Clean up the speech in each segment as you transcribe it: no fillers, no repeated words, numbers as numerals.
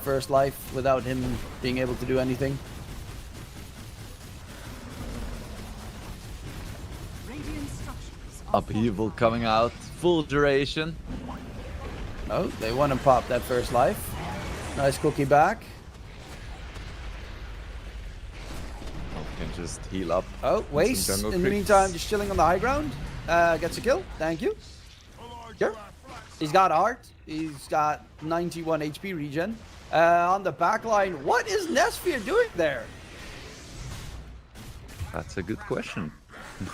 first life without him being able to do anything. Upheaval coming out, full duration. Oh, they want to pop that first life. Nice cookie back. Can just heal up. Oh, waste. In the meantime, just chilling on the high ground. Gets a kill. Thank you. Sure. He's got art. He's got 91 HP regen. On the back line, what is Nesphere doing there? That's a good question.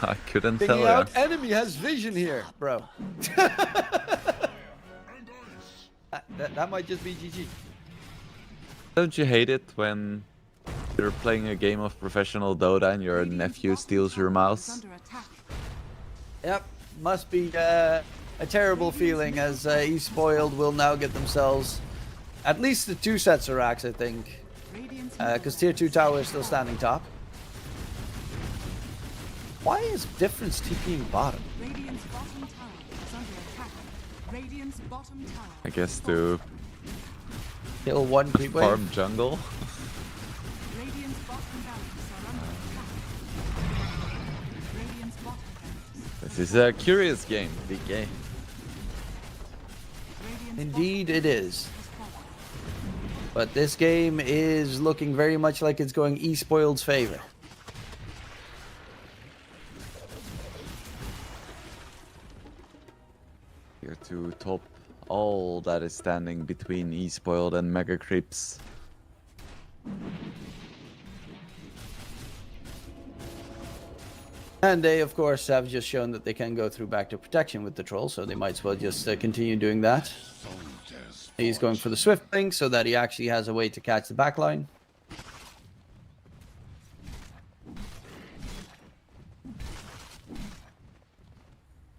I couldn't Thinking tell out, ya. enemy has vision here, bro. that might just be GG. Don't you hate it when you're playing a game of professional Dota and your nephew steals your mouse? Yep, must be a terrible feeling, as eSpoiled will now get themselves at least the 2 sets of racks, I think. Because tier 2 tower is still standing top. Why is difference TPing bottom? I guess to Kill one creep wave. farm jungle. This is a curious game, big game. Indeed it is. But this game is looking very much like it's going eSpoiled's favor. Here to top all that is standing between eSpoiled and Mega Creeps. And they, of course, have just shown that they can go through back to protection with the troll, so they might as well just continue doing that. He's going for the Swift Link so that he actually has a way to catch the backline.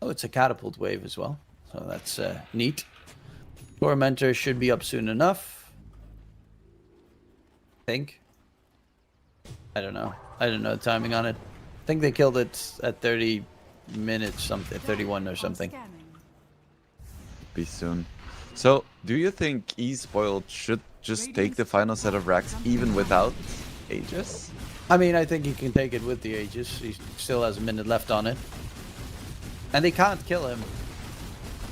Oh, it's a catapult wave as well, so that's neat. Tormentor should be up soon enough. I think. I don't know. I don't know the timing on it. I think they killed it at 30 minutes something, 31 or something. Be soon. So, do you think eSpoiled should just take the final set of racks even without Aegis? I mean, I think he can take it with the Aegis. He still has a minute left on it. And they can't kill him.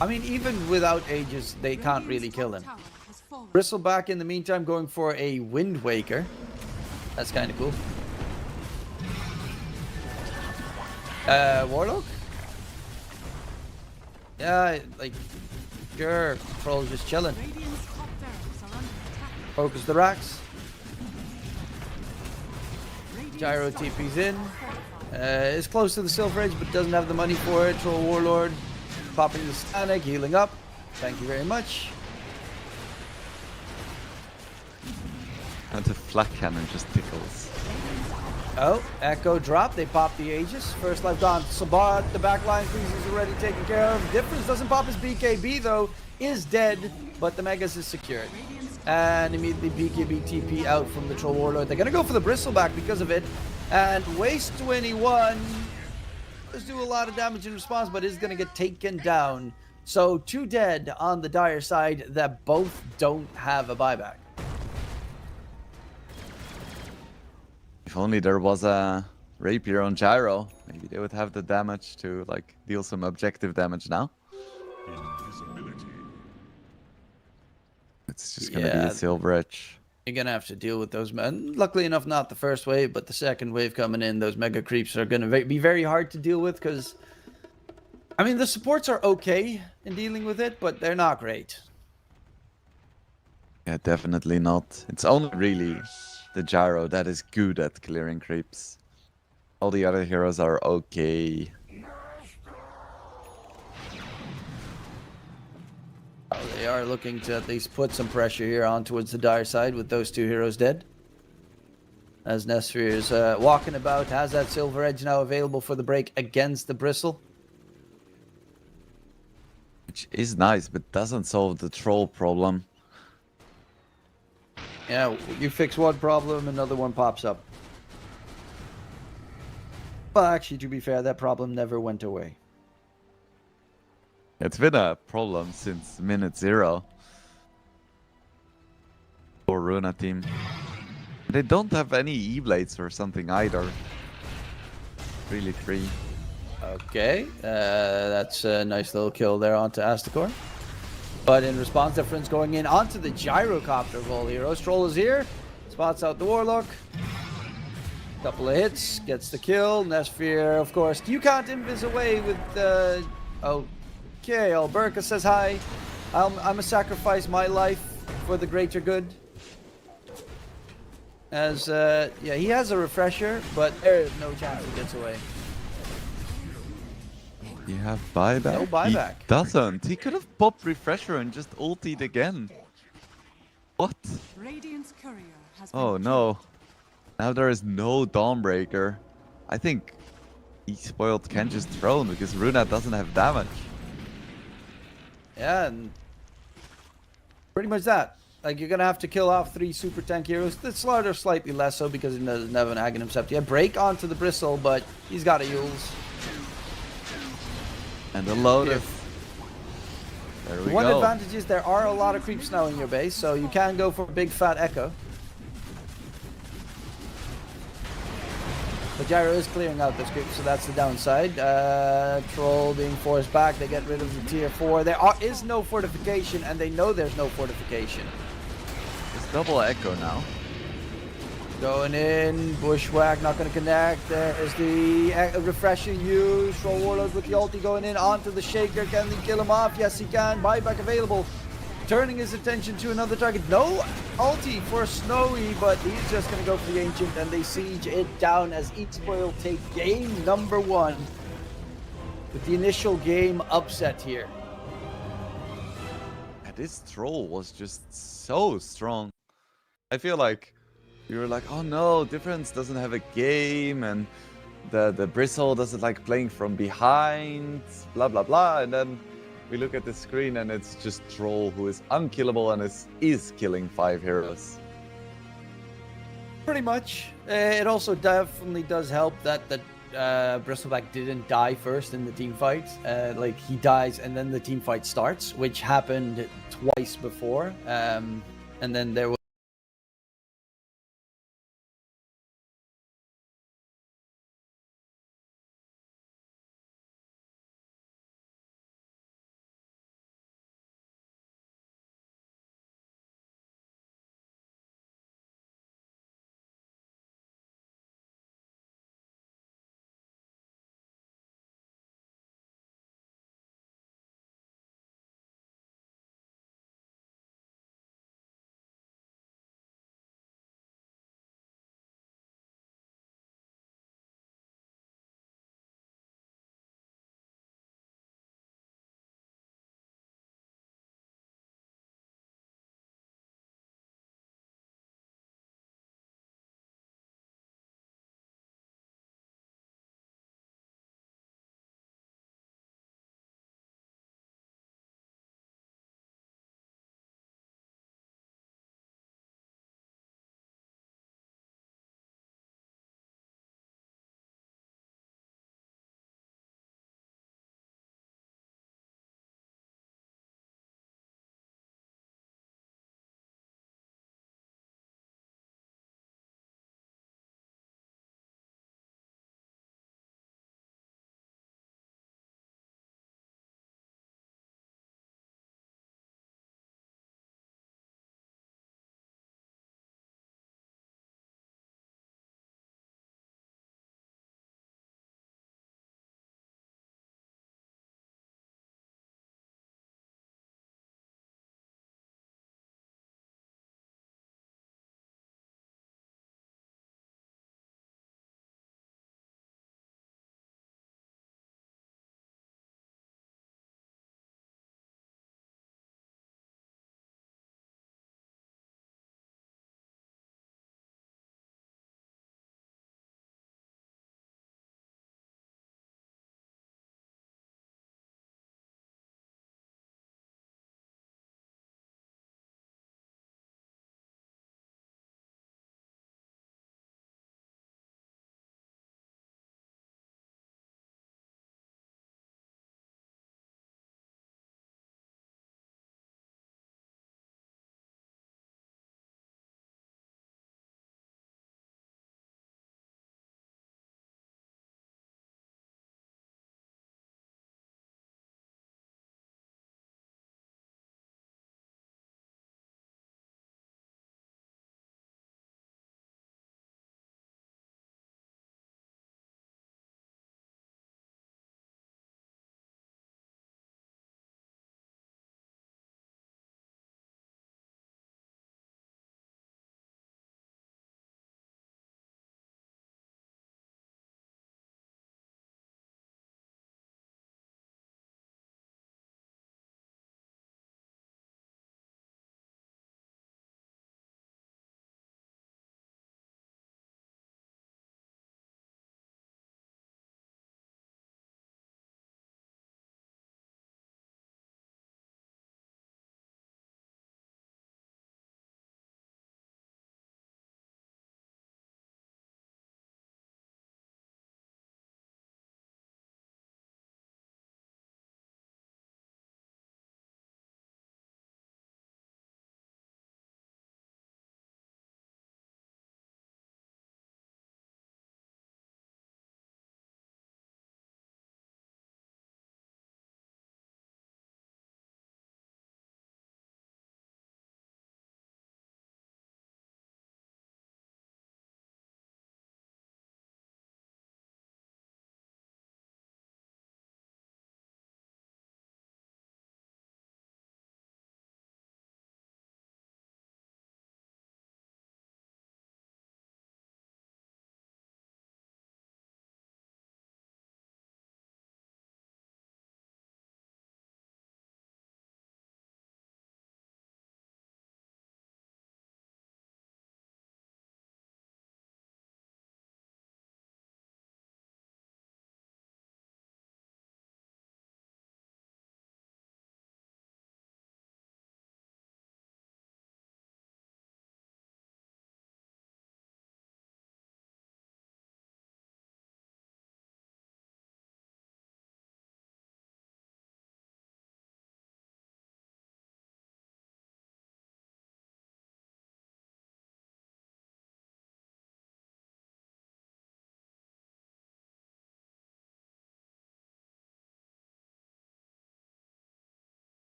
I mean, even without Aegis, they can't really kill him. Bristleback, in the meantime, going for a Wind Waker. That's kind of cool. Warlock? Yeah, like, sure, Troll's just chilling. Focus the racks. Gyro TP's in. Is close to the Silver Edge, but doesn't have the money for it. Troll Warlord popping the Static, healing up. Thank you very much. And the flak cannon just tickles. Oh, Echo drop. They pop the Aegis. First life gone. Sabat, the backline freeze is already taken care of. Difference doesn't pop his BKB though. Is dead, but the Megas is secured. And immediately BKB TP out from the Troll Warlord. They're gonna go for the Bristleback because of it. And waste 21. Does do a lot of damage in response, but is gonna get taken down. So 2 dead on the Dire side that both don't have a buyback. If only there was a rapier on Gyro, maybe they would have the damage to like deal some objective damage now. It's just gonna be a Silver Edge. You're gonna have to deal with those men. Luckily enough, not the first wave, but the second wave coming in, those Mega Creeps are gonna be very hard to deal with because, I mean, the supports are okay in dealing with it, but they're not great. Yeah, definitely not. It's only really the Gyro that is good at clearing creeps. All the other heroes are okay. They are looking to at least put some pressure here on towards the Dire side with those 2 heroes dead. As Nesphere is walking about, has that Silver Edge now available for the break against the Bristle. Which is nice, but doesn't solve the troll problem. Yeah, you fix one problem, another one pops up. Well, actually, to be fair, that problem never went away. It's been a problem since minute 0. Or Runa team. They don't have any E-blades or something either. Really free. Okay, that's a nice little kill there onto Astakor. But in response, difference going in onto the gyrocopter of all heroes. Troll is here, spots out the Warlock. Couple of hits, gets the kill. Nesphere, of course. You can't invis away with the... Okay, Alberca says hi. I'm a sacrifice my life for the greater good. As, yeah, he has a refresher, but there is no chance he gets away. You have buyback? No buyback. He doesn't. He could have popped refresher and just ultied again. What? Radiant's courier has been Oh no. Now there is no Dawnbreaker. I think eSpoiled can just throne because Runa doesn't have damage. Yeah, and pretty much that. Like, you're gonna have to kill off 3 super tank heroes. The Slaughter slightly less so because he doesn't have an Aghanim Scepter. Yeah, break onto the Bristle, but he's got a Yules. And a Lotus. There we One go. advantage is there are a lot of creeps now in your base, so you can go for a big fat Echo. But Gyro is clearing out those creeps, so that's the downside. Troll being forced back, they get rid of the tier 4. There is no fortification, and they know there's no fortification. It's double echo now. Going in, Bushwhack, not going to connect. There is the refresher used. Troll Warlord with the ulti going in onto the Shaker. Can he kill him off? Yes, he can. Buyback available. Turning his attention to another target. No ulti for Snowy, but he's just going to go for the Ancient, and they siege it down as eSpoiled take game number 1 with the initial game upset here. And this troll was just so strong. I feel like we were like, oh no, Difference doesn't have a game, and the Bristle doesn't like playing from behind, blah blah blah, and then we look at the screen and it's just Troll who is unkillable and is killing 5 heroes. Pretty much. It also definitely does help that Bristleback didn't die first in the team fight. Like, he dies and then the team fight starts, which happened twice before. And then there was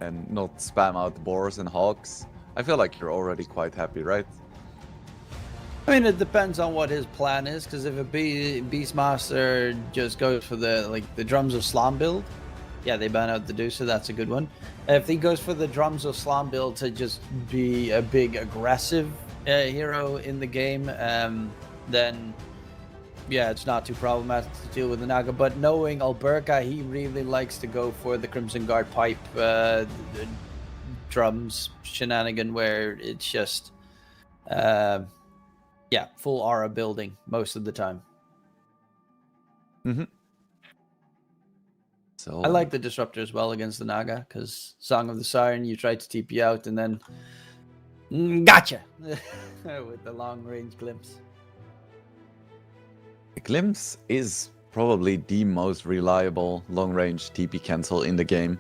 and not spam out boars and hogs, I feel like you're already quite happy, right? I mean, it depends on what his plan is, because if a Beastmaster just goes for the drums of Slam build, yeah, they ban out the Deucer, that's a good one. If he goes for the drums of Slam build to just be a big aggressive hero in the game, then yeah, it's not too problematic to deal with the Naga. But knowing Alberca, he really likes to go for the Crimson Guard pipe the drums shenanigan, where it's just yeah, full aura building most of the time. Mm-hmm. So I like the Disruptor as well against the Naga, because Song of the Siren, you try to TP out and then gotcha with the long range glimpse. Glimpse is probably the most reliable long-range TP cancel in the game,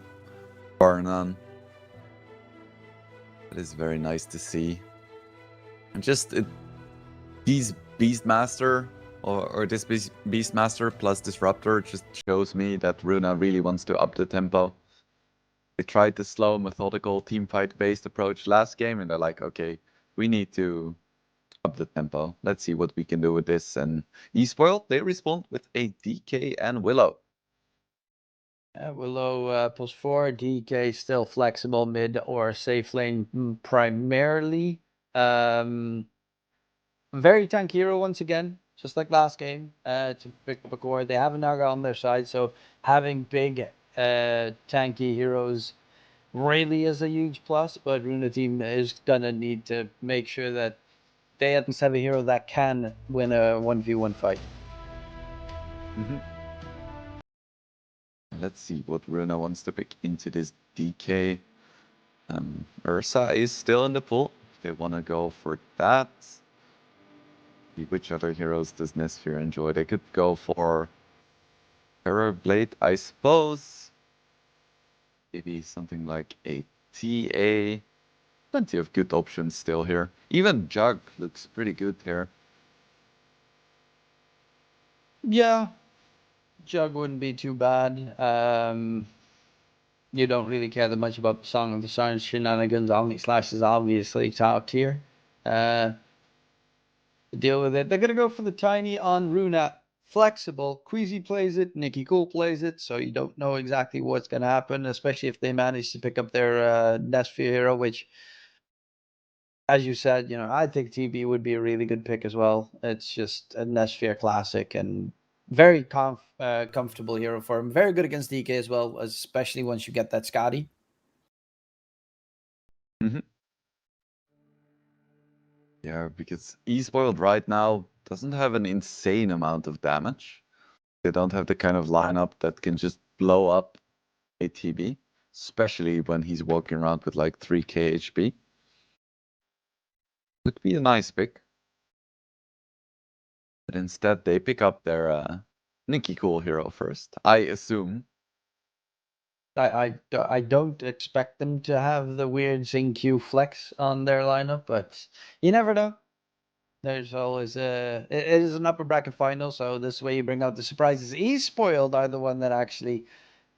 bar none. That is very nice to see. And just these Beastmaster or this Beastmaster plus Disruptor just shows me that Runa really wants to up the tempo. They tried the slow, methodical, teamfight-based approach last game, and they're like, okay, we need to up the tempo. Let's see what we can do with this. And eSpoiled, they respond with a DK and Willow. Willow plus 4, DK still flexible mid or safe lane primarily. Very tank hero once again, just like last game, to pick up a core. They have a Naga on their side, so having big tanky heroes really is a huge plus, but Runa team is gonna need to make sure that they at least have a hero that can win a 1v1 fight. Mm-hmm. Let's see what Runa wants to pick into this DK. Ursa is still in the pool. If they want to go for that. Which other heroes does Nesphere enjoy? They could go for Terror Blade, I suppose. Maybe something like a TA. Plenty of good options still here. Even Jug looks pretty good here. Yeah, Jug wouldn't be too bad. You don't really care that much about Song of the Siren shenanigans. Only Slash is obviously top tier. Deal with it. They're gonna go for the tiny on Runa. Flexible. Queasy plays it. Nikki Cool plays it. So you don't know exactly what's gonna happen, especially if they manage to pick up their Nesphere hero, which, as you said, I think TB would be a really good pick as well. It's just a Nesphere classic and very comfortable hero for him. Very good against DK as well, especially once you get that Scotty. Mm-hmm. Yeah, because eSpoiled right now doesn't have an insane amount of damage. They don't have the kind of lineup that can just blow up ATB, especially when he's walking around with like 3k HP. Would be a nice pick. But instead, they pick up their Nikki Cool hero first, I assume. I don't expect them to have the weird Zing Q flex on their lineup, but you never know. There's always it is an upper bracket final, so this way you bring out the surprises. eSpoiled are the one that actually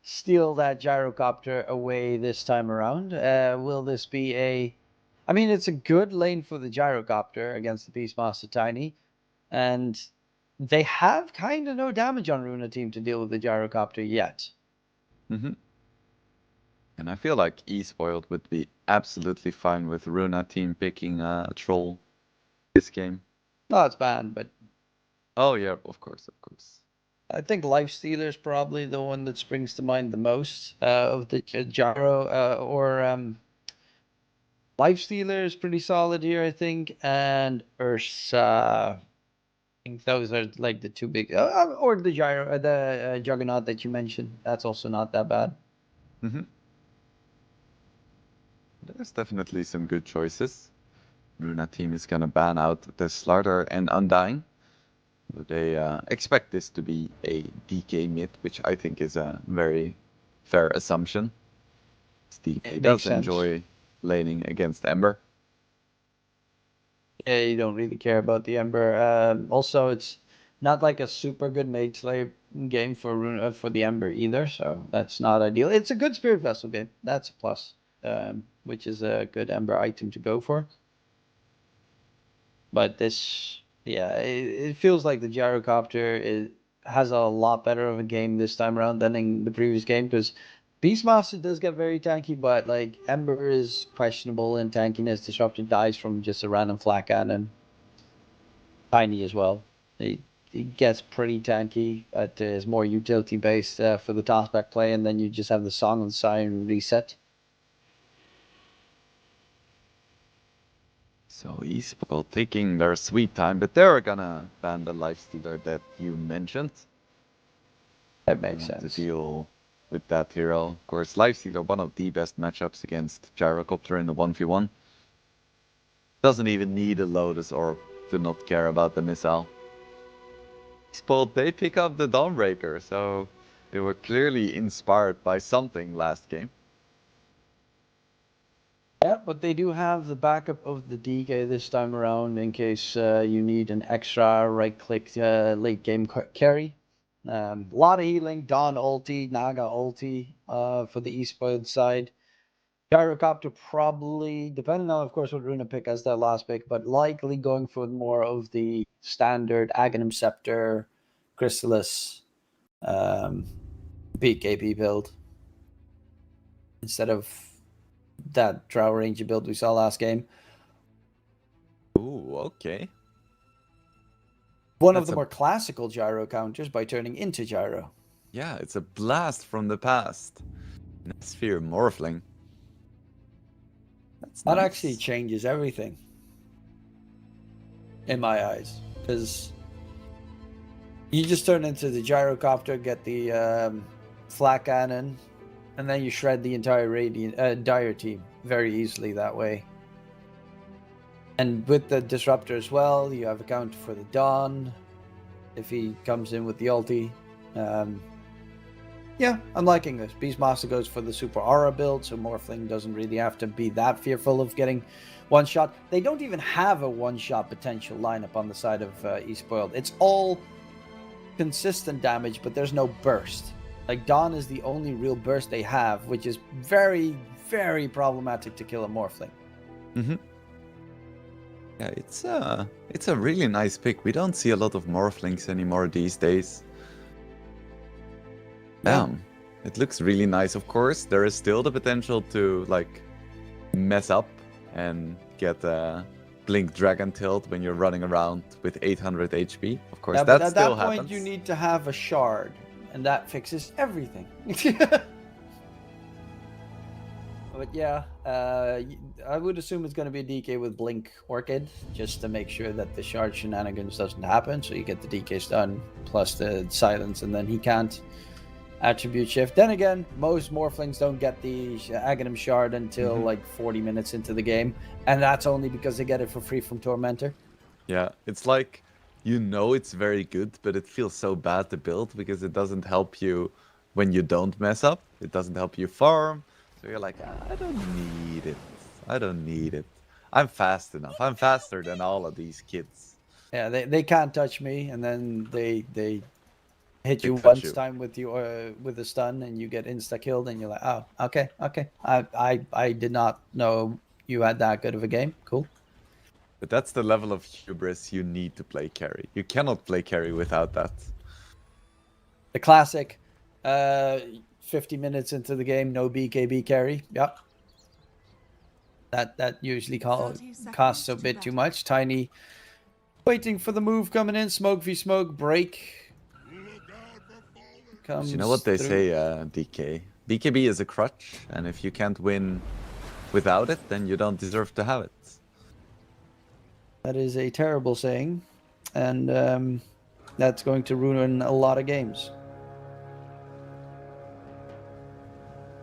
steal that gyrocopter away this time around. Will this be I mean, it's a good lane for the gyrocopter against the Beastmaster Tiny, and they have kind of no damage on Runa team to deal with the gyrocopter yet. Mm-hmm. And I feel like eSpoiled would be absolutely fine with Runa team picking a troll this game. No, it's banned, but Oh yeah, of course, of course. I think Lifestealer is probably the one that springs to mind the most of the gyro or Lifestealer is pretty solid here, I think, and Ursa. I think those are like the two big, or the gyro, the Juggernaut that you mentioned. That's also not that bad. Mm-hmm. There's definitely some good choices. Runa team is gonna ban out the Slaughter and Undying. But they expect this to be a DK mid, which I think is a very fair assumption. DK It makes does sense. enjoy laning against Ember. Yeah, you don't really care about the Ember. Also, it's Not like a super good maid slave game for for the Ember either, so that's not ideal. It's a good Spirit Vessel game. That's a plus, which is a good Ember item to go for. But this, yeah, it feels like the gyrocopter has a lot better of a game this time around than in the previous game, because Beastmaster does get very tanky, but like Ember is questionable in tankiness. Disruptor dies from just a random flat cannon. Tiny as well. It gets pretty tanky, but is more utility based for the tossback play, and then you just have the Song of the Siren reset. So eSpoiled taking their sweet time, but they're gonna ban the lifestealer that you mentioned. That makes To sense. deal with that hero. Of course, lifestealer, one of the best matchups against Gyrocopter in the 1v1. Doesn't even need a Lotus or do not care about the missile. Spoiled, they pick up the Dawnbreaker, so they were clearly inspired by something last game. Yeah, but they do have the backup of the DK this time around in case you need an extra right-click late game carry. A lot of healing, Dawn ulti, Naga ulti for the eSpoiled side. Gyrocopter probably, depending on, of course, what Runa pick as their last pick, but likely going for more of the standard Aghanim Scepter, Chrysalis, BKB build instead of that Drow Ranger build we saw last game. Ooh, okay. One of the more classical gyro counters by turning into gyro. Yeah, it's a blast from the past. Sphere Morphling. That actually changes everything in my eyes, because you just turn into the gyrocopter, get the flat cannon, and then you shred the entire dire team very easily that way. And with the disruptor as well, you have a counter for the Dawn if he comes in with the ulti. Yeah, I'm liking this. Beastmaster goes for the super aura build, so Morphling doesn't really have to be that fearful of getting one shot. They don't even have a one-shot potential lineup on the side of eSpoiled. It's all consistent damage, but there's no burst. Like, Dawn is the only real burst they have, which is very, very problematic to kill a Morphling. Mm-hmm. Yeah, it's a really nice pick. We don't see a lot of Morphlings anymore these days. Damn, it looks really nice. Of course, there is still the potential to like mess up and get a Blink Dragon Tilt when you're running around with 800 HP. Of course, but that at still that point, happens. you need to have a shard, and that fixes everything. But yeah, I would assume it's going to be a DK with Blink Orchid, just to make sure that the shard shenanigans doesn't happen. So you get the DK stun plus the silence, and then he can't attribute shift. Then again, most Morphlings don't get the Aghanim shard until like 40 minutes into the game, and that's only because they get it for free from Tormentor. Yeah, it's like, you know, it's very good, but it feels so bad to build because it doesn't help you when you don't mess up. It doesn't help you farm. So you're like, I don't need it. I don't need it. I'm fast enough. I'm faster than all of these kids. Yeah, they can't touch me, and then they hit you touch once you. time with a stun, and you get insta killed, and you're like, oh, okay. I did not know you had that good of a game. Cool. But that's the level of hubris you need to play carry. You cannot play carry without that. The classic, 50 minutes into the game, no BKB carry. Yep. That usually costs a bit too much. Tiny waiting for the move coming in. Smoke v smoke break. You know what they say, DK? BKB is a crutch, and if you can't win without it, then you don't deserve to have it. That is a terrible saying, and that's going to ruin a lot of games.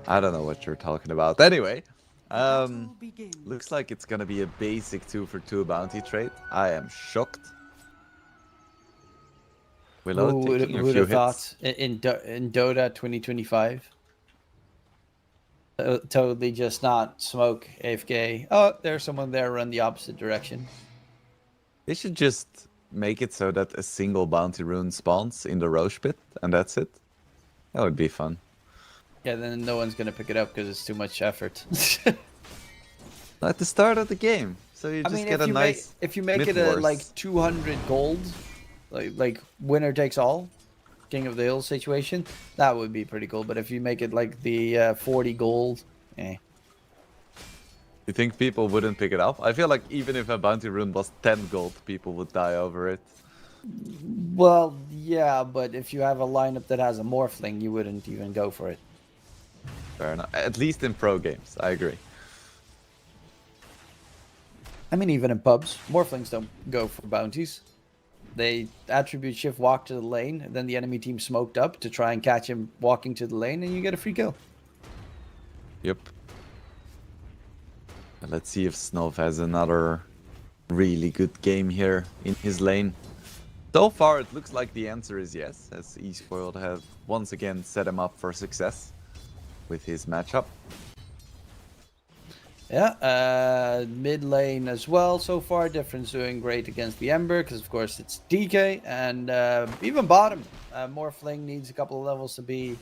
I don't know what you're talking about. Anyway, looks like it's gonna be a basic 2-for-2 bounty trade. I am shocked. Willow taking a few hits. In Dota 2025? Totally just not smoke AFK. Oh, there's someone there, run the opposite direction. They should just make it so that a single bounty rune spawns in the Roche pit, and that's it. That would be fun. Yeah, then no one's gonna pick it up because it's too much effort. At the start of the game, so you I just mean, get a nice. if you make it a mid-wars. like 200 gold, like winner takes all, King of the Hill situation, that would be pretty cool. But if you make it like the 40 gold, eh. You think people wouldn't pick it up? I feel like even if a bounty rune was 10 gold, people would die over it. Well, yeah, but if you have a lineup that has a Morphling, you wouldn't even go for it. Fair enough. At least in pro games, I agree. I mean, even in pubs, Morphlings don't go for bounties. They attribute shift walk to the lane, and then the enemy team smoked up to try and catch him walking to the lane, and you get a free kill. Yep. Let's see if Snov has another really good game here in his lane. So far, it looks like the answer is yes, as eSpoiled have once again set him up for success with his matchup. Yeah, mid lane as well so far. Difference doing great against the Ember because, of course, it's DK. And even bottom, Morphling needs a couple of levels to be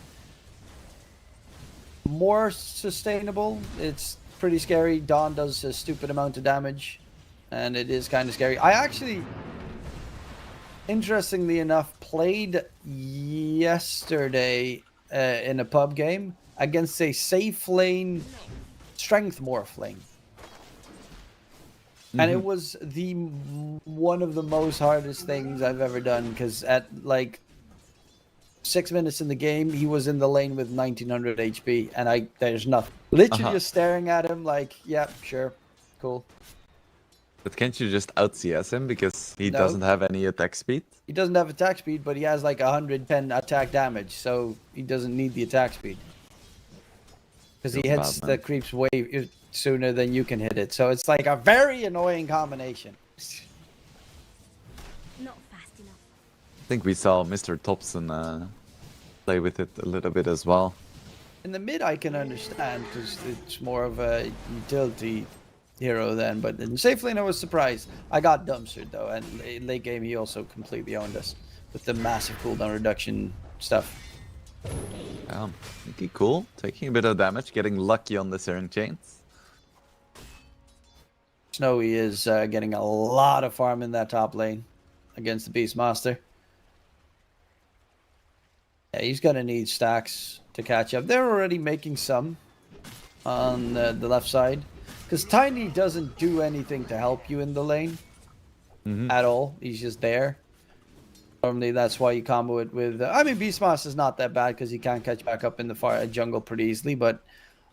more sustainable. It's pretty scary. Dawn does a stupid amount of damage, and it is kind of scary. I actually, interestingly enough, played yesterday in a pub game against a safe lane strength Morphling. And it was one of the most hardest things I've ever done because at like 6 minutes in the game, he was in the lane with 1900 HP, and there's nothing. Literally just staring at him like, yeah, sure, cool. But can't you just out CS him because he No. doesn't have any attack speed? He doesn't have attack speed, but he has like 110 attack damage, so he doesn't need the attack speed. Because he hits the creeps way sooner than you can hit it. So it's like a very annoying combination. Not fast enough. I think we saw Mr. Thompson play with it a little bit as well. In the mid, I can understand because it's more of a utility hero then. But in safe lane, I was surprised. I got dumpstered though, and late game he also completely owned us with the massive cooldown reduction stuff. Yeah, pretty cool. Taking a bit of damage, getting lucky on the Searing Chains. Snowy is getting a lot of farm in that top lane against the Beastmaster. Yeah, he's gonna need stacks to catch up. They're already making some on the left side. Because Tiny doesn't do anything to help you in the lane at all. He's just there. Normally, that's why you combo it with... I mean, Beastmaster is not that bad because he can catch back up in the far jungle pretty easily. But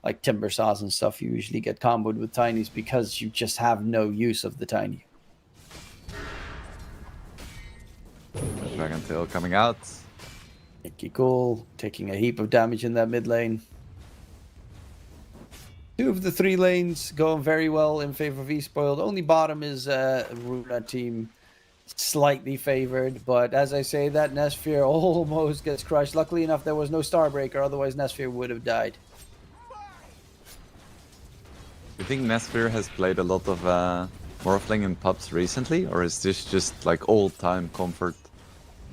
like Timber Saws and stuff, you usually get comboed with Tinies because you just have no use of the Tiny. Dragon Tail coming out. Icky cool, taking a heap of damage in that mid lane. 2 of the 3 lanes going very well in favor of eSpoiled. Only bottom is Runa team slightly favored, but as I say that, Nesphere almost gets crushed. Luckily enough, there was no Starbreaker, otherwise Nesphere would have died. You think Nesphere has played a lot of Morphling in pubs recently, or is this just like old-time comfort?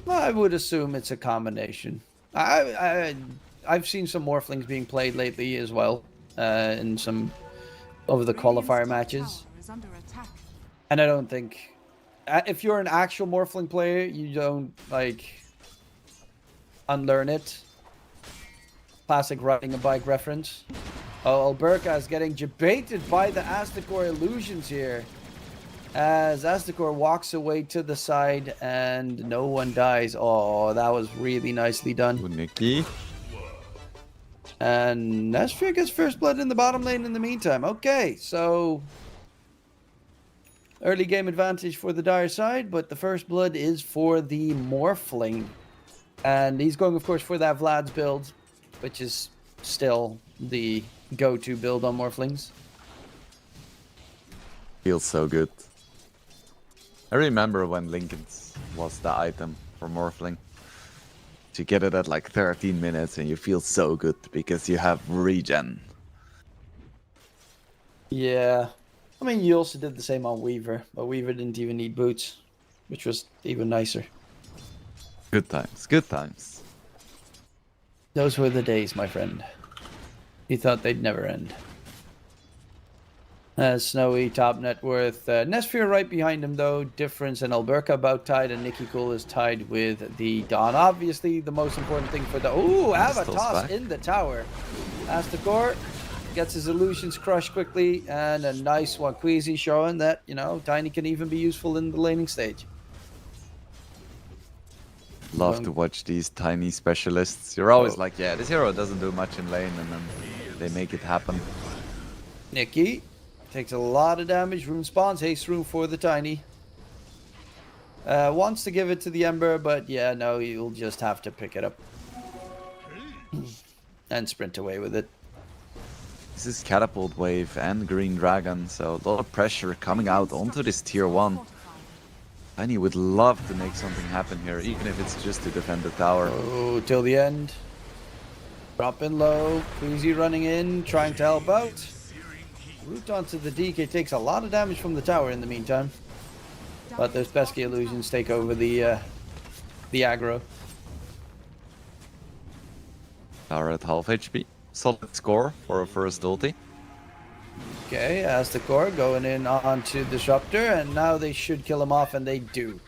I would assume it's a combination. I've seen some Morphlings being played lately as well, in some of the qualifier matches. Is under attack. And I don't think... if you're an actual Morphling player, you don't, like, unlearn it. Classic riding a bike reference. Oh, Alberca is getting debated by the Aztekor illusions here. As Aztekor walks away to the side and no one dies. Oh, that was really nicely done. Nikki. And Nesphere gets first blood in the bottom lane in the meantime. Okay, so... early game advantage for the Dire side, but the first blood is for the Morphling. And he's going, of course, for that Vlad's build, which is still the go-to build on Morphlings. Feels so good. I remember when Lincoln's was the item for Morphling. You get it at like 13 minutes and you feel so good because you have regen. Yeah. I mean, you also did the same on Weaver, but Weaver didn't even need boots. which was even nicer. Good times, good times. Those were the days, my friend. You thought they'd never end. Snowy, top net worth. Nesphere right behind him, though. Difference and Alberca about tied, and Nicky Cool is tied with the Dawn. Obviously, the most important thing for the... Ooh, have a toss in the tower. Astacor gets his illusions crushed quickly, and a nice one. Queasy showing that, you know, Tiny can even be useful in the laning stage. Love to watch these tiny specialists. You're always like, yeah, this hero doesn't do much in lane, and then they make it happen. Nicky takes a lot of damage. Rune spawns. Haste Rune for the Tiny. Wants to give it to the Ember, but yeah, no, you'll just have to pick it up. And sprint away with it. This is Catapult Wave and Green Dragon, so a lot of pressure coming out onto this tier 1. Tiny would love to make something happen here, even if it's just to defend the tower. Oh, till the end. Drop in low. Queasy running in, trying to help out. Root onto the DK takes a lot of damage from the tower in the meantime. But those pesky illusions take over the aggro. Tower at half HP. Solid score for a first ulti. Okay, Astacor going in onto Disruptor, and now they should kill him off, and they do.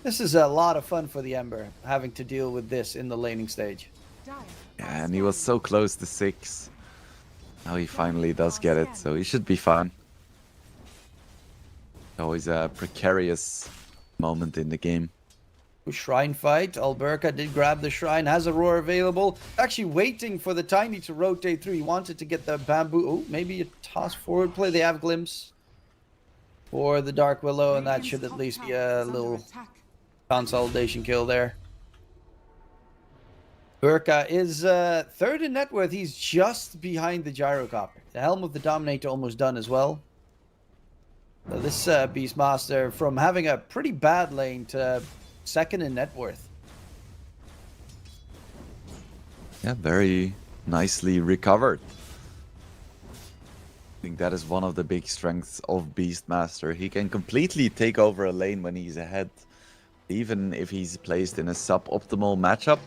This is a lot of fun for the Ember, having to deal with this in the laning stage. Yeah, and he was so close to 6. Now he finally does get it, so he should be fine. Always a precarious moment in the game. Shrine fight. Alberca did grab the shrine, has a roar available. Actually waiting for the Tiny to rotate through. He wanted to get the bamboo. Oh, maybe a toss forward play. They have glimpse for the Dark Willow, and that should at least be a little consolidation kill there. Burka is third in net worth. He's just behind the Gyrocopter. The Helm of the Dominator almost done as well. So this Beastmaster, from having a pretty bad lane to second in net worth. Yeah, very nicely recovered. I think that is one of the big strengths of Beastmaster. He can completely take over a lane when he's ahead. Even if he's placed in a suboptimal matchup,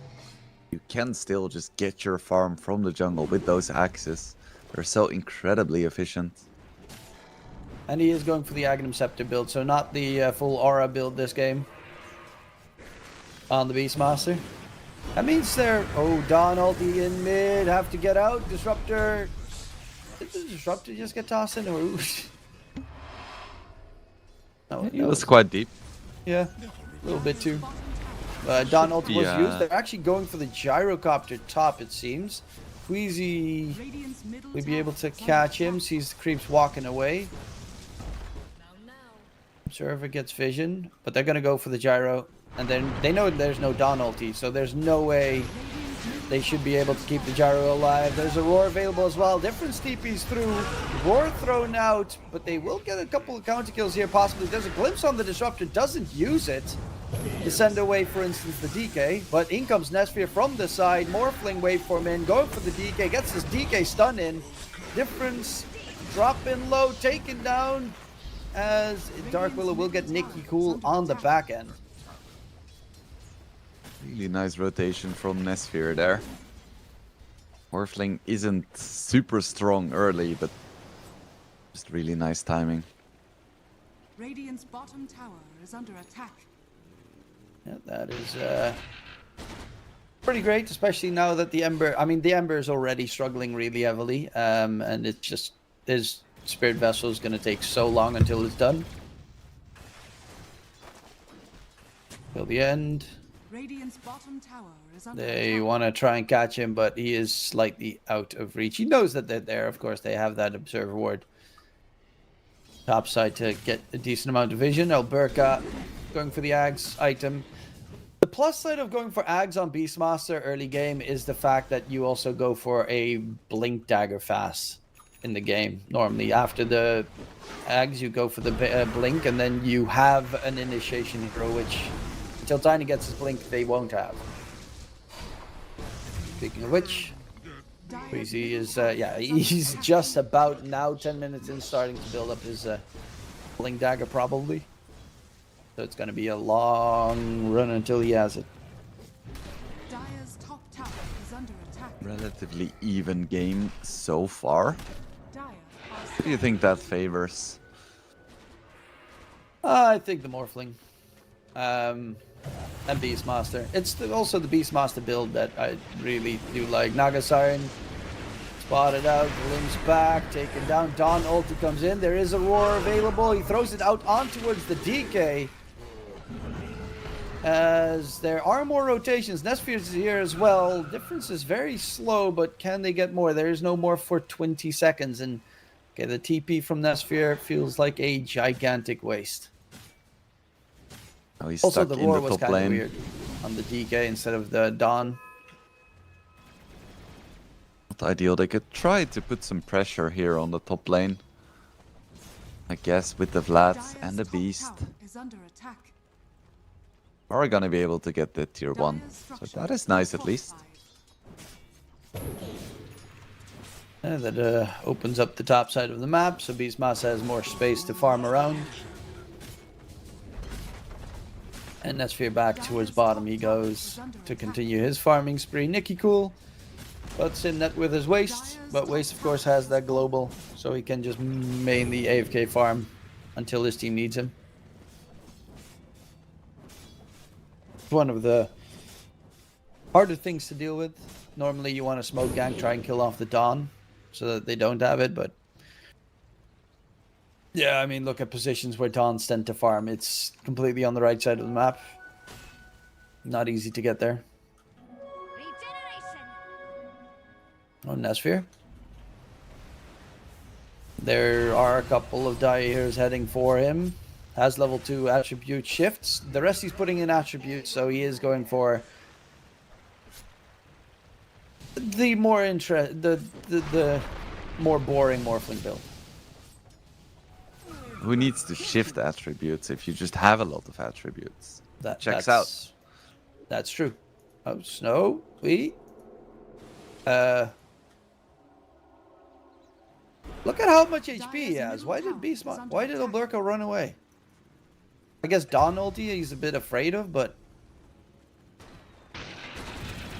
you can still just get your farm from the jungle with those axes. They're so incredibly efficient. And he is going for the Agnum Scepter build, so not the full aura build this game. On the Beastmaster. That means they're... Oh, Dawn ulti in mid. Have to get out. Disruptor. Did the Disruptor just get tossed in? Or... No, it was quite deep. Yeah, a little bit too. Dawn ulti was used. They're actually going for the Gyrocopter top, it seems. Queasy will be able to catch him. Sees the creeps walking away. Observer gets vision, but they're going to go for the Gyro. And then they know there's no Dawn ulti, so there's no way they should be able to keep the Gyro alive. There's a Roar available as well. Different TPs through. Roar thrown out, but they will get a couple of counter kills here possibly. There's a glimpse on the Disruptor, doesn't use it to send away, for instance, the DK. But in comes Nesphere from the side. Morphling waveform in, going for the DK. Gets this DK stun in. Difference, drop in low, taken down. As Dark Willow will get Nicky Cool on the back end. Really nice rotation from Nesphere there. Morphling isn't super strong early, but just really nice timing. Radiant's bottom tower is under attack. Yeah, that is pretty great, especially now that the Ember... I mean, the Ember is already struggling really heavily, and it just... His Spirit Vessel is going to take so long until it's done. Till the end. Radiant's bottom tower is under They attack. want to try and catch him, but he is slightly out of reach. He knows that they're there. Of course, they have that Observer Ward. Top side to get a decent amount of vision. Alberca going for the Ags item. The plus side of going for Ags on Beastmaster early game is the fact that you also go for a Blink Dagger fast in the game. Normally, after the Ags, you go for the Blink, and then you have an initiation hero, which... Until Tiny gets his blink, they won't have. Speaking of which, Queasy is, yeah, he's just about now 10 minutes in starting to build up his blink dagger, probably. So it's going to be a long run until he has it. Dire's top tower is under attack. Relatively even game so far. Dire are What do you think that favors? I think the Morphling. And Beastmaster. It's also the Beastmaster build that I really do like. Naga Siren spotted out, glimpse back, taken down. Dawn ulti comes in. There is a roar available. He throws it out on towards the DK. As there are more rotations. Nesphere is here as well. Difference is very slow, but can they get more? There is no more for 20 seconds. And okay, the TP from Nesphere feels like a gigantic waste. Oh, he's Also, stuck the in roar the was top kind of lane. weird on the DK instead of the Dawn. Not ideal. They could try to put some pressure here on the top lane. I guess with the Vlads and the Dire's top Beast. tower is under attack. Are gonna be able to get the tier 1. Dire's So structure that is nice at least. fortified. That opens up the top side of the map, so Beastmaster has more space to farm around. And Nesphere back towards bottom he goes to continue his farming spree. Nicky cool, but in net with his waste. But waste of course has that global, so he can just mainly AFK farm until his team needs him. One of the harder things to deal with. Normally you want to smoke gank, try and kill off the Dawn so that they don't have it, but yeah, I mean, look at positions where Dawns tend to farm. It's completely on the right side of the map. Not easy to get there. Oh, Nesphere. There are a couple of Dieheroes heading for him. Has level 2 attribute shifts. The rest he's putting in attributes, so he is going for the more the more boring Morphling build. Who needs to shift attributes if you just have a lot of attributes? That Checks out. That's true. Oh, Snow, look at how much HP he has. Why did Oblurka run away? I guess Dawn ulti he's a bit afraid of, but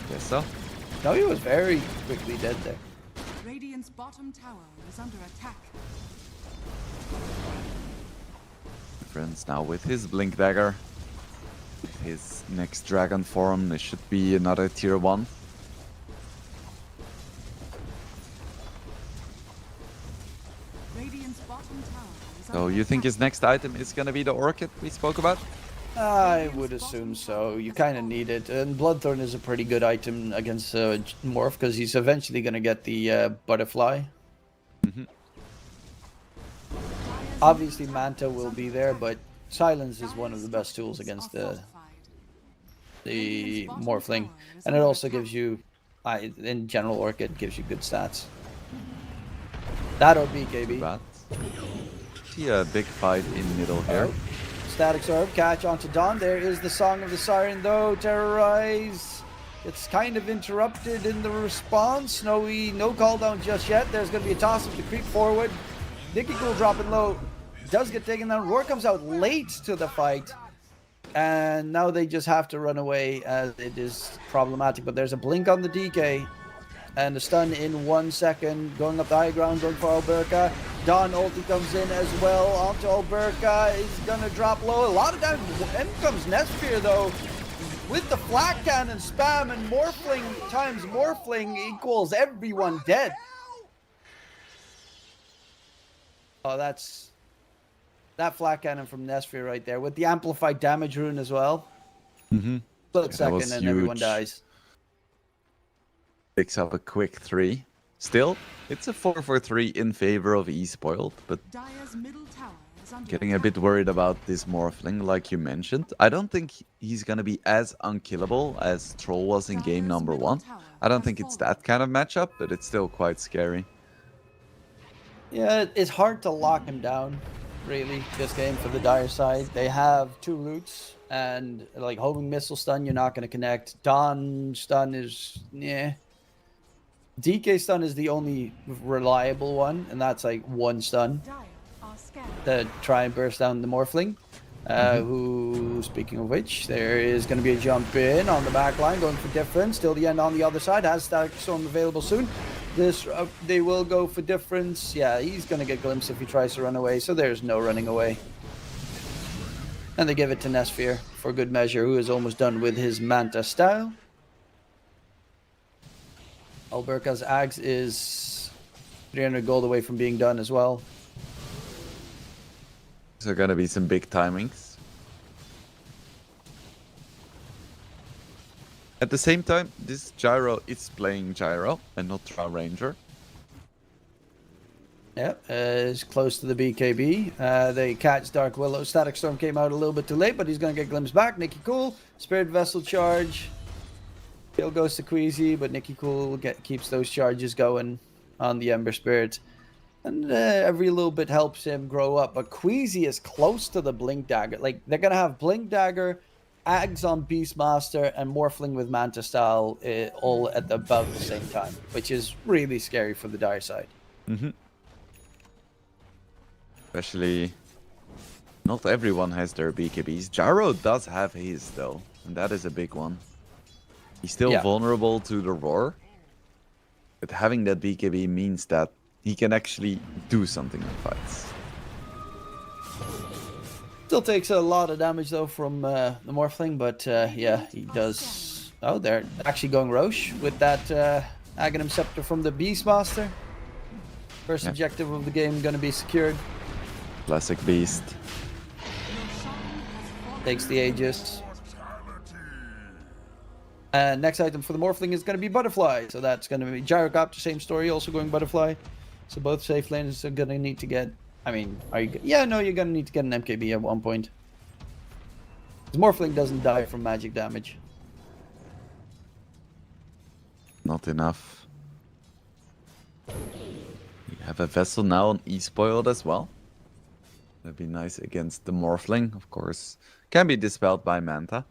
Guess so. no, he was very quickly dead there. Radiant's bottom tower is under attack. Friends now with his Blink Dagger. His next dragon form, this should be another tier 1. Radiant's bottom tower is So under you think attack. his next item is gonna be the Orchid we spoke about? I would assume so. You kind of need it. And Bloodthorn is a pretty good item against Morph because he's eventually going to get the Butterfly. Obviously, Manta will be there, but Silence is one of the best tools against the Morphling. And it also gives you, in general, Orchid gives you good stats. That or BKB. Bad. See a big fight in middle here. Static Orb, catch onto Dawn. There is the Song of the Siren, though. Terrorize. It's kind of interrupted in the response. Snowy, no call down just yet. There's going to be a toss up to creep forward. Nicky Cool dropping low. Does get taken down. Roar comes out late to the fight. And now they just have to run away as it is problematic. But there's a blink on the DK. And a stun in 1 second. Going up the high ground, going for Alberca. Dawn ulti comes in as well. Onto Alberca. He's gonna drop low. A lot of damage. In comes Nesphere though. With the flat cannon spam and Morphling times Morphling equals everyone dead. Oh, that's that flat cannon from Nesphere right there. With the amplified damage rune as well. Split second and everyone dies. Picks up a quick 3. Still, it's a 4-4-3 in favor of eSpoiled, but Dire's middle tower is under getting a attack. bit worried about this Morphling, like you mentioned. I don't think he's gonna be as unkillable as Troll was in game number 1. I don't think it's that kind of matchup, but it's still quite scary. Yeah, it's hard to lock him down, really, this game for the Dire side. They have 2 roots, and like homing missile stun, you're not going to connect. Dawn stun is, yeah. DK stun is the only reliable one, and that's like 1 stun Dire are scared. to try and burst down the Morphling. Who, speaking of which, there is going to be a jump in on the back line, going for difference. Till the end on the other side, has Static Storm available soon. This they will go for difference. Yeah, he's going to get glimpsed if he tries to run away, so there's no running away. And they give it to Nesphere for good measure, who is almost done with his Manta style. Alberca's Axe is 300 gold away from being done as well. So gonna be some big timings. At the same time, this Gyro is playing Gyro and not Drow Ranger. Yep, is close to the BKB. They catch Dark Willow. Static Storm came out a little bit too late, but he's going to get glimpsed back. Nicky Cool, Spirit Vessel charge. Kill goes to Queasy, but Nicky Cool keeps those charges going on the Ember Spirit. And every little bit helps him grow up. But Queasy is close to the Blink Dagger. Like, they're going to have Blink Dagger, Ags on Beastmaster, and Morphling with Manta Style all at about the same time, which is really scary for the Dire side. Mm-hmm. Especially, not everyone has their BKBs. Gyro does have his, though, and that is a big one. He's still vulnerable to the roar, but having that BKB means that he can actually do something in fights. Still takes a lot of damage, though, from the Morphling, but yeah, he does... Oh, they're actually going Roche with that Aghanim Scepter from the Beastmaster. First objective of the game going to be secured. Classic Beast. Takes the Aegis. And next item for the Morphling is going to be Butterfly. So that's going to be Gyrocopter, same story, also going Butterfly. So both safe lanes are going to need to get... I mean, are you... Yeah, no, you're going to need to get an MKB at one point. The Morphling doesn't die from magic damage. Not enough. We have a Vessel now on eSpoiled as well. That'd be nice against the Morphling, of course. Can be dispelled by Manta.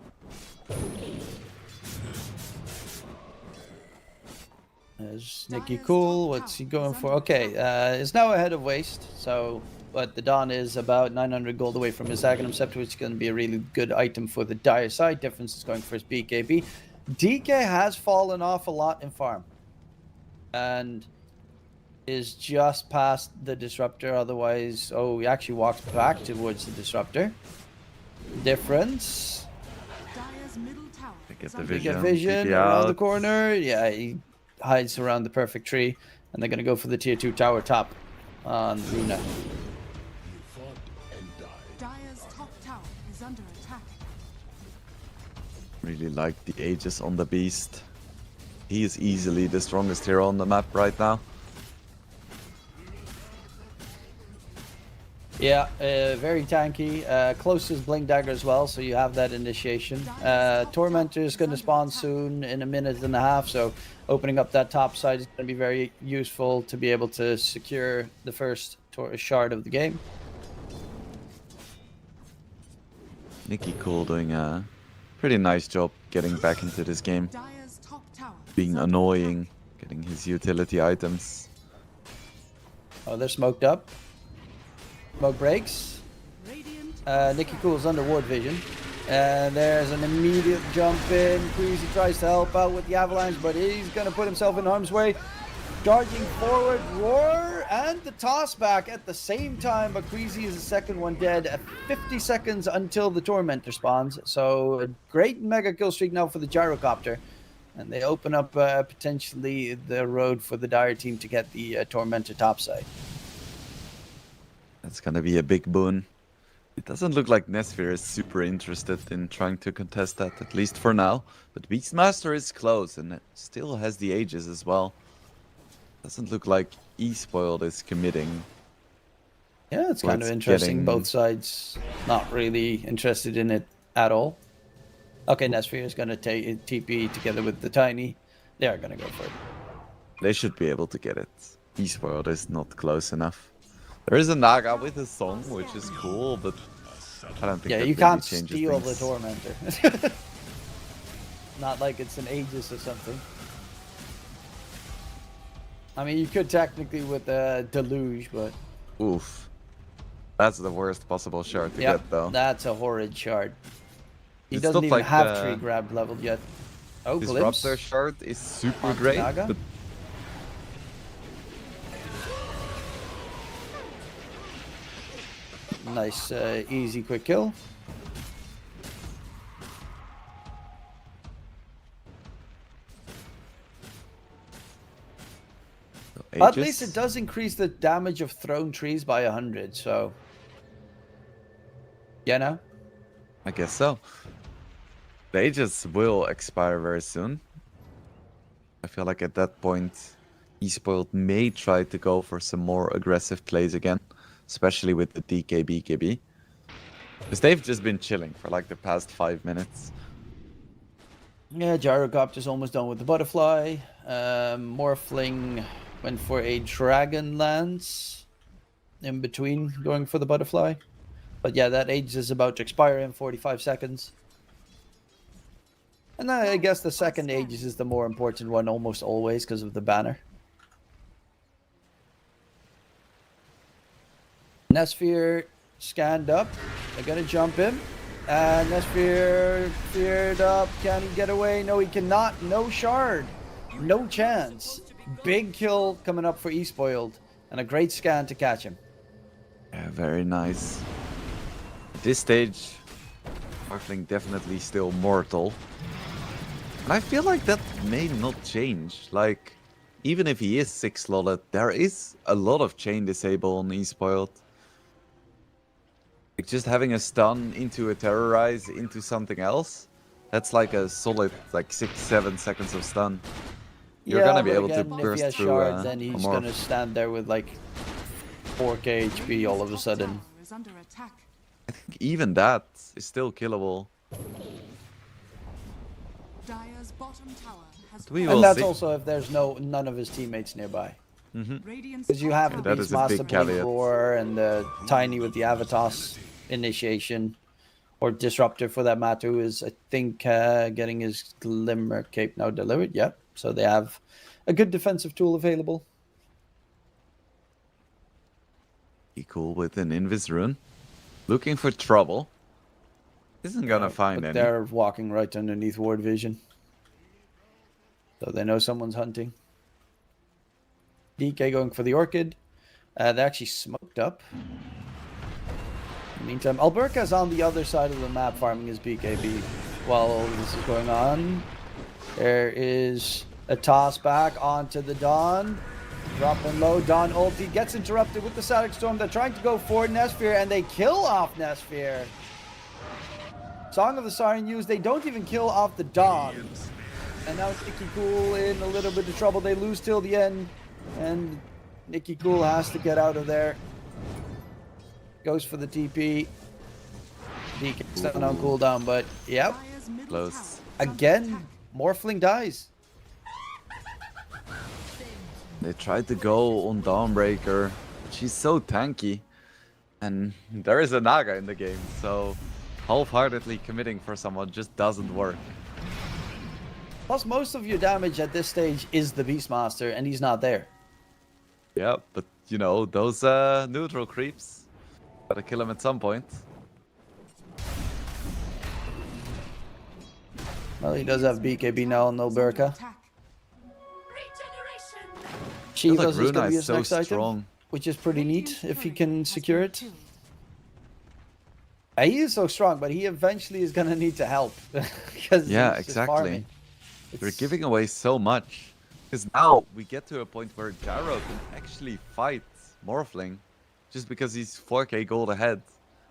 There's Nicky Cool. What's he going for? Okay, it's now ahead of Waste. So, but the Dawn is about 900 gold away from his Aghanim Scepter, which is going to be a really good item for the Dire side. Difference is going for his BKB. DK has fallen off a lot in farm. And is just past the Disruptor. Otherwise, oh, he actually walks back towards the Disruptor. Difference. Get the vision around the corner. Yeah, he hides around the perfect tree. And they're going to go for the tier 2 tower top on Runa. Dire's top tower is under attack. Really like the Aegis on the Beast. He is easily the strongest hero on the map right now. Yeah, very tanky. Close to his Blink Dagger as well, so you have that initiation. Tormentor is going to spawn soon in a minute and a half, so opening up that top side is going to be very useful to be able to secure the first shard of the game. Nicky Cool doing a pretty nice job getting back into this game. Being annoying, getting his utility items. Oh, they're smoked up. Smoke breaks. Nicky Cool is under ward vision. And there's an immediate jump in. Queasy tries to help out with the avalanche, but he's going to put himself in harm's way. Charging forward, roar, and the toss back at the same time, but Queasy is the second one dead at 50 seconds until the Tormentor spawns. So a great mega kill streak now for the Gyrocopter. And they open up potentially the road for the Dire team to get the Tormentor topside. That's gonna be a big boon. It doesn't look like Nesphere is super interested in trying to contest that, at least for now. But Beastmaster is close and it still has the Aegis as well. Doesn't look like eSpoiled is committing. Yeah, it's kind of interesting. Both sides not really interested in it at all. Okay, Nesphere is going to take TP together with the Tiny. They are going to go for it. They should be able to get it. eSpoiled is not close enough. There is a Naga with a song, which is cool, but I don't think that you really can't changes steal things. the Tormentor. Not like it's an Aegis or something. I mean, you could technically with the Deluge, but... Oof. That's the worst possible shard to Yep, get, though. that's a horrid shard. He It's doesn't stuff even like have tree grab leveled yet. Oh, Disruptor glimpse. shard is super Onto great, Naga. but Nice, easy, quick kill. At least it does increase the damage of thrown trees by 100, so... Yeah, no? I guess so. The Aegis will expire very soon. I feel like at that point, eSpoiled may try to go for some more aggressive plays again, especially with the DK BKB. Because they've just been chilling for like the past 5 minutes. Yeah, Gyrocopter's almost done with the butterfly. Morphling went for a dragon lance in between going for the butterfly. But yeah, that age is about to expire in 45 seconds. And I guess the second Aegis is the more important one almost always because of the banner. Nesphere scanned up. They're going to jump him. And Nesphere feared up. Can he get away? No, he cannot. No shard. No chance. Big kill coming up for eSpoiled. And a great scan to catch him. Yeah, very nice. At this stage, Morphling definitely still mortal. And I feel like that may not change. Like, even if he is 6-slotted, there is a lot of chain disable on eSpoiled. Like, just having a stun into a terrorize into something else, that's like a solid like 6-7 seconds of stun. You're gonna be able to burst if he has through shard, then a he's morph. gonna stand there with like 4k HP all of a sudden. Is under attack. I think even that is still killable. Dire's bottom tower has We And will that's see. also if there's none of his teammates nearby. Radiant's Because you have the That is a Beastmaster big Blink caveat. Roar and the Tiny with the Avatos initiation. Or Disruptor for that matter, who is, I think, getting his Glimmer Cape now delivered. Yep. So they have a good defensive tool available. Be cool with an Invis rune. Looking for trouble. Isn't gonna find But any. they're walking right underneath ward vision. So they know someone's hunting. DK going for the Orchid. They actually smoked up. In the meantime, Alberca's on the other side of the map farming his BKB while all of this is going on. There is a toss back onto the Dawn. Dropping low, Dawn ulti gets interrupted with the Static Storm. They're trying to go for Nesphere and they kill off Nesphere. Song of the Siren used, they don't even kill off the Dawn. And now Nicky Cool in a little bit of trouble. They lose till the end. And Nicky Cool has to get out of there. Goes for the TP. DK's not on cooldown, but yep. Dire's middle Close. tower is Again, under attack. Morphling dies. They tried to go on Dawnbreaker. She's so tanky. And there is a Naga in the game, so half-heartedly committing for someone just doesn't work. Plus, most of your damage at this stage is the Beastmaster, and he's not there. Yeah, but you know, those neutral creeps, gotta kill him at some point. Well, he does have BKB now on Is under Alberca. attack. Feel like Shivas is going Runa to be is his so next item, strong. which is pretty neat Radiant if he turret can has secure been it. killed. He is so strong, but he eventually is going to need to help. Because Yeah, he's just exactly. farming. They're It's- giving away so much. Because now we get to a point where Gyro can actually fight Morphling just because he's 4k gold ahead.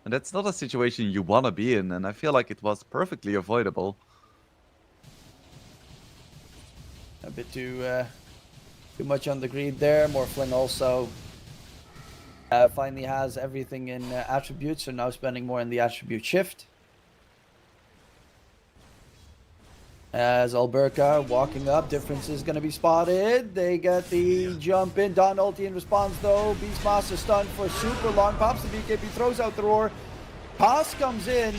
And that's not a situation you want to be in, and I feel like it was perfectly avoidable. A bit too much on the greed there. Morphling also finally has everything in attributes, so now spending more in the attribute shift. As Alberca walking up, difference is going to be spotted. They get the jump in. Dawn ulti in response though. Beastmaster stunned for super long. Pops the BKB, throws out the roar. Pass comes in,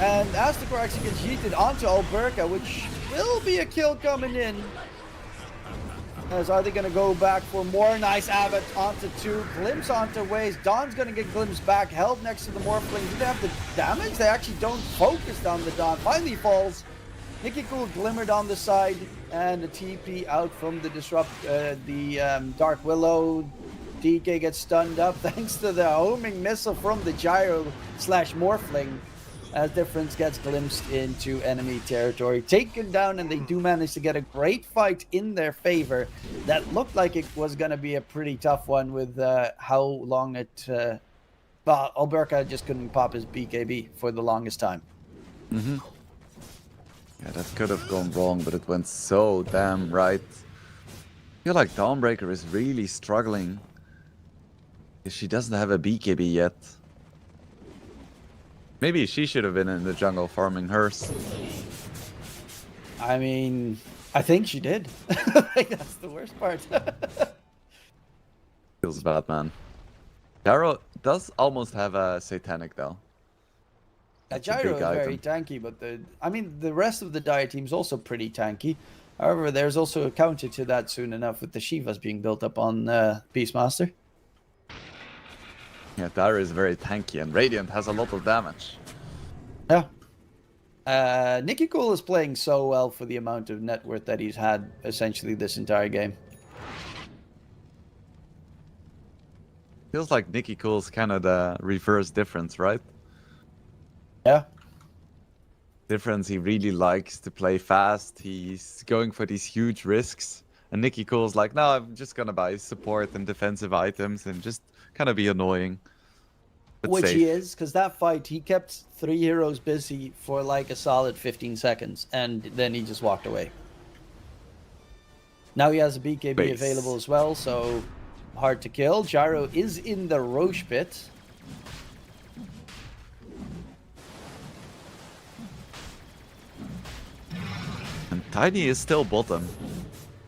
and Astakor actually gets yeeted onto Alberca, which will be a kill coming in. As are they going to go back for more? Nice Abbott onto 2. Glimpse onto Waze. Dawn's going to get Glimpse back. Held next to the Morphling. Do they have the damage? They actually don't focus down the Dawn. Finally falls. Nicky Cool glimmered on the side. And the TP out from the Dark Willow. DK gets stunned up thanks to the homing missile from the Gyro / Morphling. As Difference gets glimpsed into enemy territory, taken down, and they do manage to get a great fight in their favor. That looked like it was going to be a pretty tough one with how long it... well, Alberca just couldn't pop his BKB for the longest time. Yeah, that could have gone wrong, but it went so damn right. I feel like Dawnbreaker is really struggling. She doesn't have a BKB yet. Maybe she should have been in the jungle farming hers. I mean, I think she did. Like, that's the worst part. Feels bad, man. Gyro does almost have a Satanic, though. Gyro is very tanky, but the rest of the Dire team is also pretty tanky. However, there's also a counter to that soon enough with the Shivas being built up on Beastmaster. Yeah, Dire is very tanky, and Radiant has a lot of damage. Yeah. Nicky Cool is playing so well for the amount of net worth that he's had essentially this entire game. Feels like Nicky Cool's kind of the reverse Difference, right? Yeah. Difference, he really likes to play fast. He's going for these huge risks. And Nicky Cool's like, no, I'm just gonna buy support and defensive items and just kind of be annoying. Which he is, because that fight, he kept 3 heroes busy for like a solid 15 seconds, and then he just walked away. Now he has a BKB available as well, so hard to kill. Gyro is in the Roche pit. And Tiny is still bottom,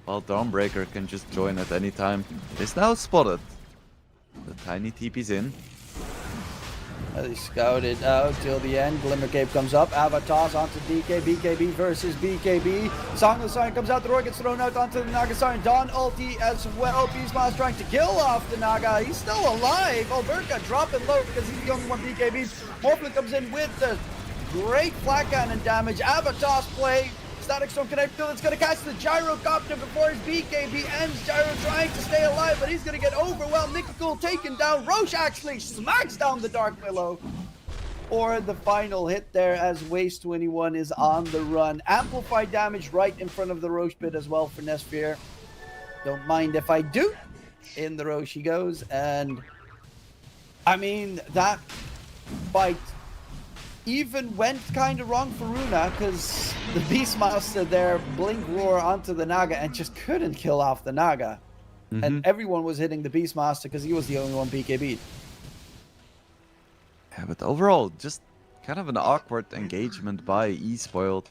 while Dawnbreaker can just join at any time. Is now spotted. The Tiny TP's in. They scouted out till the end. Glimmer Cape comes up. Avatars onto DK. BKB versus BKB. Song of the Siren comes out. The Roar gets thrown out onto the Naga Siren. Dawn ulti as well. Beastmaster trying to kill off the Naga. He's still alive. Alberca dropping low because he's the only one BKB. Morphling comes in with the great flat cannon damage. Avatars play. Static Storm connect till it's going to catch the Gyrocopter before his BKB ends. Gyro trying to stay alive, but he's going to get overwhelmed. Nicky Cool taken down. Roche actually smacks down the Dark Willow. Or the final hit there as Waste 21 is on the run. Amplified damage right in front of the Roche pit as well for Nesphere. Don't mind if I do. In the Roche he goes. And I mean, that fight even went kind of wrong for Runa because the Beastmaster there blink roar onto the Naga and just couldn't kill off the Naga. And everyone was hitting the Beastmaster because he was the only one BKB'd. Yeah, but overall, just kind of an awkward engagement by eSpoiled.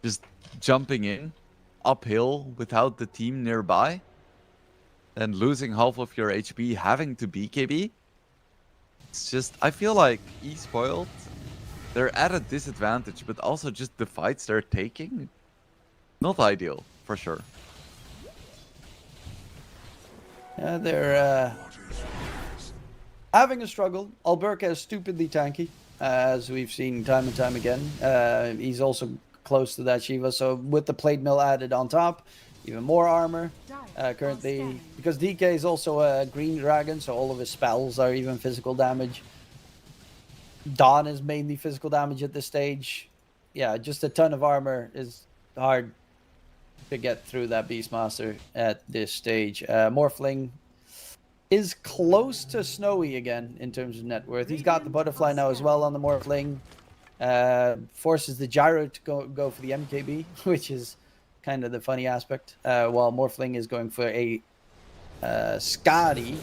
Just jumping in uphill without the team nearby and losing half of your HP, having to BKB. It's just, I feel like eSpoiled, they're at a disadvantage, but also just the fights they're taking, not ideal, for sure. Yeah, they're having a struggle. Alberca is stupidly tanky, as we've seen time and time again. He's also close to that Shiva, so with the plate mill added on top, even more armor. Currently, because DK is also a green dragon, so all of his spells are even physical damage. Dawn is mainly physical damage at this stage. Yeah, just a ton of armor is hard to get through that Beastmaster at this stage. Morphling is close to Snowy again in terms of net worth. He's got the butterfly now as well on the Morphling. Forces the Gyro to go for the MKB, which is kind of the funny aspect. While Morphling is going for a Skadi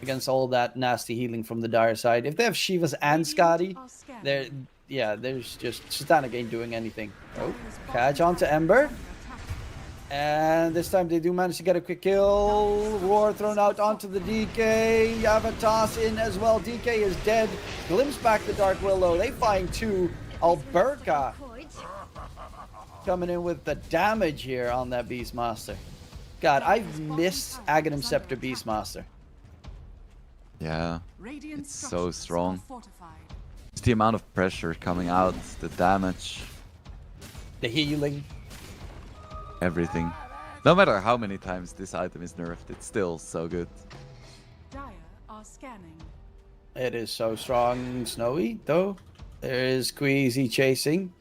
against all that nasty healing from the Dire side. If they have Shivas and Skadi, there's just Satanic ain't doing anything. Oh, catch onto Ember. And this time they do manage to get a quick kill. Roar thrown out onto the DK. Yavatas in as well. DK is dead. Glimpse back the Dark Willow. They find two. Alberca coming in with the damage here on that Beastmaster. God, I've missed Aghanim Scepter Beastmaster. Yeah, Radiant it's so structures strong. are fortified. Just the amount of pressure coming out, the damage, The healing. everything. No matter how many times this item is nerfed, it's still so good. Dire are scanning. It is so strong. Snowy, though. There is Queasy chasing.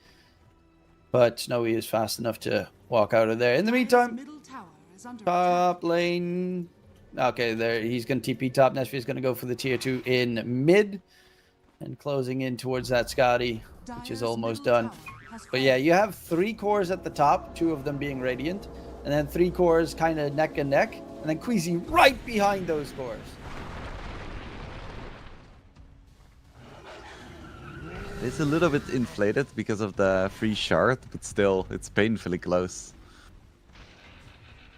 But Snowy is fast enough to walk out of there. In the Dire's meantime, middle tower is under top lane. Okay, there he's going to TP top. Nashvi is going to go for the tier 2 in mid. And closing in towards that Scotty, which is almost done. But yeah, you have 3 cores at the top, 2 of them being Radiant. And then 3 cores kind of neck and neck. And then Queasy right behind those cores. It's a little bit inflated because of the free shard, but still, it's painfully close.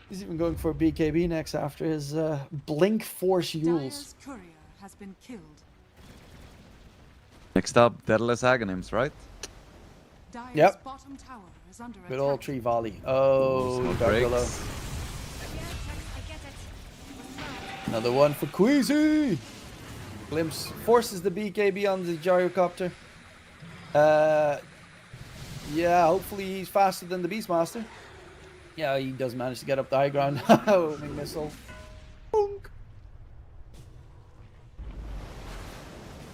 He's even going for BKB next after his Blink Force Yules. Dire's courier has been killed. Next up, Deadless Aghanims, right? Dire's Yep. bottom tower is under Good attack. old tree volley. Oh, Smoke Dark breaks. Willow. Another one for Queasy. Glimpse forces the BKB on the gyrocopter. Yeah, hopefully he's faster than the Beastmaster. Yeah, he does manage to get up the high ground. Homing missile. Boonk.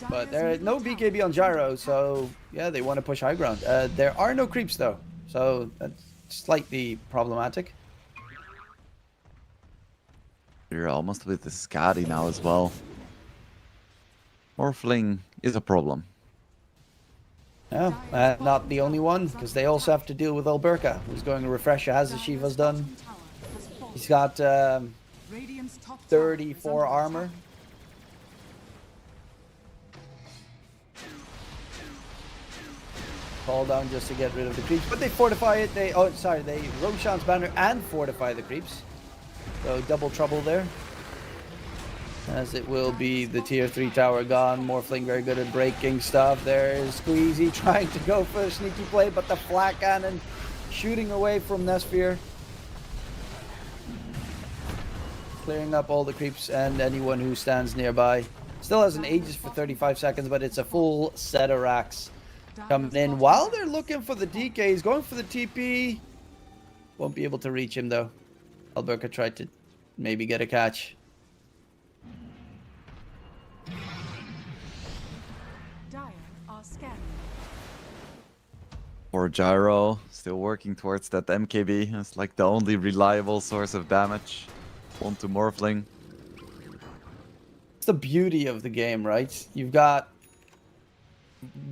But there is no BKB on gyro, so yeah, they want to push high ground. There are no creeps though, so that's slightly problematic. You're almost with the Scotty now as well. Morphling is a problem. Yeah, not the only one, because they also have to deal with Alberca, who's going to refresh as the Shiva's done. He's got 34 armor. Fall down just to get rid of the creeps, but they fortify it. They Roshan's banner and fortify the creeps. So double trouble there. As it will be the tier 3 tower gone. Morphling very good at breaking stuff. There's Squeezy trying to go for a sneaky play, but the flat cannon shooting away from Nesphere. Clearing up all the creeps and anyone who stands nearby. Still has an Aegis for 35 seconds, but it's a full set of racks coming in. While they're looking for the DK, he's going for the TP. Won't be able to reach him though. Alberca tried to maybe get a catch. Or Gyro, still working towards that MKB. It's like the only reliable source of damage. One to Morphling. It's the beauty of the game, right? You've got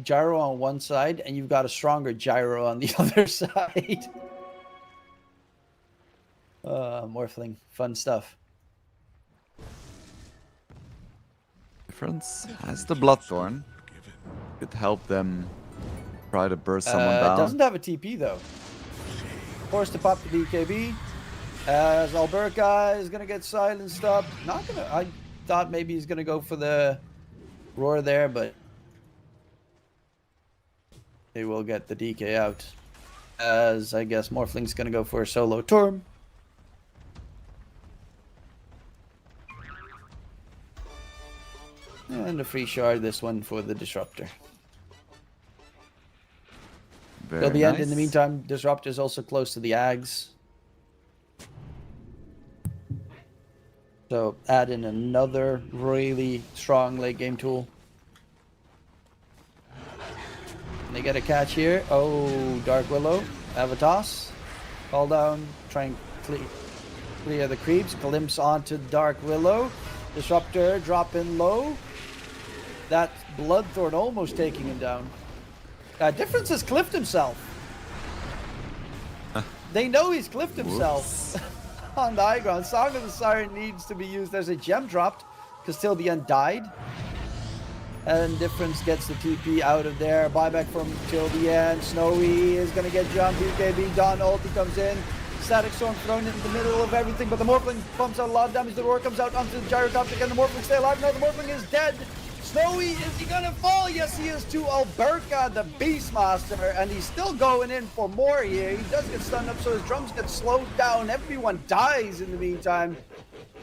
Gyro on one side, and you've got a stronger Gyro on the other side. Morphling, fun stuff. Difference has the Bloodthorn. Could help them try to burst someone down. Doesn't have a TP though. Forced to pop the BKB. As Alberca is gonna get silenced up. Not gonna. I thought maybe he's gonna go for the roar there, but they will get the DK out. As I guess Morphling's gonna go for a solo turn. And a free shard, this one for the Disruptor. Till the end. In the meantime, Disruptor is also close to the Ags. So add in another really strong late game tool. And they get a catch here. Oh, Dark Willow. Avatos. Call down. Try and clear the creeps. Glimpse onto Dark Willow. Disruptor dropping low. That Bloodthorn almost taking him down. Difference has cliffed himself. They know he's cliffed himself on the high ground. Song of the Siren needs to be used. There's a gem dropped because Till the End died. And Difference gets the TP out of there. Buyback from Till the End. Snowy is going to get jumped. BKB, Dawn ulti comes in. Static Storm thrown in the middle of everything, but the Morphling pumps out a lot of damage. The roar comes out onto the gyrocopter. Can the Morphling stay alive? No, the Morphling is dead. Snowy, is he gonna fall? Yes, he is to Alberca, the Beastmaster, and he's still going in for more here. He does get stunned up, so his drums get slowed down. Everyone dies in the meantime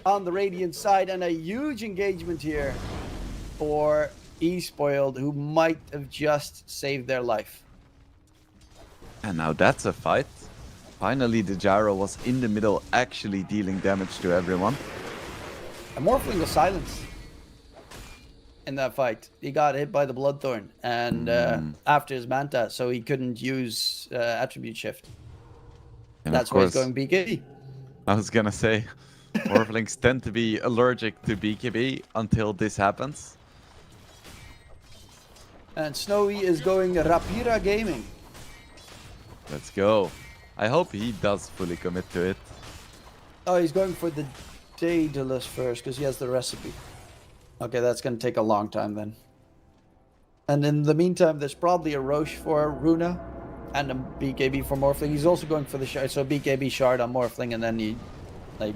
on the Radiant side, and a huge engagement here for eSpoiled, who might have just saved their life. And now that's a fight. Finally, the gyro was in the middle, actually dealing damage to everyone. A Morphling was silenced in that fight. He got hit by the Bloodthorn and after his Manta, so he couldn't use Attribute Shift. And That's of why he's course, going BKB. I was gonna say, Morphlings tend to be allergic to BKB until this happens. And Snowy is going Rapira Gaming. Let's go. I hope he does fully commit to it. Oh, he's going for the Daedalus first because he has the recipe. Okay, that's going to take a long time then. And in the meantime, there's probably a Roche for Runa and a BKB for Morphling. He's also going for the shard, so BKB shard on Morphling, and then he, like,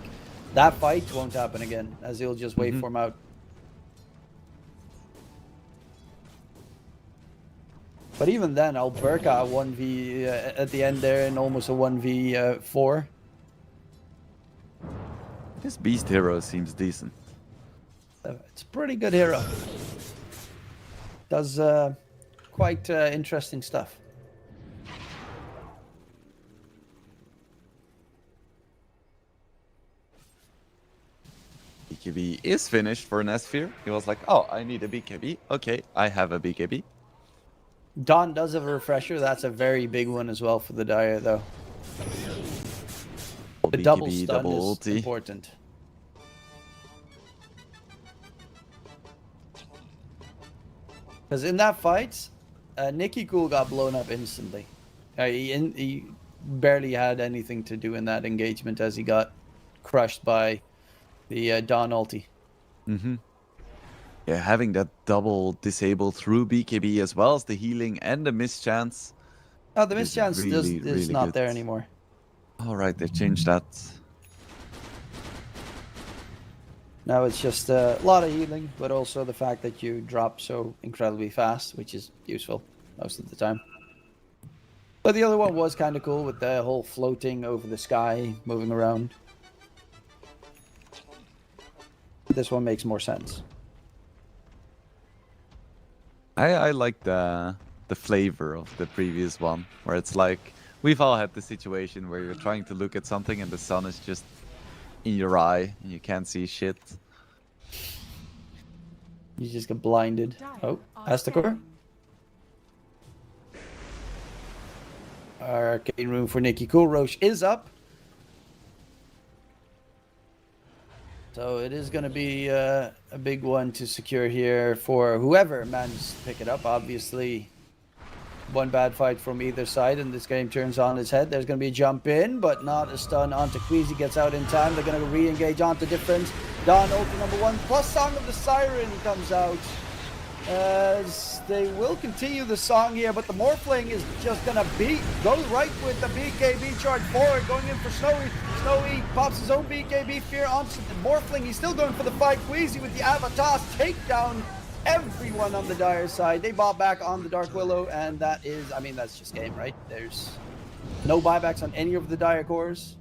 that fight won't happen again as he'll just wait for him out. But even then, Alberca 1v at the end there, and almost a 1v4. This beast hero seems decent. It's a pretty good hero. Does quite interesting stuff. BKB is finished for Nesphere. He was like, oh, I need a BKB. Okay, I have a BKB. Dawn does have a refresher. That's a very big one as well for the Dire, though. The BKB, double stun double is ulti. important. Because in that fight, Nicky Cool got blown up instantly. He barely had anything to do in that engagement as he got crushed by the Dawn ulti. Yeah, having that double disable through BKB as well as the healing and the mischance. Oh, the is mischance really, is really not good. there anymore. All right, they changed that. Now it's just a lot of healing, but also the fact that you drop so incredibly fast, which is useful most of the time. But the other one was kind of cool with the whole floating over the sky, moving around. This one makes more sense. I like the flavor of the previous one, where it's like we've all had the situation where you're trying to look at something and the sun is just in your eye and you can't see shit. You just get blinded. Oh, Astakor. Arcane room for Nicky Cool. Roche is up. So it is going to be a big one to secure here for whoever manages to pick it up. Obviously, one bad fight from either side, and this game turns on its head. There's going to be a jump in, but not a stun onto Queasy. Gets out in time. They're going to re-engage onto difference. Dawn ulti #1 plus Song of the Siren comes out. As they will continue the song here, but the Morphling is just gonna goes right with the BKB charge forward, going in for Snowy. Snowy pops his own BKB fear onto the Morphling. He's still going for the fight. Queasy with the Avatar take down everyone on the Dire side. They bought back on the Dark Willow, and that is, I mean, that's just game, right? There's no buybacks on any of the Dire cores.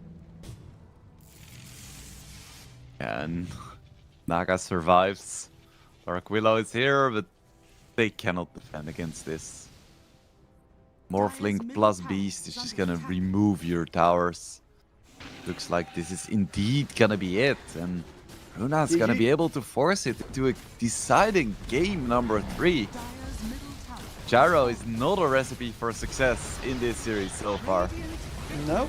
And Naga survives. Dark Willow is here, but they cannot defend against this. Morphling plus Beast is just gonna remove your towers. Looks like this is indeed gonna be it, and Runa's gonna be able to force it to a deciding game number 3. Gyro is not a recipe for success in this series so far. No,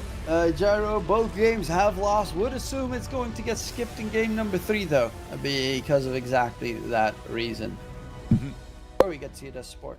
Gyro, both games have lost. Would assume it's going to get skipped in game number 3, though, because of exactly that reason. Or we get to see it as sport.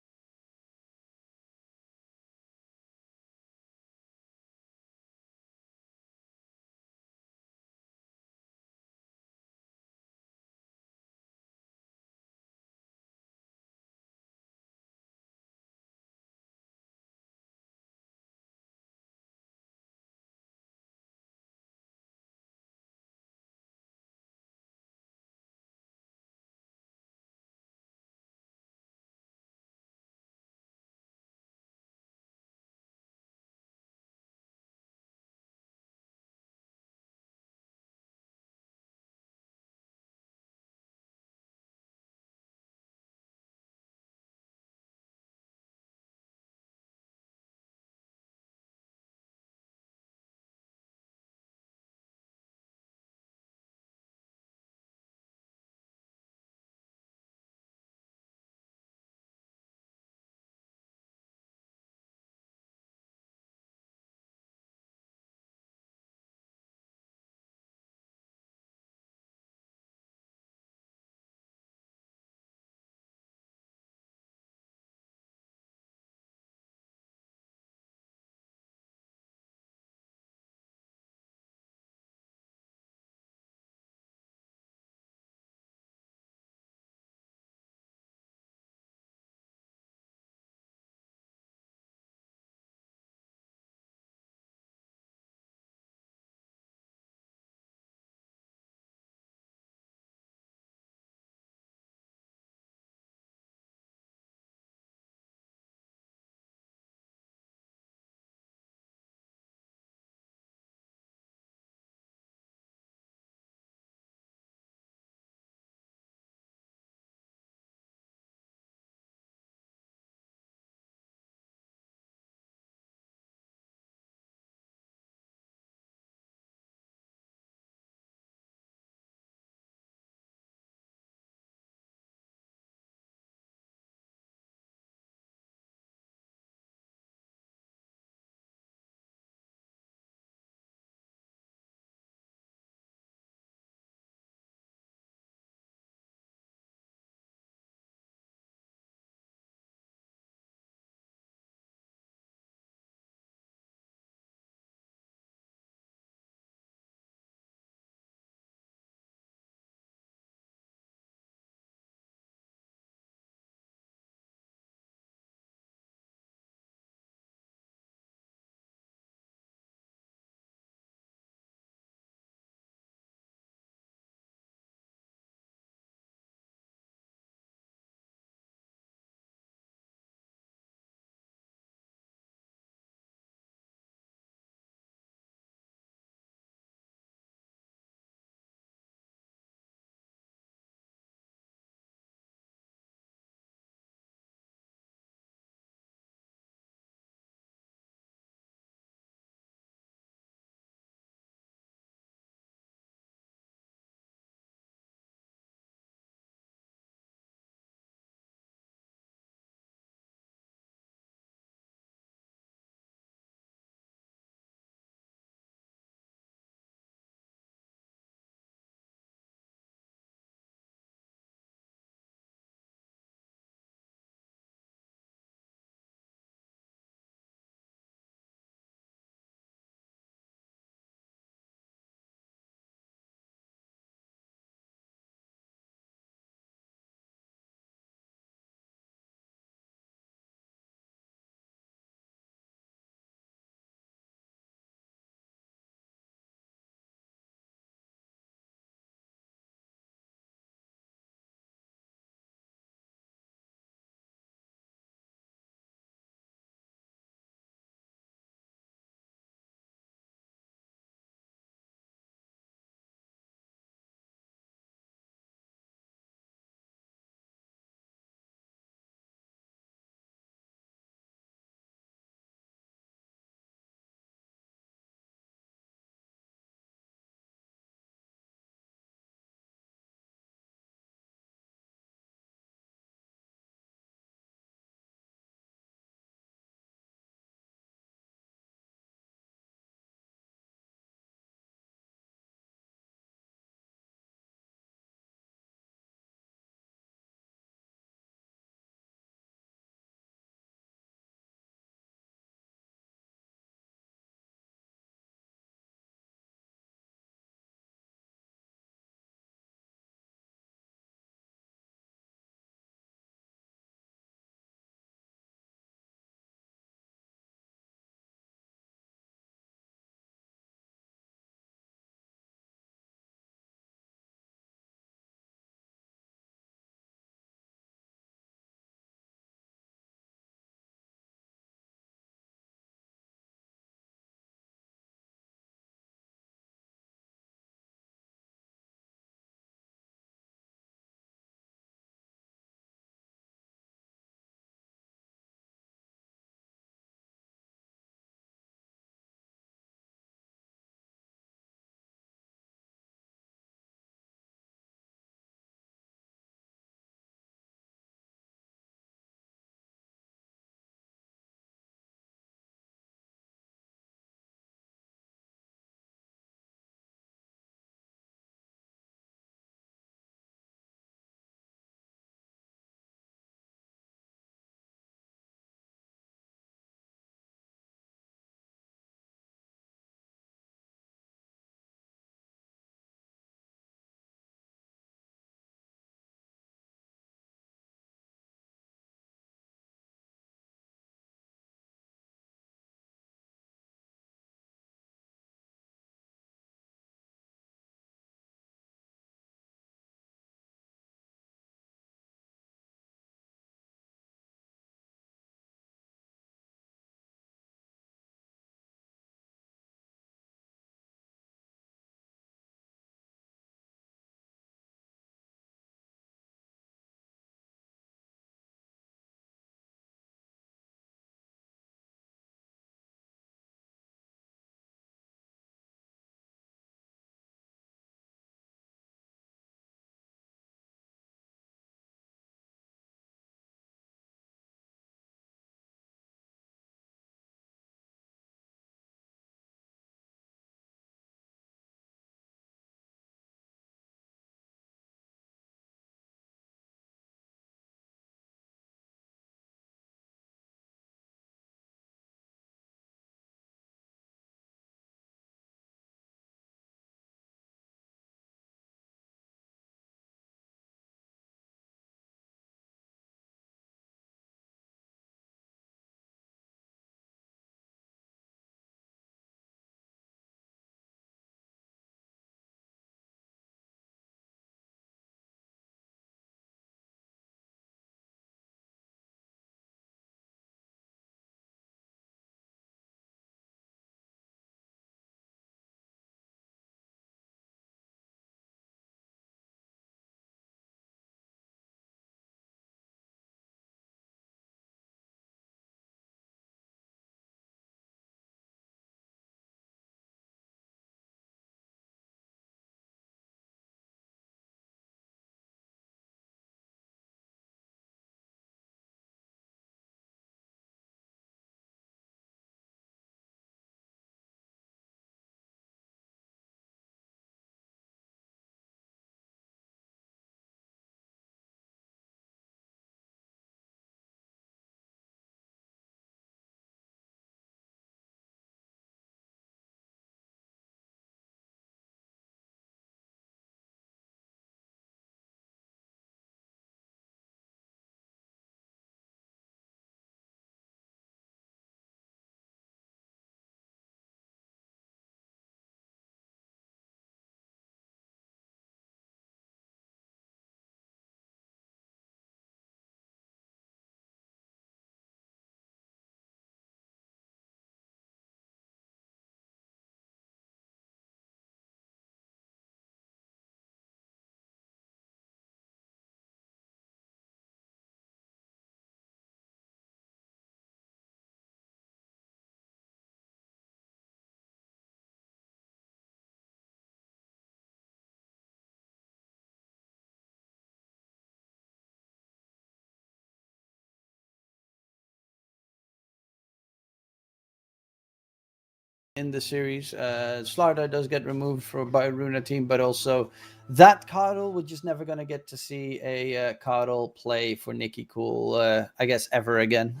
in the series. Slardar does get removed by Runa team, but also that Coddle, we're just never going to get to see a Coddle play for Nikki Cool, I guess, ever again,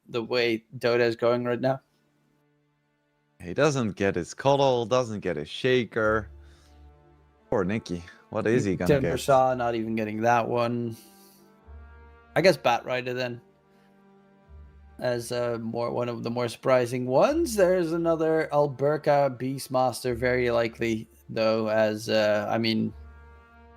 the way Dota is going right now. He doesn't get his Coddle, doesn't get his Shaker. Poor Nikki. What is he gonna get? Timbersaw, not even getting that one. I guess Batrider then. As one of the more surprising ones. There's another Alberca Beastmaster, very likely, though, as, I mean,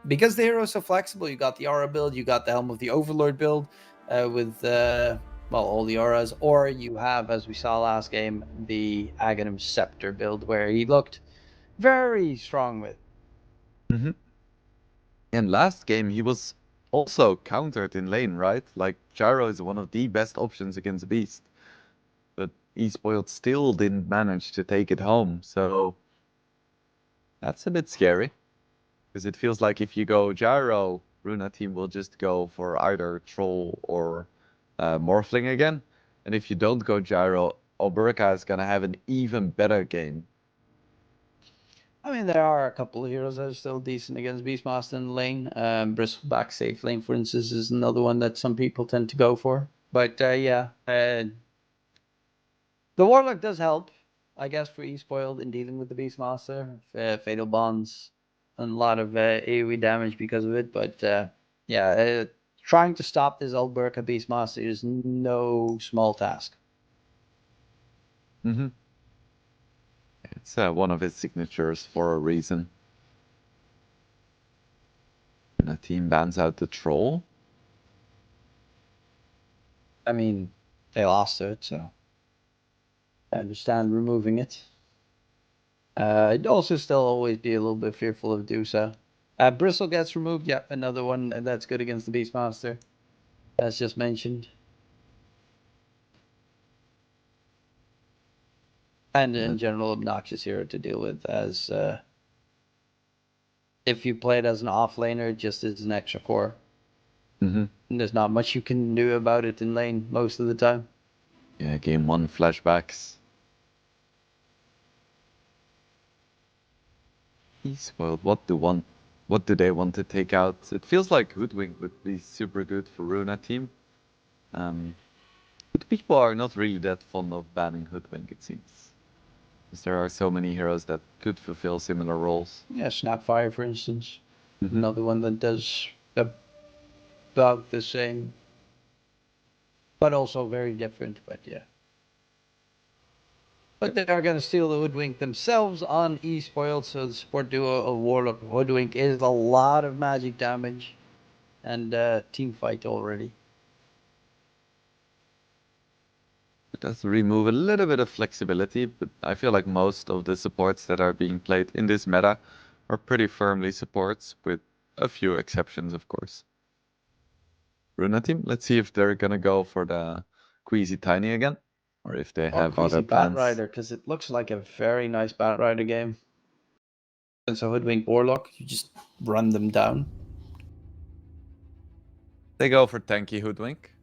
because the hero is so flexible, you got the aura build, you got the Helm of the Overlord build with, well, all the auras, or you have, as we saw last game, the Aghanim Scepter build, where he looked very strong with. Mm-hmm. And last game, he was also countered in lane, right? Like, Gyro is one of the best options against Beast. But eSpoiled still didn't manage to take it home, so that's a bit scary. Because it feels like if you go Gyro, Runa team will just go for either Troll or Morphling again. And if you don't go Gyro, Alberca is gonna have an even better game. I mean, there are a couple of heroes that are still decent against Beastmaster in the lane. Bristleback Safe Lane, for instance, is another one that some people tend to go for. But yeah, the Warlock does help, I guess, for eSpoiled in dealing with the Beastmaster. Fatal Bonds and a lot of AoE damage because of it. But yeah, trying to stop this Alberca Beastmaster is no small task. Mm-hmm. It's one of his signatures for a reason. And a team bans out the Troll. I mean, they lost to it, so I understand removing it. I'd also still always be a little bit fearful of do so. Bristle gets removed. Yep, another one that's good against the Beastmaster. As just mentioned. And in general, obnoxious hero to deal with, as if you play it as an off laner, just as an extra core. Mm-hmm. And there's not much you can do about it in lane most of the time. Yeah, game 1 flashbacks. eSpoiled, what do they want to take out? It feels like Hoodwink would be super good for Runa team. But people are not really that fond of banning Hoodwink, it seems. Because there are so many heroes that could fulfill similar roles. Yeah, Snapfire, for instance. Another one that does about the same. But also very different, but yeah. But they are going to steal the Hoodwink themselves on eSpoiled, so the support duo of Warlock Hoodwink is a lot of magic damage and team fight already. It does remove a little bit of flexibility, but I feel like most of the supports that are being played in this meta are pretty firmly supports, with a few exceptions, of course. Runa team, let's see if they're gonna go for the Queasy Tiny again, or if they have other plans. Batrider, because it looks like a very nice Batrider game. And so Hoodwink Warlock, you just run them down. They go for tanky Hoodwink.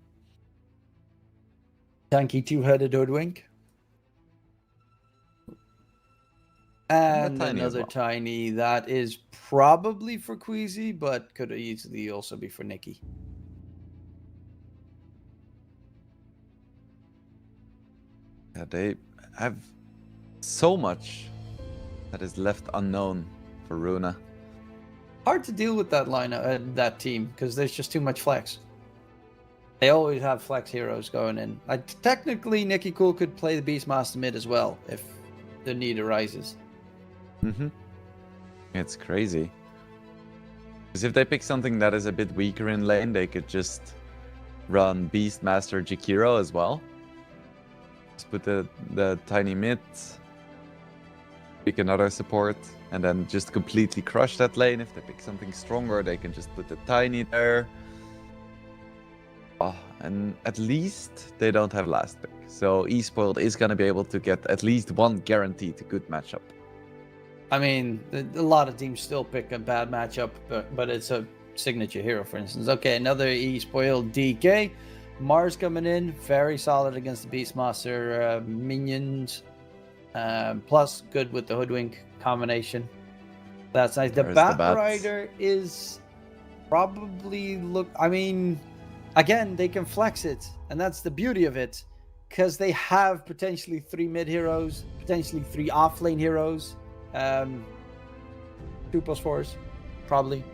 Tanky two-headed Hoodwink. And tiny as another well. tiny that is probably for Queasy, but could easily also be for Nikki. Yeah, they have so much that is left unknown for Runa. Hard to deal with that that team, because there's just too much flex. They always have flex heroes going in. Technically, Nikki Cool could play the Beastmaster mid as well, if the need arises. Mm-hmm. It's crazy. Because if they pick something that is a bit weaker in lane, they could just run Beastmaster Jakiro as well. Just put the tiny mid, pick another support, and then just completely crush that lane. If they pick something stronger, they can just put the tiny there. Oh, and at least they don't have last pick. So eSpoiled is going to be able to get at least one guaranteed good matchup. I mean, a lot of teams still pick a bad matchup, but it's a signature hero, for instance. Okay, another eSpoiled DK. Mars coming in, very solid against the Beastmaster minions. Plus, good with the Hoodwink combination. That's nice. The There's the Bat bats. Rider is probably I mean, again, they can flex it, and that's the beauty of it, because they have potentially 3 mid heroes, potentially 3 off lane heroes, 2+4s, probably.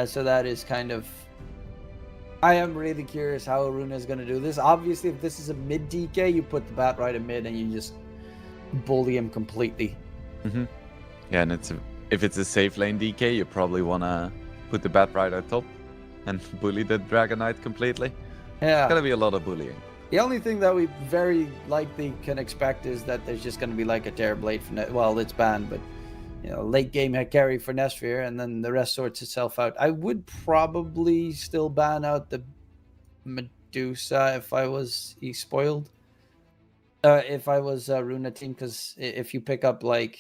So that is kind of. I am really curious how Runa is going to do this. Obviously, if this is a mid DK, you put the Bat Rider mid and you just bully him completely. Yeah, and if it's a safe lane DK, you probably wanna put the Bat Rider top and bully the Dragon Knight completely. Yeah. It's gonna be a lot of bullying. The only thing that we very likely can expect is that there's just going to be like a Terrorblade for well, it's banned, but late game carry for Nesphere, and then the rest sorts itself out. I would probably still ban out the Medusa if I was eSpoiled. If I was Runa team, because if you pick up like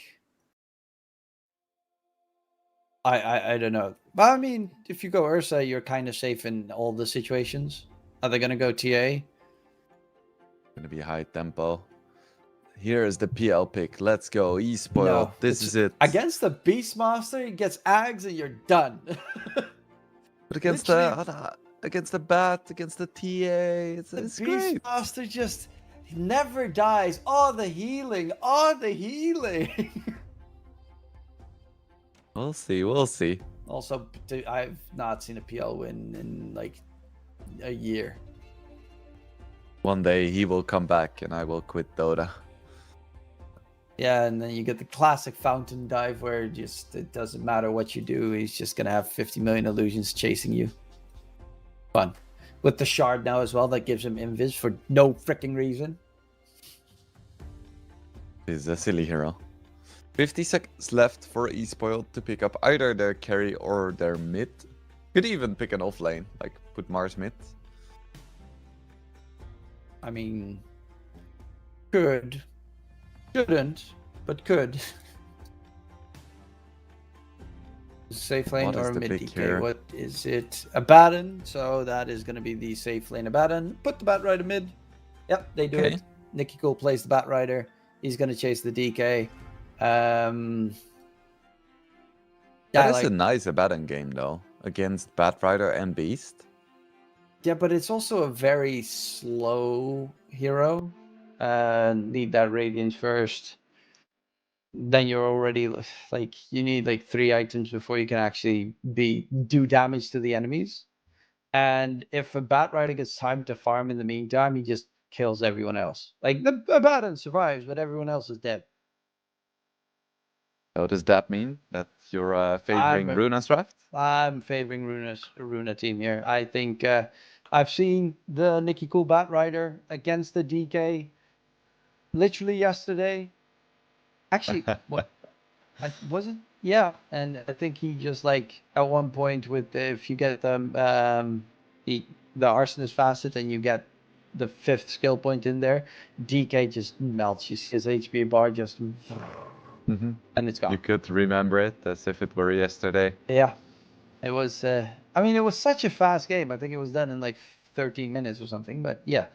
I don't know. But I mean, if you go Ursa, you're kind of safe in all the situations. Are they gonna go TA? Gonna be high tempo. Here is the PL pick. Let's go. eSpoiled. No, this is it. Against the Beastmaster, he gets Ags and you're done. But against against the Bat, against the TA, it's great. Beastmaster just never dies. Oh, the healing. Oh, the healing. We'll see. We'll see. Also, I've not seen a PL win in like a year. One day he will come back and I will quit Dota. Yeah, and then you get the classic fountain dive where just it doesn't matter what you do, he's just gonna have 50 million illusions chasing you. Fun. With the shard now as well, that gives him invis for no freaking reason. He's a silly hero. 50 seconds left for eSpoiled to pick up either their carry or their mid. Could even pick an off lane, like put Mars mid. I mean, could. Shouldn't, but could. Safe lane or mid DK? What is it? Abaddon. So that is going to be the safe lane Abaddon. Put the Bat Rider mid. Yep, they do it. Nicky Cool plays the Bat Rider. He's going to chase the DK. That is a nice Abaddon game though, against Bat Rider and Beast. Yeah, but it's also a very slow hero. Need that Radiance first. Then you're already like you need like 3 items before you can actually do damage to the enemies. And if a Bat Rider gets time to farm in the meantime, he just kills everyone else. Like the Abaddon survives, but everyone else is dead. So does that mean that you're favoring Runa's draft? I'm favoring Runa team here. I think I've seen the Nicky Cool Bat Rider against the DK literally yesterday. Actually, what was it? Yeah, and I think he just like at one point with if you get the Arsonist facet and you get the 5th skill point in there, DK just melts. You see his HP bar just and it's gone. You could remember it as if it were yesterday. Yeah, it was. I mean, it was such a fast game. I think it was done in like 13 minutes or something. But yeah.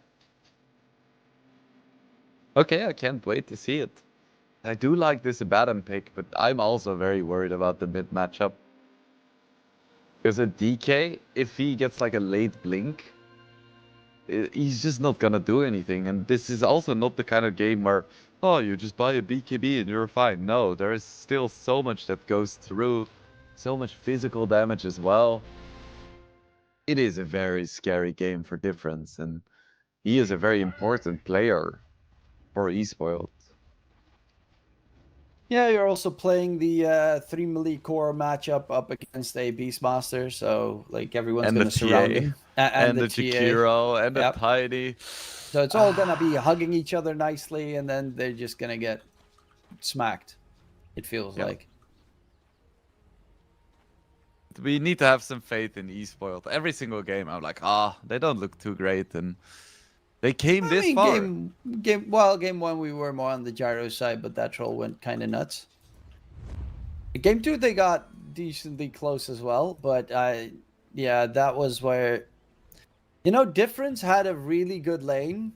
Okay, I can't wait to see it. I do like this Abaddon pick, but I'm also very worried about the mid matchup. Because a DK, if he gets like a late blink, he's just not gonna do anything. And this is also not the kind of game where, oh, you just buy a BKB and you're fine. No, there is still so much that goes through, so much physical damage as well. It is a very scary game for Difference, and he is a very important player for eSpoiled. Yeah, you're also playing the 3 melee core matchup up against a Beastmaster, so like everyone's going to surround him. And the Jakiro, and the Tiny. So it's all going to be hugging each other nicely, and then they're just going to get smacked, it feels like. We need to have some faith in eSpoiled. Every single game, I'm like, they don't look too great, and they came this far. Game 1 we were more on the gyro side, but that troll went kind of nuts. Game 2 they got decently close as well, but yeah, that was where Difference had a really good lane,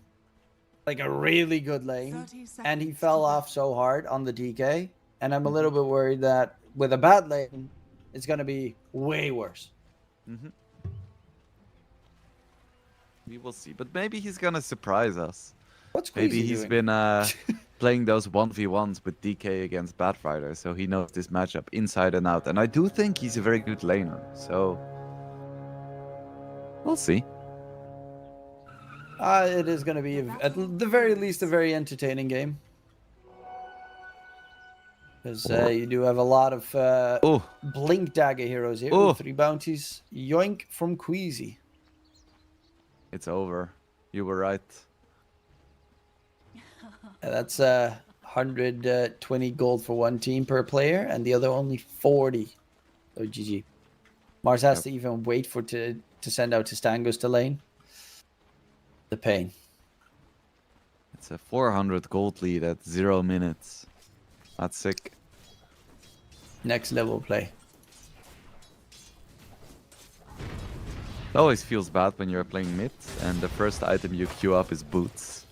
like a really good lane, 30 and he seconds fell to off go. so hard on the DK, and I'm a little bit worried that with a bad lane, it's gonna be way worse. Hmm. We will see, but maybe he's gonna surprise us. What's Maybe Queasy he's doing? been playing those 1v1s with DK against Batrider, so he knows this matchup inside and out. And I do think he's a very good laner, so we'll see. It is gonna be at the very least a very entertaining game. Because you do have a lot of Oh, blink dagger heroes here. Ooh, oh, 3 bounties. Yoink from Queasy. it's over. You were right. That's 120 gold for one team per player, and the other only 40. So GG. Mars has Yep. to even wait for to send out his tangos to lane. The pain. It's a 400 gold lead at 0 minutes. That's sick. Next level play. It always feels bad when you're playing mid and the first item you queue up is boots.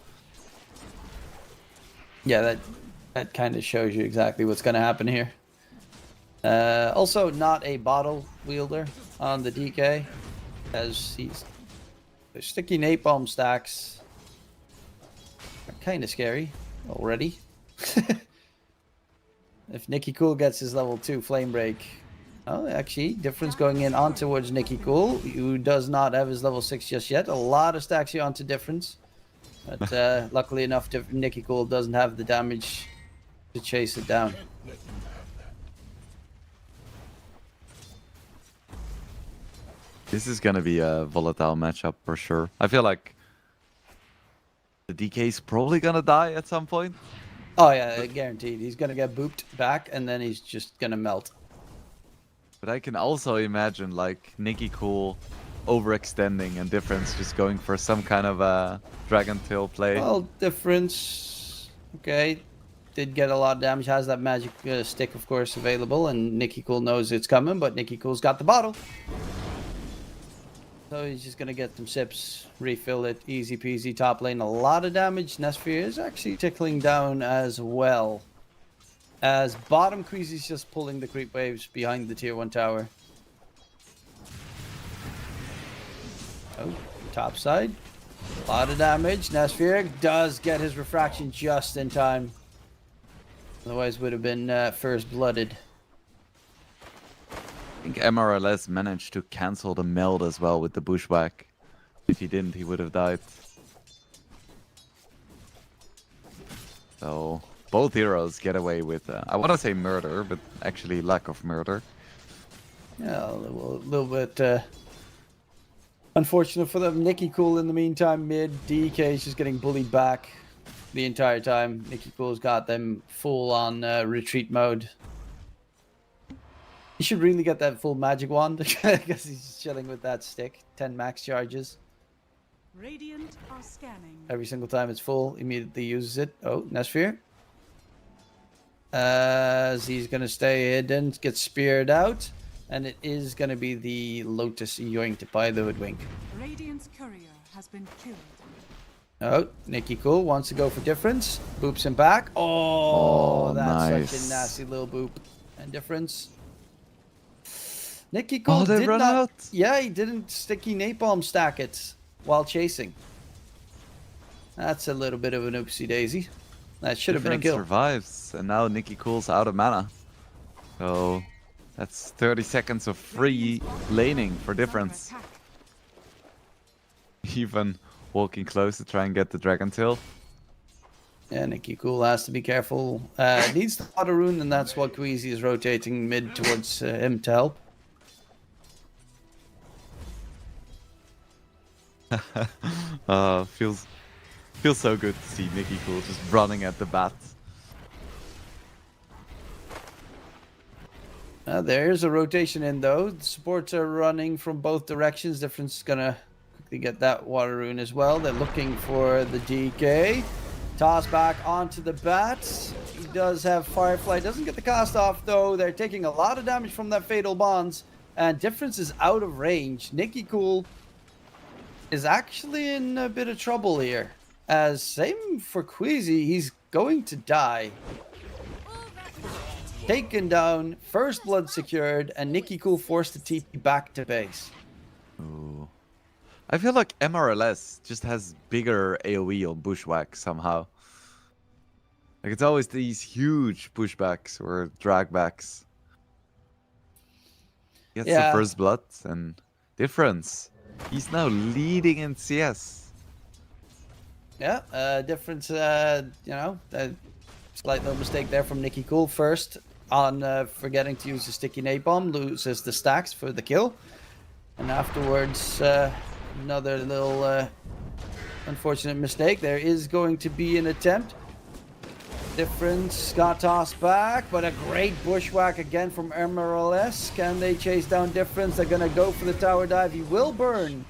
Yeah, that kind of shows you exactly what's going to happen here. Also, not a bottle wielder on the DK, as he's sticky napalm stacks are kind of scary already. If Nicky Cool gets his level 2 flame break, oh, actually, difference going in on towards Nicky Cool, who does not have his level 6 just yet. A lot of stacks here onto difference. But luckily enough, Nicky Cool doesn't have the damage to chase it down. This is gonna be a volatile matchup for sure. I feel like the DK's probably gonna die at some point. Oh yeah, guaranteed. He's gonna get booped back, and then he's just gonna melt. But I can also imagine like Nicky Cool overextending and Difference just going for some kind of a Dragon Tail play. Well, difference. Okay, did get a lot of damage. Has that magic stick, of course, available, and Nicky Cool knows it's coming. But Nicky Cool's got the bottle, so he's just gonna get some sips, refill it, easy peasy. Top lane, a lot of damage. Nesphere is actually tickling down as well. As bottom Queasy's just pulling the creep waves behind the tier 1 tower. Oh, top side. A lot of damage. Nesphere does get his refraction just in time. Otherwise would have been first blooded. I think MRLS managed to cancel the meld as well with the bushwhack. If he didn't, he would have died. So both heroes get away with, I want to say murder, but actually lack of murder. Yeah, a little bit unfortunate for them. Nicky Cool in the meantime, mid. DK is just getting bullied back the entire time. Nicky Cool's got them full on retreat mode. He should really get that full magic wand because he's just chilling with that stick. 10 max charges. Radiant are scanning. Every single time it's full, immediately uses it. Oh, Nesphere. As he's going to stay hidden, get speared out. And it is going to be the Lotus yoinked by the Hoodwink. Radiant's courier has been killed. Oh, Nicky Cool wants to go for difference. Boops him back. Oh, that's nice. such a nasty little boop. And difference. Nicky Cool they did run not... out. Yeah, he didn't sticky napalm stack it while chasing. That's a little bit of an oopsie daisy. That should have been a Difference kill. survives, and now Nicky Cool's out of mana. So that's 30 seconds of free laning for Difference. Even walking close to try and get the Dragon Tail. Yeah, Nicky Cool has to be careful. Needs the water rune, and that's what Queasy is rotating mid towards him to help. Feels so good to see Nicky Cool just running at the bat. There's a rotation in though. The supports are running from both directions. Difference is gonna quickly get that water rune as well. They're looking for the DK. Toss back onto the bat. He does have Firefly. Doesn't get the cast off though. They're taking a lot of damage from that Fatal Bonds. And Difference is out of range. Nicky Cool is actually in a bit of trouble here. As same for Queasy, he's going to die. Taken down, first blood secured, and Nikki Cool forced to TP back to base. Ooh. I feel like MRLS just has bigger AoE on Bushwhack somehow. Like it's always these huge pushbacks or dragbacks. Gets the first blood and difference. He's now leading in CS. Yeah, difference, you know, slight little mistake there from Nikki Cool first on forgetting to use the sticky napalm, loses the stacks for the kill. And afterwards, another little unfortunate mistake. There is going to be an attempt. Difference got tossed back, but a great bushwhack again from MRLS. Can they chase down Difference? They're going to go for the tower dive. He will burn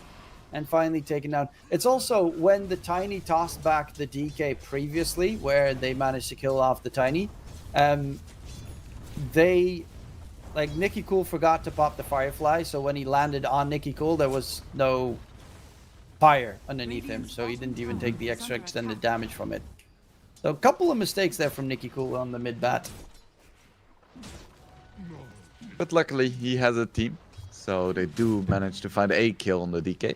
and finally taken down. It's also when the Tiny tossed back the DK previously, where they managed to kill off the Tiny. Like, Nikki Cool forgot to pop the Firefly, so when he landed on Nikki Cool, there was no fire underneath him, so he didn't even take the extra extended damage from it. So a couple of mistakes there from Nikki Cool on the mid-bat. But luckily, he has a team, so they do manage to find a kill on the DK.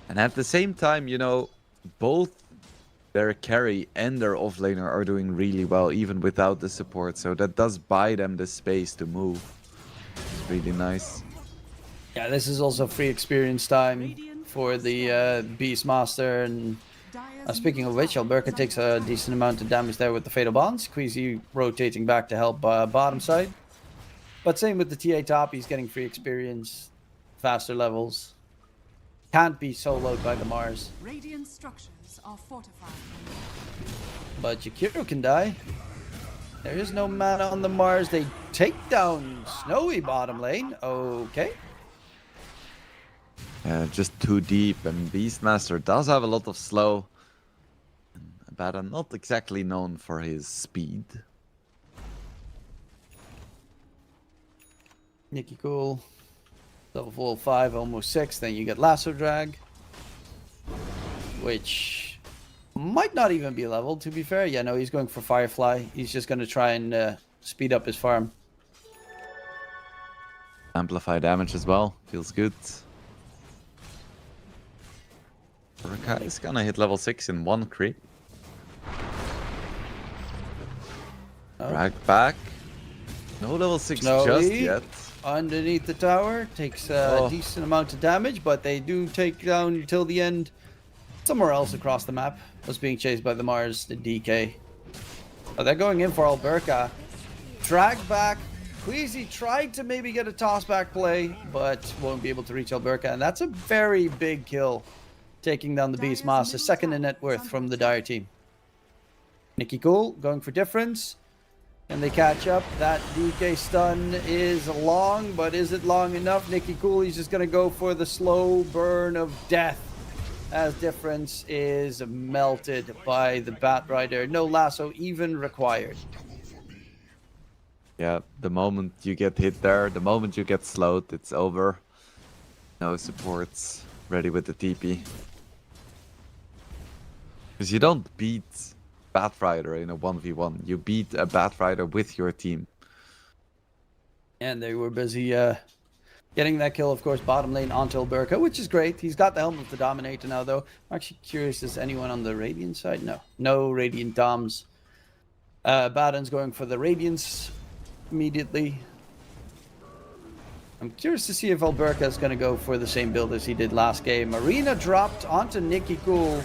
And at the same time, you know, both their carry and their offlaner are doing really well, even without the support. So that does buy them the space to move. It's really nice. Yeah, this is also free experience time for the Beastmaster. And speaking of which, Alberca takes a decent amount of damage there with the Fatal Bonds. Queasy rotating back to help bottom side. But same with the TA top, he's getting free experience, faster levels. Can't be soloed by the Mars. Radiant structures are fortified. But Jakiro can die. There is no mana on the Mars. They take down Snowy bottom lane. Okay. Just too deep, and Beastmaster does have a lot of slow. But I'm not exactly known for his speed. Nikki Cool. Level 5, almost 6. Then you get Lasso Drag. Which might not even be leveled, to be fair. Yeah, no, he's going for Firefly. He's just going to try and speed up his farm. Amplify damage as well. Feels good. Runa is gonna hit level 6 in one creep. Drag back. No level 6 Snowy just yet. Underneath the tower. Takes a decent amount of damage, but they do take down until the end. Somewhere else across the map. Was being chased by the Mars, the DK. Oh, they're going in for Alberca. Drag back. Queasy tried to maybe get a toss back play, but won't be able to reach Alberca. And that's a very big kill. Taking down the Beastmaster. Second in net worth from the Dire team. Nikki Cool going for difference. Can they catch up? That DK stun is long, but is it long enough? Nikki Cool, he's just going to go for the slow burn of death. As difference is melted by the Batrider. No lasso even required. Yeah, the moment you get hit there, the moment you get slowed, it's over. No supports. Ready with the TP. Because you don't beat Batrider in a 1v1. You beat a Batrider with your team. And they were busy getting that kill, of course, bottom lane onto Alberca, which is great. He's got the helmet of the Dominator now, though. I'm actually curious, is anyone on the Radiant side? No. No Radiant Doms. Baden's going for the Radiance immediately. I'm curious to see if Alberca is going to go for the same build as he did last game. Arena dropped onto Nikki Cool.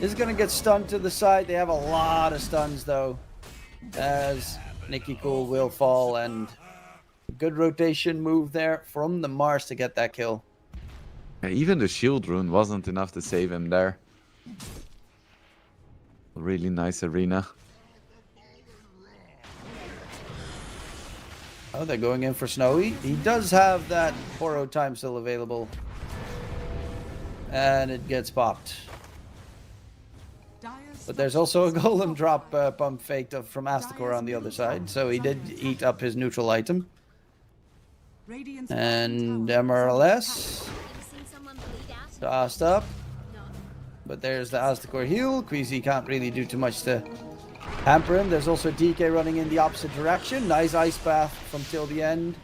Is going to get stunned to the side. They have a lot of stuns, though, as Nikki Cool will fall, and good rotation move there from the Mars to get that kill. Yeah, even the shield rune wasn't enough to save him there. Really nice arena. Oh, they're going in for Snowy. He does have that Poro time still available. And it gets popped. But there's also a golem drop pump faked up from Astakor on the other side. So he did eat up his neutral item. And MRLS tossed up. But there's the Aztecor heal. Queasy can't really do too much to hamper him. There's also DK running in the opposite direction. Nice ice path from till the end.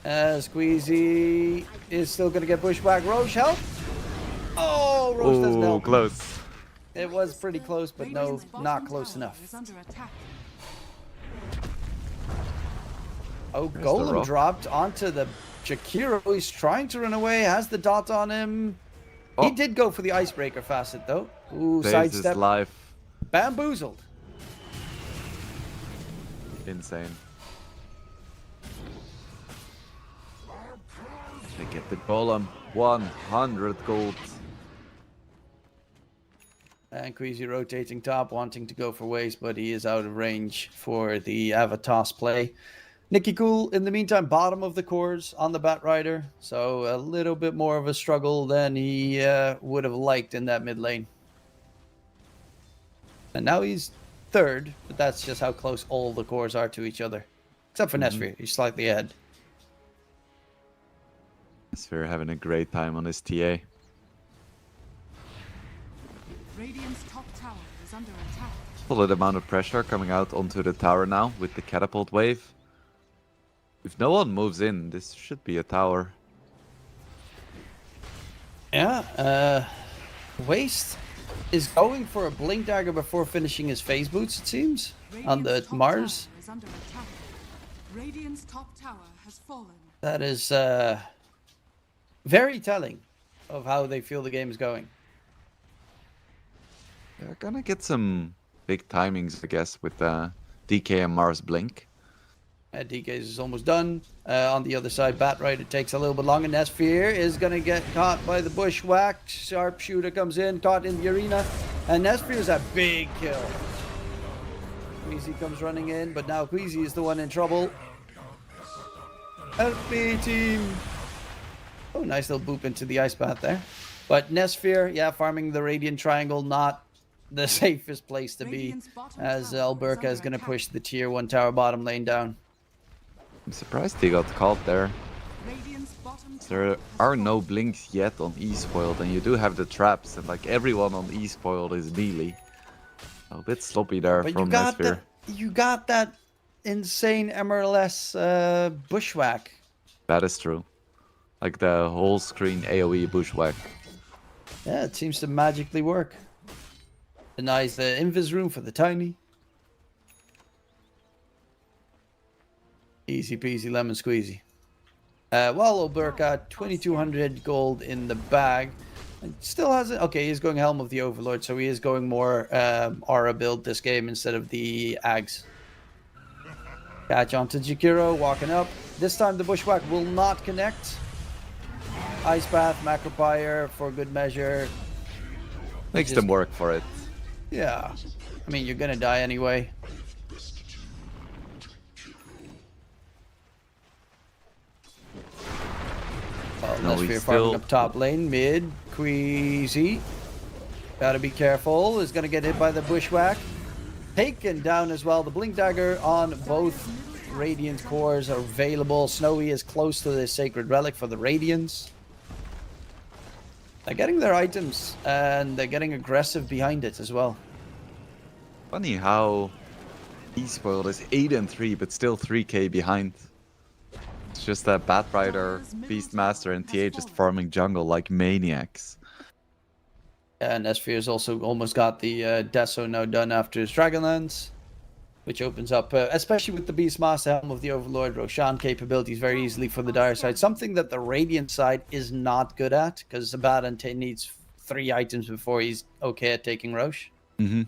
Squeezy is still going to get bushwhacked. Roche, help! Oh, Roche doesn't Oh, help. close. It was pretty close, but no, Radiant's bottom not close tower enough. is under attack. Oh, There's the Golem rock. dropped onto the Jakiro. He's trying to run away, has the dot on him. He Oh. did go for the icebreaker facet, though. Ooh, Saves his sidestep. life. Bamboozled. Insane. They get the golem. 100 gold. And Queasy rotating top, wanting to go for waste, but he is out of range for the Avatos play. Nicky Cool, in the meantime, bottom of the cores on the Bat Rider. So a little bit more of a struggle than he would have liked in that mid lane. And now he's third, but that's just how close all the cores are to each other. Except for Nesfir, he's slightly ahead. Sphere having a great time on his TA. Radiant's top tower is under attack. Solid amount of pressure coming out onto the tower now with the catapult wave. If no one moves in, this should be a tower. Yeah, Waste is going for a Blink Dagger before finishing his phase boots, it seems, on the Radiant's top Mars. tower is under attack. Radiant's top tower has fallen. That is very telling of how they feel the game is going. They're gonna get some big timings, I guess, with DK and Mars Blink. DK is almost done. On the other side, Bat Rider takes a little bit longer. Nesfir is going to get caught by the bushwhack. Sharpshooter comes in, caught in the arena. And Nesfir is a big kill. Queasy comes running in, but now Queasy is the one in trouble. Help me, team. Oh, nice little boop into the ice path there. But Nesfir, yeah, farming the Radiant Triangle, not the safest place to be, Radiant's bottom as tower is Alberca is under going to attack. push the tier 1 tower bottom lane down. I'm surprised he got caught there. Radiant's bottom tower There has are no fallen. blinks yet on eSpoiled, and you do have the traps, and like everyone on eSpoiled is melee. A bit sloppy there But from you Nesfir. got that insane MLS bushwhack. That is true. Like the whole screen AoE bushwhack. Yeah, it seems to magically work. Denies the invis room for the tiny. Easy peasy lemon squeezy. Well, Oberka, 2200 gold in the bag. And still has it. Okay, he's going Helm of the Overlord, so he is going more aura build this game instead of the Ags. Catch onto Jakiro, walking up. This time the bushwhack will not connect. Ice Path, Macropire for good measure. Makes Just- them work for it. Yeah. I mean, you're gonna die anyway. Well, No, unless he's we're farming still- up top lane, mid, Queasy. Gotta be careful. Is gonna get hit by the bushwhack. Taken down as well. The Blink Dagger on both Radiant cores are available. Snowy is close to the Sacred Relic for the Radiants. They're getting their items and they're getting aggressive behind it as well. Funny how eSpoiled is 8-3, but still 3k behind. It's just that Bat Rider, Beastmaster, and TA just farming jungle like maniacs. And Esfir's also almost got the Deso now done after his Dragonlance, which opens up, especially with the Beastmaster, Helm of the Overlord, Roshan capabilities very easily for the Dire side. Something that the Radiant side is not good at, because Abaddon needs 3 items before he's okay at taking Roche. Mm-hmm.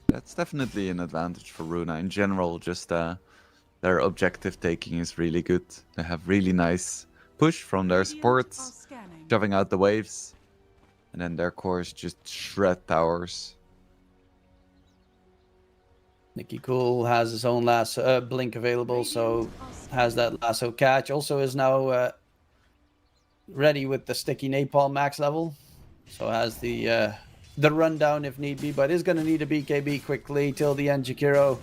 That's definitely an advantage for Runa in general. Just their objective taking is really good. They have really nice push from their Radiant are supports, scanning. shoving out the waves, and then their cores just shred towers. Nicky Cool has his own last blink available, so has that lasso catch. Also is now ready with the sticky napalm max level, so has the rundown if need be, but is going to need a BKB quickly till the end. Jakiro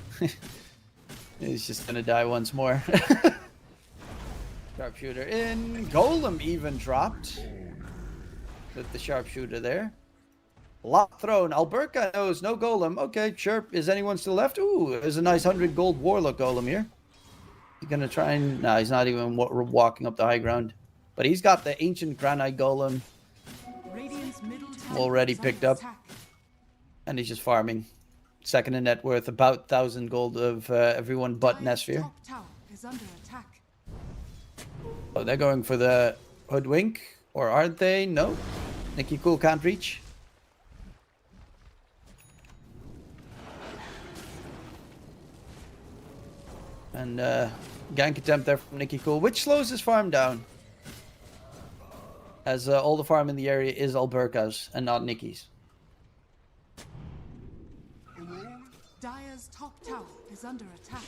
is just going to die once more. Sharpshooter in. Golem even dropped. with the sharpshooter there. Lot thrown. Alberca knows no golem. Okay, sure. Is anyone still left? Ooh, there's a nice 100 gold warlock golem here. He's gonna try and... Nah, he's not even walking up the high ground. But he's got the ancient granite golem already picked up. And he's just farming. Second in net worth, about 1,000 gold of everyone but Nesfear. Oh, they're going for the Hoodwink. Or aren't they? No. Nicky Cool can't reach. And gank attempt there from Nicky Cool, which slows his farm down. As all the farm in the area is Alberca's and not Nicky's. Dire's top tower is under attack.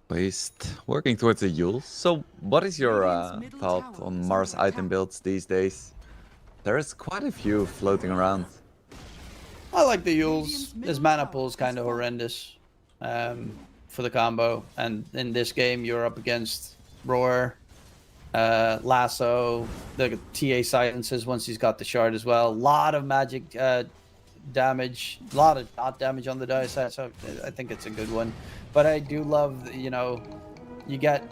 Waste working towards a Yule. So, what is your thought on Mars item builds these days? There is quite a few floating around. I like the Yules. His mana pool is kind of horrendous for the combo. And in this game, you're up against Roar, Lasso, the TA silences once he's got the shard as well. A lot of magic damage, a lot of dot damage on the die set, so I think it's a good one. But I do love, you know, you get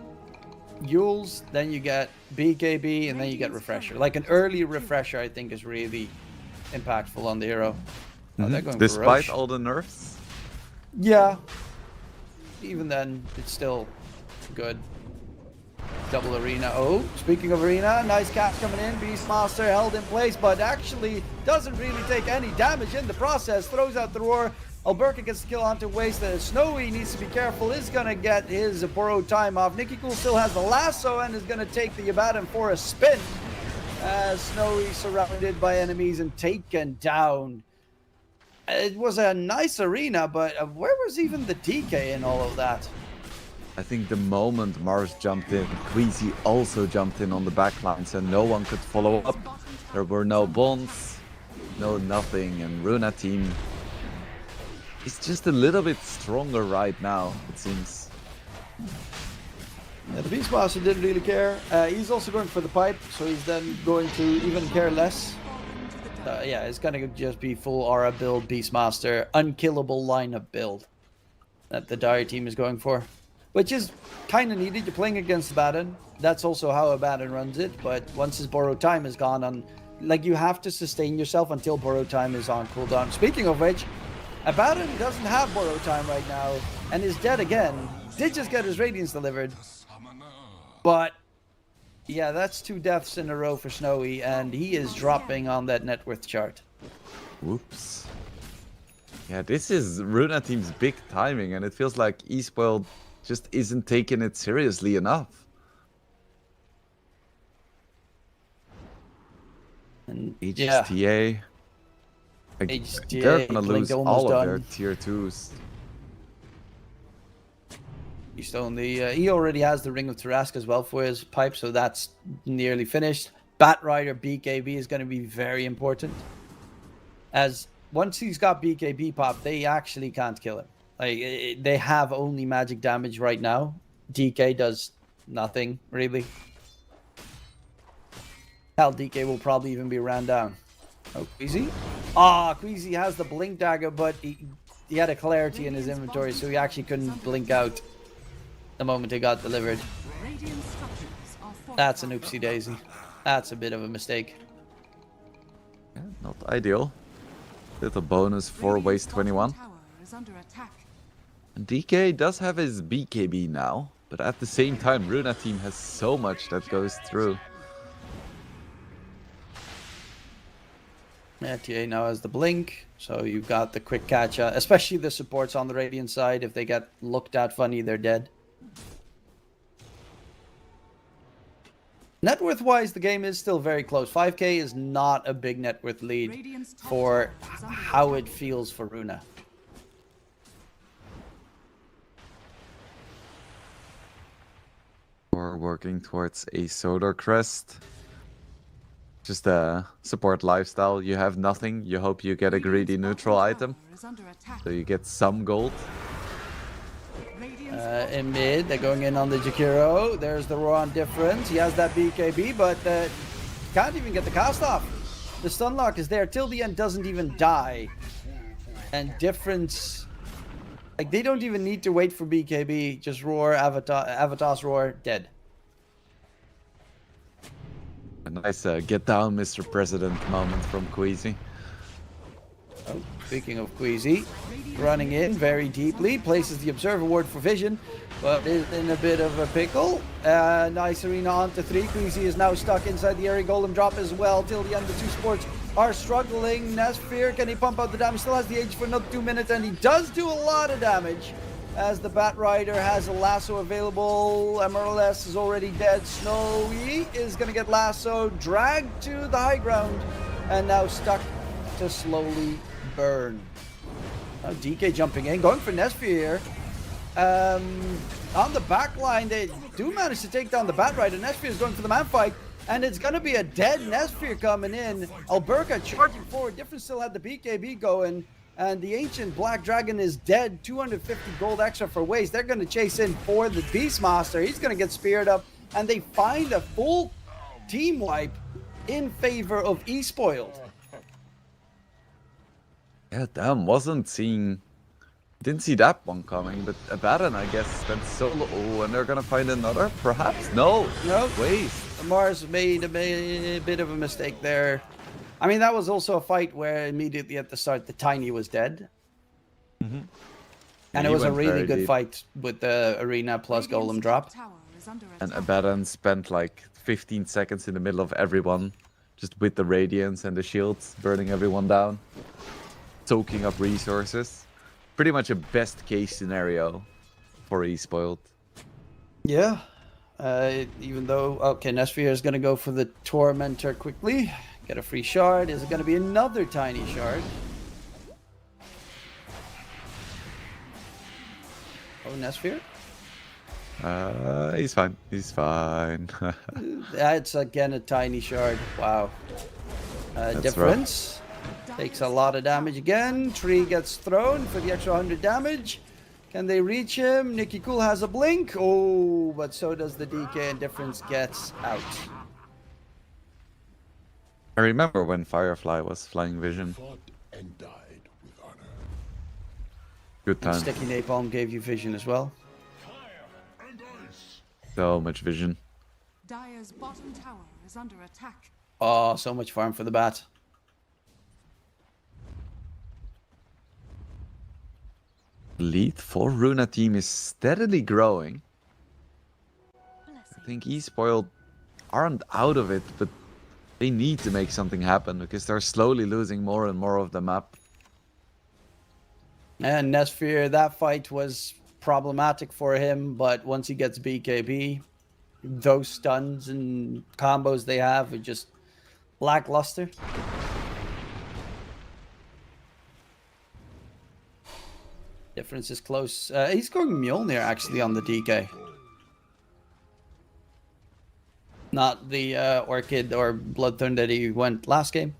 Yules, then you get BKB, and then you get Refresher. Like an early Refresher, I think, is really impactful on the hero. Oh, they're going Despite for all the nerfs? Yeah. Even then, it's still good. Double arena. Oh, speaking of arena, nice catch coming in. Beastmaster held in place, but actually doesn't really take any damage in the process. Throws out the roar. Alberca gets the kill onto Waste. Snowy needs to be careful. Is going to get his borrowed time off. Nicky Cool still has the lasso and is going to take the Abaddon for a spin. As Snowy surrounded by enemies and taken down. It was a nice arena, but where was even the DK in all of that? I think the moment Mars jumped in, Queasy also jumped in on the backlines and no one could follow up. There were no bonds, no nothing, and Runa team is just a little bit stronger right now, it seems. Yeah, the Beastmaster didn't really care. He's also going for the pipe, so he's then going to even care less. Yeah, it's gonna just be full aura build, Beastmaster, unkillable lineup build that the Dire team is going for. Which is kind of needed. You're playing against Abaddon. That's also how Abaddon runs it. But once his borrowed time is gone on... Like, you have to sustain yourself until borrowed time is on cooldown. Speaking of which, Abaddon doesn't have borrowed time right now. And is dead again. Did just get his Radiance delivered. But, yeah, that's 2 deaths in a row for Snowy. And he is dropping on that net worth chart. Whoops. Yeah, this is Runa team's big timing. And it feels like eSpoiled just isn't taking it seriously enough. And HTA. HTA, they're gonna lose all of their done. tier 2s. He's still in the... he already has the Ring of Tarask as well for his pipe, so that's nearly finished. Batrider BKB is going to be very important. As once he's got BKB pop, they actually can't kill him. Like, they have only magic damage right now. DK does nothing, really. Hell, DK will probably even be ran down. Oh, Queasy? Ah, Queasy has the Blink Dagger, but he had a Clarity in his inventory, so he actually couldn't blink out the moment it got delivered. That's an oopsie daisy. That's a bit of a mistake. Yeah, not ideal. Little bonus for Waste 21. And DK does have his BKB now, but at the same time, Runa team has so much that goes through. Yeah, TA now has the blink, so you've got the quick catch, especially the supports on the Radiant side. If they get looked at funny, they're dead. Net worth wise, the game is still very close. 5k is not a big net worth lead for how it feels for Runa. We're working towards a Solar Crest. Just a support lifestyle. You have nothing. You hope you get a greedy neutral item. So you get some gold. In mid, they're going in on the Jakiro. There's the Rohan difference. He has that BKB, but can't even get the cast off. The stun lock is there till the end, doesn't even die. And difference, like they don't even need to wait for BKB. Just roar, Avatar's roar, dead. A nice get down, Mr. President moment from Queasy. Oh, speaking of Queasy, running in very deeply, places the Observer Ward for vision, but is in a bit of a pickle. Nice arena onto 3. Queasy is now stuck inside the area. Golem drop as well till the end. The two sports are struggling. Nesfear, can he pump out the damage? Still has the age for another 2 minutes, and he does do a lot of damage as the Bat Rider has a lasso available. MLS is already dead. Snowy is going to get lasso, dragged to the high ground, and now stuck to slowly burn. Now DK jumping in, going for Nesfear. On the back line, they do manage to take down the Bat Rider. Nesfear is going for the man fight, and it's going to be a dead Nesfear coming in. Alberca charging forward. Difference still had the BKB going, and the Ancient Black Dragon is dead. 250 gold extra for waste. They're going to chase in for the Beastmaster. He's going to get speared up, and they find a full team wipe in favor of eSpoiled. Yeah, damn, didn't see that one coming, but Abaddon, I guess, spent so low, and they're gonna find another, perhaps? No, waste. Mars made a bit of a mistake there. I mean, that was also a fight where immediately at the start, the Tiny was dead. Mm-hmm. And it was a really good fight with the arena plus golem drop. And Abaddon spent like 15 seconds in the middle of everyone, just with the radiance and the shields, burning everyone down, soaking up resources. Pretty much a best case scenario for eSpoiled. Yeah. Even though, okay, Nesfear is going to go for the Tormentor quickly. Get a free shard. Is it going to be another tiny shard? Oh, Nesfear? He's fine. He's fine. It's again a tiny shard. Wow. Difference. Right. Takes a lot of damage again. Tree gets thrown for the extra 100 damage. Can they reach him? Nicky Cool has a blink. Oh, but so does the DK, and Difference gets out. I remember when Firefly was flying vision. Good time. Sticky Napalm gave you vision as well. So much vision. Dire's bottom tower is under attack. Oh, so much farm for the bat. Lead for Runa team is steadily growing. I think eSpoiled aren't out of it, but they need to make something happen because they're slowly losing more and more of the map. And Nesfear, that fight was problematic for him, but once he gets BKB, those stuns and combos they have are just lackluster. Difference is close. He's going Mjolnir actually on the DK. Not the Orchid or Bloodthorn that he went last game.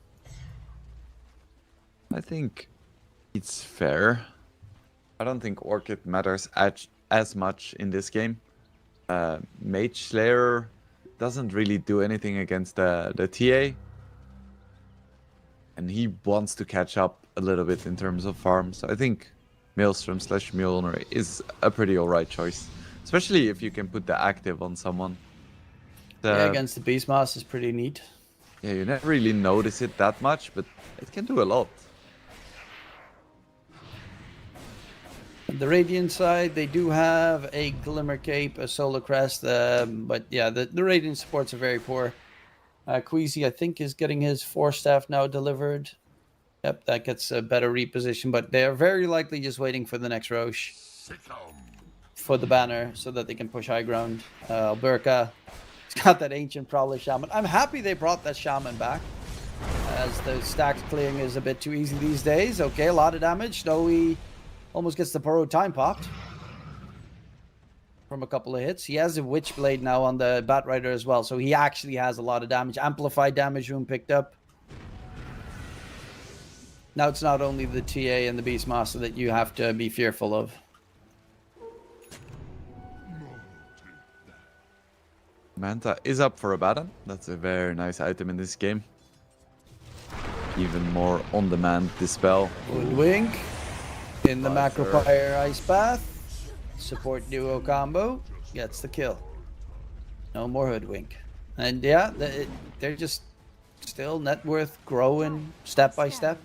I think it's fair. I don't think Orchid matters as much in this game. Mage Slayer doesn't really do anything against the TA. And he wants to catch up a little bit in terms of farm. So I think Maelstrom / Mjolnir is a pretty alright choice. Especially if you can put the active on someone. Yeah, against the Beastmaster is pretty neat. Yeah, you never really notice it that much, but it can do a lot. The Radiant side, they do have a Glimmer Cape, a Solar Crest, but yeah, the Radiant supports are very poor. Queasy, I think, is getting his 4-staff now delivered. Yep, that gets a better reposition, but they are very likely just waiting for the next Roche for the banner so that they can push high ground. Alberca, he's got that Ancient Prowler Shaman. I'm happy they brought that Shaman back, as the stacks clearing is a bit too easy these days. Okay, a lot of damage. Snowy almost gets the Burrow time popped from a couple of hits. He has a Witchblade now on the Bat Rider as well, so he actually has a lot of damage. Amplified damage room picked up. Now it's not only the TA and the Beastmaster that you have to be fearful of. Manta is up for a Baron. That's a very nice item in this game. Even more on-demand dispel. Woodwink in the Fighter. Macropire Ice Bath. Support duo combo gets the kill. No more Hoodwink. And yeah, they're just still net worth growing step by step.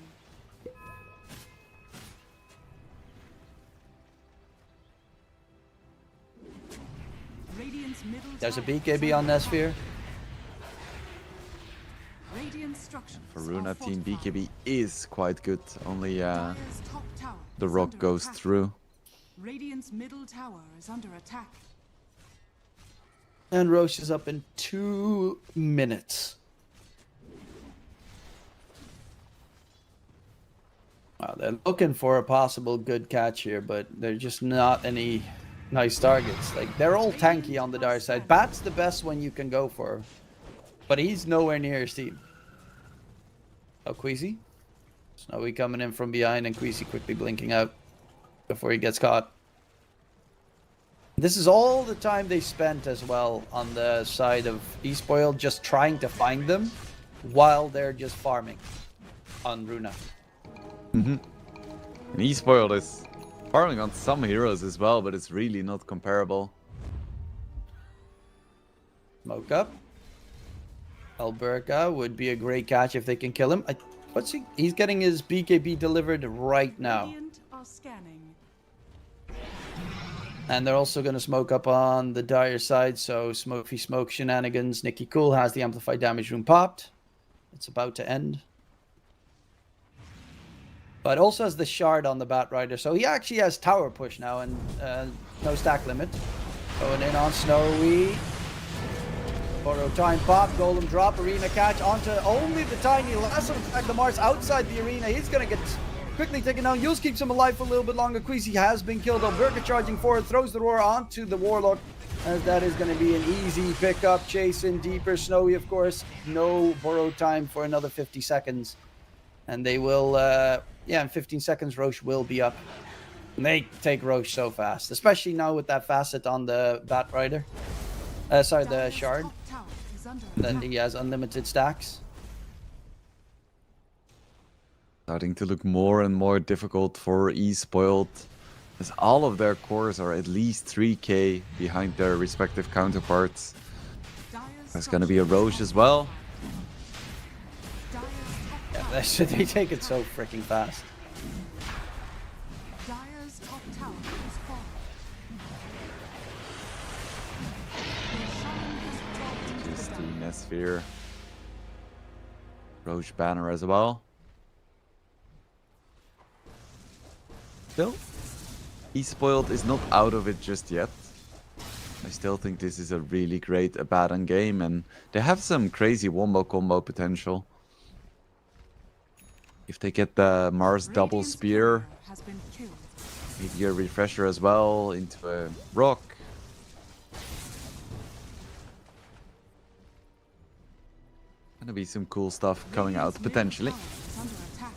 Radiant's middle There's a tower is BKB on under that attack. sphere. Radiant structures For are Runa team, fortified. BKB is quite good. Only Dire's top tower the is rock under goes attack. through. Radiant's middle tower is under attack. And Roche is up in 2 minutes. Wow, they're looking for a possible good catch here, but they're just not any nice targets. Like, they're all tanky on the Dire side. Bat's the best one you can go for, but he's nowhere near his team. Oh, Queasy. Snowy coming in from behind and Queasy quickly blinking out before he gets caught. This is all the time they spent as well on the side of eSpoiled, just trying to find them while they're just farming on Runa. And eSpoiled is farming on some heroes as well, but it's really not comparable. Smoke up. Alberca would be a great catch if they can kill him. What's he? He's getting his BKB delivered right now. Radiant are scanning. And they're also going to smoke up on the Dire side, so Smokey Smoke shenanigans. Nicky Cool has the amplified damage room popped. It's about to end. But also has the shard on the Batrider, so he actually has tower push now and no stack limit. Going in on Snowy. Borrow time pop, golem drop, arena catch onto only the tiny lasso attack the Mars outside the arena. He's gonna get quickly taken down. Yules keeps him alive for a little bit longer. Queasy has been killed. Alberca charging forward, throws the roar onto the Warlock. As that is gonna be an easy pickup. Chasing deeper. Snowy, of course, no borrow time for another 50 seconds. And they will, yeah, in 15 seconds, Roche will be up. And they take Roche so fast, especially now with that facet on the Batrider. Sorry, the Dire's shard. top tower is under Then attack. he has unlimited stacks. Starting to look more and more difficult for eSpoiled, as all of their cores are at least 3k behind their respective counterparts. Dire's There's gonna be a Roche as well. Dire's top Yeah, they take it so freaking fast. Dire's top tower is fallen. Roshan has dropped into Just the the valley. Nesphere. Roche banner as well. Still, eSpoiled is not out of it just yet. I still think this is a really great Abaddon game, and they have some crazy wombo combo potential. If they get the Mars double Radiant's spear, courier has been killed. maybe a refresher as well into a rock. Gonna be some cool stuff coming out Radiant's middle potentially. tower is under attack.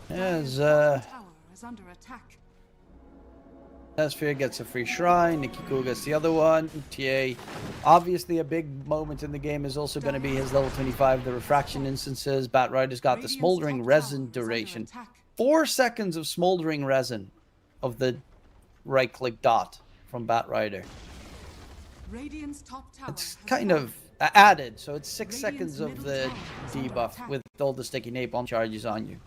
As Dire's bottom tower is under attack. Sphere gets a free shrine, Nicky Cool gets the other one. TA, obviously a big moment in the game is also going to be his level 25, the refraction instances. Batrider's got the Radiant's smoldering top resin tower is under duration. attack. 4 seconds of smoldering resin of the right click dot from Batrider. Radiant's top tower It's has kind fallen. of added, so it's 6 Radiant's seconds of middle the tower is under debuff attack. with all the sticky napalm charges on you.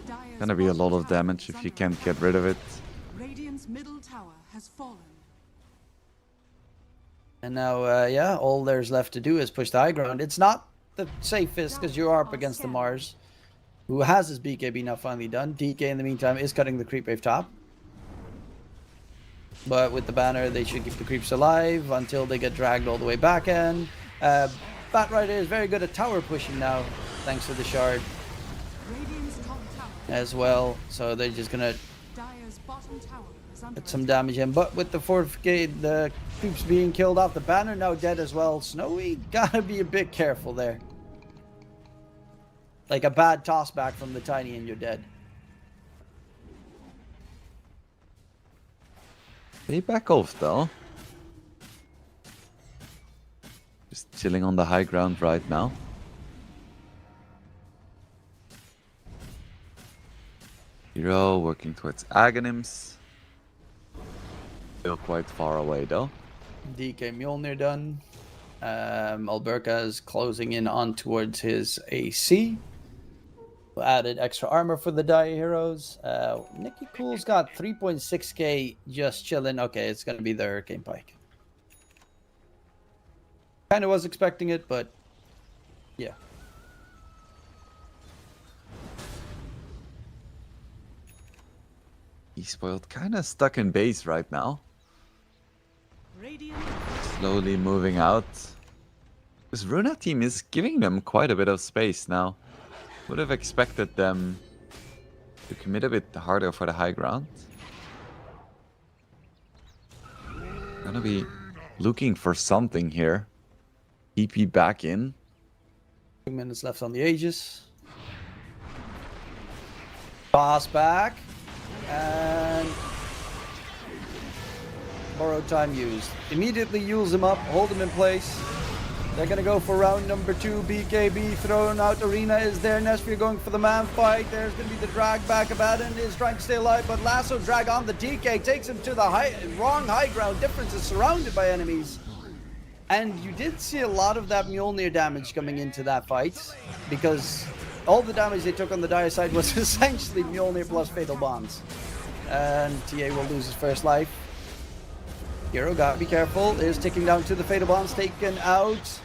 Dire's Gonna be a lot bottom of tower damage is if you under can't attack. get rid of it. Radiant's middle tower has fallen. And now, yeah, all there's left to do is push the high ground. It's not the safest because you are up against the Mars, who has his BKB now finally done. DK in the meantime is cutting the creep wave top. But with the banner, they should keep the creeps alive until they get dragged all the way back in. Batrider is very good at tower pushing now, thanks to the shard Radiant's top tower. as well. So they're just gonna Dire's bottom tower is under get some attack. damage in. But with the fortificate, the creeps being killed off, the banner now dead as well. Snowy gotta be a bit careful there. Like a bad toss back from the tiny and you're dead. They back off though. chilling on the high ground right now. Hero working towards Aghanims. Still quite far away though. DK Mjolnir done. Alberca is closing in on towards his AC. Added extra armor for the Dire Heroes. Nicky Cool's got 3.6k just chilling. Okay, it's going to be the Hurricane Pike. Kind of was expecting it, but yeah. eSpoiled kind of stuck in base right now. Radiant Slowly moving out. This Runa team is giving them quite a bit of space now. Would have expected them to commit a bit harder for the high ground. Gonna be looking for something here. TP back in. 2 minutes left on the Aegis. Toss back. And borrowed time used. Immediately use him up, hold him in place. They're gonna go for round number 2. BKB thrown out. Arena is there. Nesphere going for the man fight. There's gonna be the drag back. Abaddon is trying to stay alive, but Lasso drag on the DK takes him to the wrong high ground. Difference is surrounded by enemies. And you did see a lot of that Mjolnir damage coming into that fight, because all the damage they took on the Dire side was essentially Mjolnir plus Fatal Bonds. And TA will lose his first life. Hero, gotta be careful, is ticking down to the Fatal Bonds, taken out.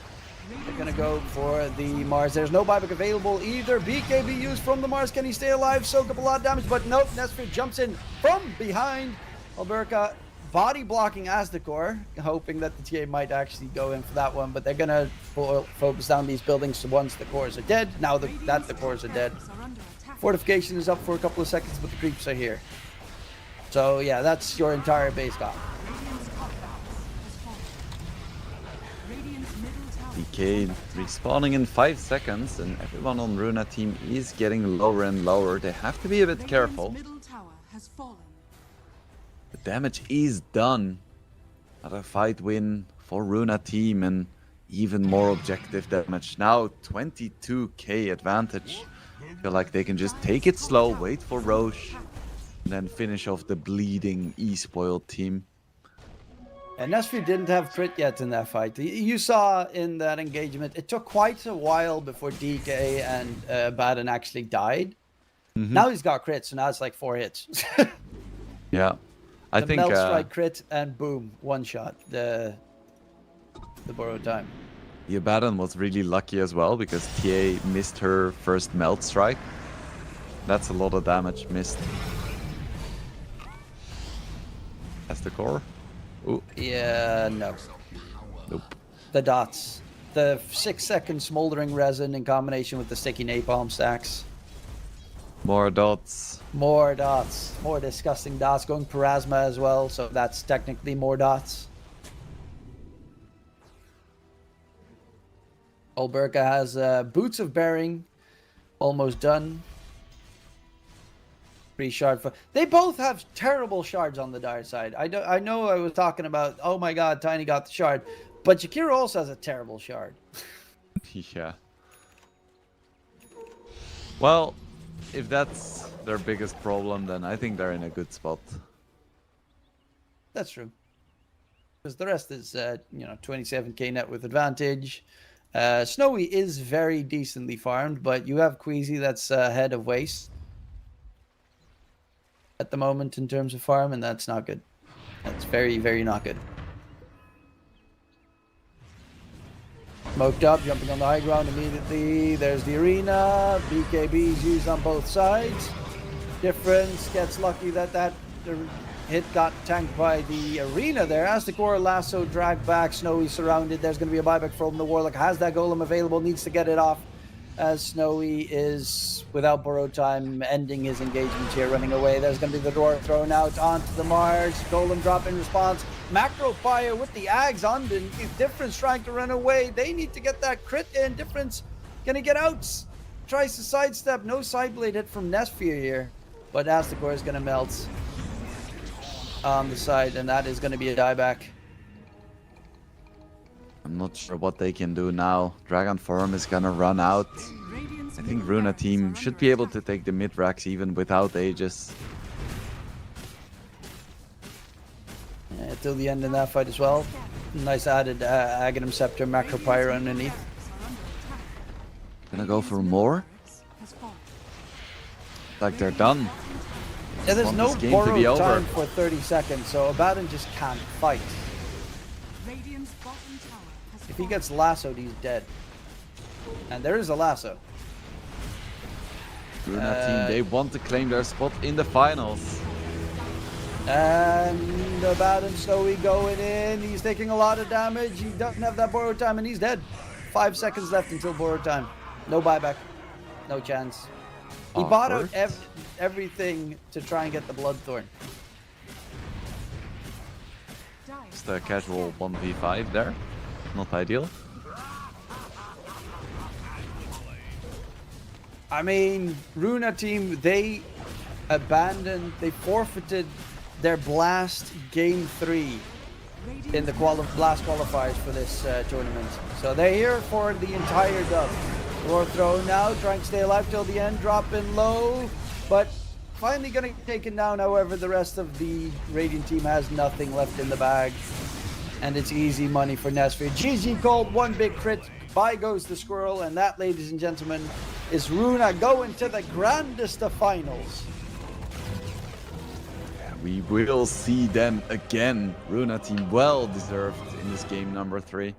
They're gonna go for the Mars. There's no buyback available either. BKB used from the Mars. Can he stay alive? Soak up a lot of damage, but nope. Nesphere jumps in from behind. Alberca body blocking Aztecor, hoping that the TA might actually go in for that one, but they're gonna focus down these buildings once the cores are dead. Now that the cores are dead. Fortification is up for a couple of seconds, but the creeps are here. So yeah, that's your entire base gone. DK respawning in 5 seconds, and everyone on Runa team is getting lower and lower. They have to be a bit careful. The damage is done. Another fight win for Runa team and even more objective damage. Now 22k advantage. Feel like they can just take it slow, wait for Roche, and then finish off the bleeding eSpoiled team. And Nesphere didn't have crit yet in that fight. You saw in that engagement, it took quite a while before DK and Baden actually died. Now he's got crit, so now it's like 4 hits. Yeah, I the think Melt Strike crit and boom, one shot. The borrowed time. the Abaddon was really lucky as well because TA missed her first Melt Strike. That's a lot of damage missed. That's the core. Ooh. Yeah, no. Nope. The dots. The 6-second smoldering resin in combination with the sticky napalm stacks. More dots. More dots. More disgusting dots. Going Parasma as well, so that's technically more dots. Alberca has Boots of Bearing. Almost done. 3 shard. They both have terrible shards on the Dire side. I know I was talking about, oh my god, Tiny got the shard. But Jakiro also has a terrible shard. Yeah. Well, if that's their biggest problem, then I think they're in a good spot. That's true. Because the rest is, 27k net with advantage. Snowy is very decently farmed, but you have Queasy that's ahead of Waste at the moment in terms of farm, and that's not good. That's very, very not good. Smoked up, jumping on the high ground immediately. There's the arena. BKB's used on both sides. Difference gets lucky that the hit got tanked by the arena there. As the core lasso dragged back, Snowy surrounded. There's going to be a buyback from the Warlock. Has that golem available, needs to get it off. As Snowy is, without borrowed time, ending his engagement here, running away. There's going to be the door thrown out onto the Mars. Golem drop in response. Macro fire with the Ags on the Difference trying to run away. They need to get that crit in. Difference gonna get out. Tries to sidestep. No side blade hit from Nesphere here. But Aztecor is gonna melt on the side, and that is gonna be a dieback. I'm not sure what they can do now. Dragon Form is gonna run out. Radiant's I think middle Runa barracks team are should under be able to attack. take the mid racks even without Aegis. Till the end in that fight as well. Nice added Aghanim Scepter, Macro Pyro underneath. Gonna go for more? Like they're done. Yeah, there's Want no this game to be borrowed over. time for 30 seconds, so Abaddon just can't fight. If he gets lassoed, he's dead. And there is a lasso. Runa team, they want to claim their spot in the finals. And Abaddon slowly going in. He's taking a lot of damage. He doesn't have that borrowed time, and he's dead. 5 seconds left until borrowed time. No buyback. No chance. He bought out everything to try and get the Bloodthorn. Just a casual 1v5 there. Not ideal. I mean, Runa team, they forfeited their Blast Game 3 in the Blast qualifiers for this tournament. So they're here for the entire dub. War Throne now, trying to stay alive till the end, dropping low, but finally getting taken down. However, the rest of the Radiant team has nothing left in the bag, and it's easy money for Nesphir. GG Cold, one big crit, by goes the squirrel, and that, ladies and gentlemen, is Runa going to the grandest of finals. We will see them again. Runa team well deserved in this game number 3.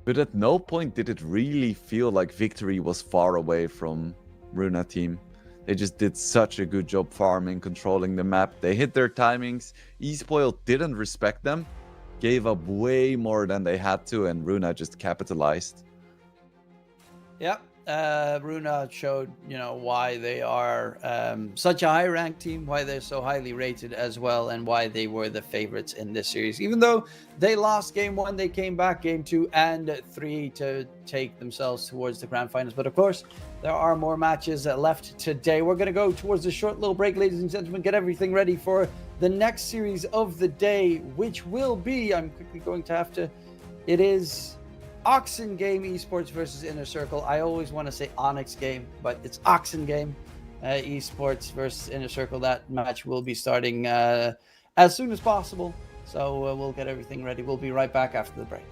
But at no point did it really feel like victory was far away from Runa team. They just did such a good job farming, controlling the map. They hit their timings. eSpoiled didn't respect them, gave up way more than they had to, and Runa just capitalized. Yep. Runa showed, why they are such a high-ranked team, why they're so highly rated as well, and why they were the favorites in this series. Even though they lost Game 1, they came back Game 2 and 3 to take themselves towards the grand finals. But of course, there are more matches left today. We're going to go towards a short little break, ladies and gentlemen, get everything ready for the next series of the day, which will be, I'm quickly going to have to, it is Oxen Game Esports versus Inner Circle. I always want to say Onyx Game, but it's Oxen Game Esports versus Inner Circle. That match will be starting as soon as possible. So we'll get everything ready. We'll be right back after the break.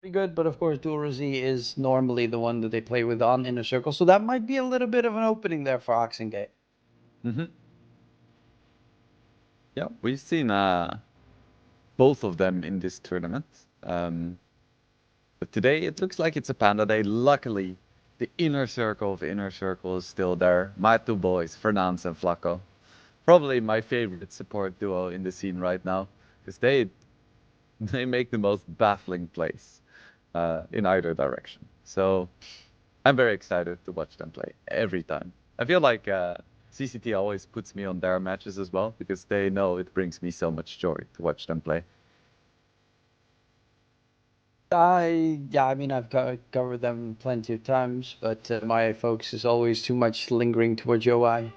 good, but of course Dual Z is normally the one that they play with on Inner Circle, so that might be a little bit of an opening there for Oxengate. Yeah, we've seen both of them in this tournament. But today it looks like it's a Panda Day. Luckily, the Inner Circle of Inner Circle is still there. My two boys, Fernandes and Flacco. Probably my favorite support duo in the scene right now, because they make the most baffling plays in either direction. So I'm very excited to watch them play every time. I feel like CCT always puts me on their matches as well, because they know it brings me so much joy to watch them play. I mean, I've covered them plenty of times, but my focus is always too much lingering towards UI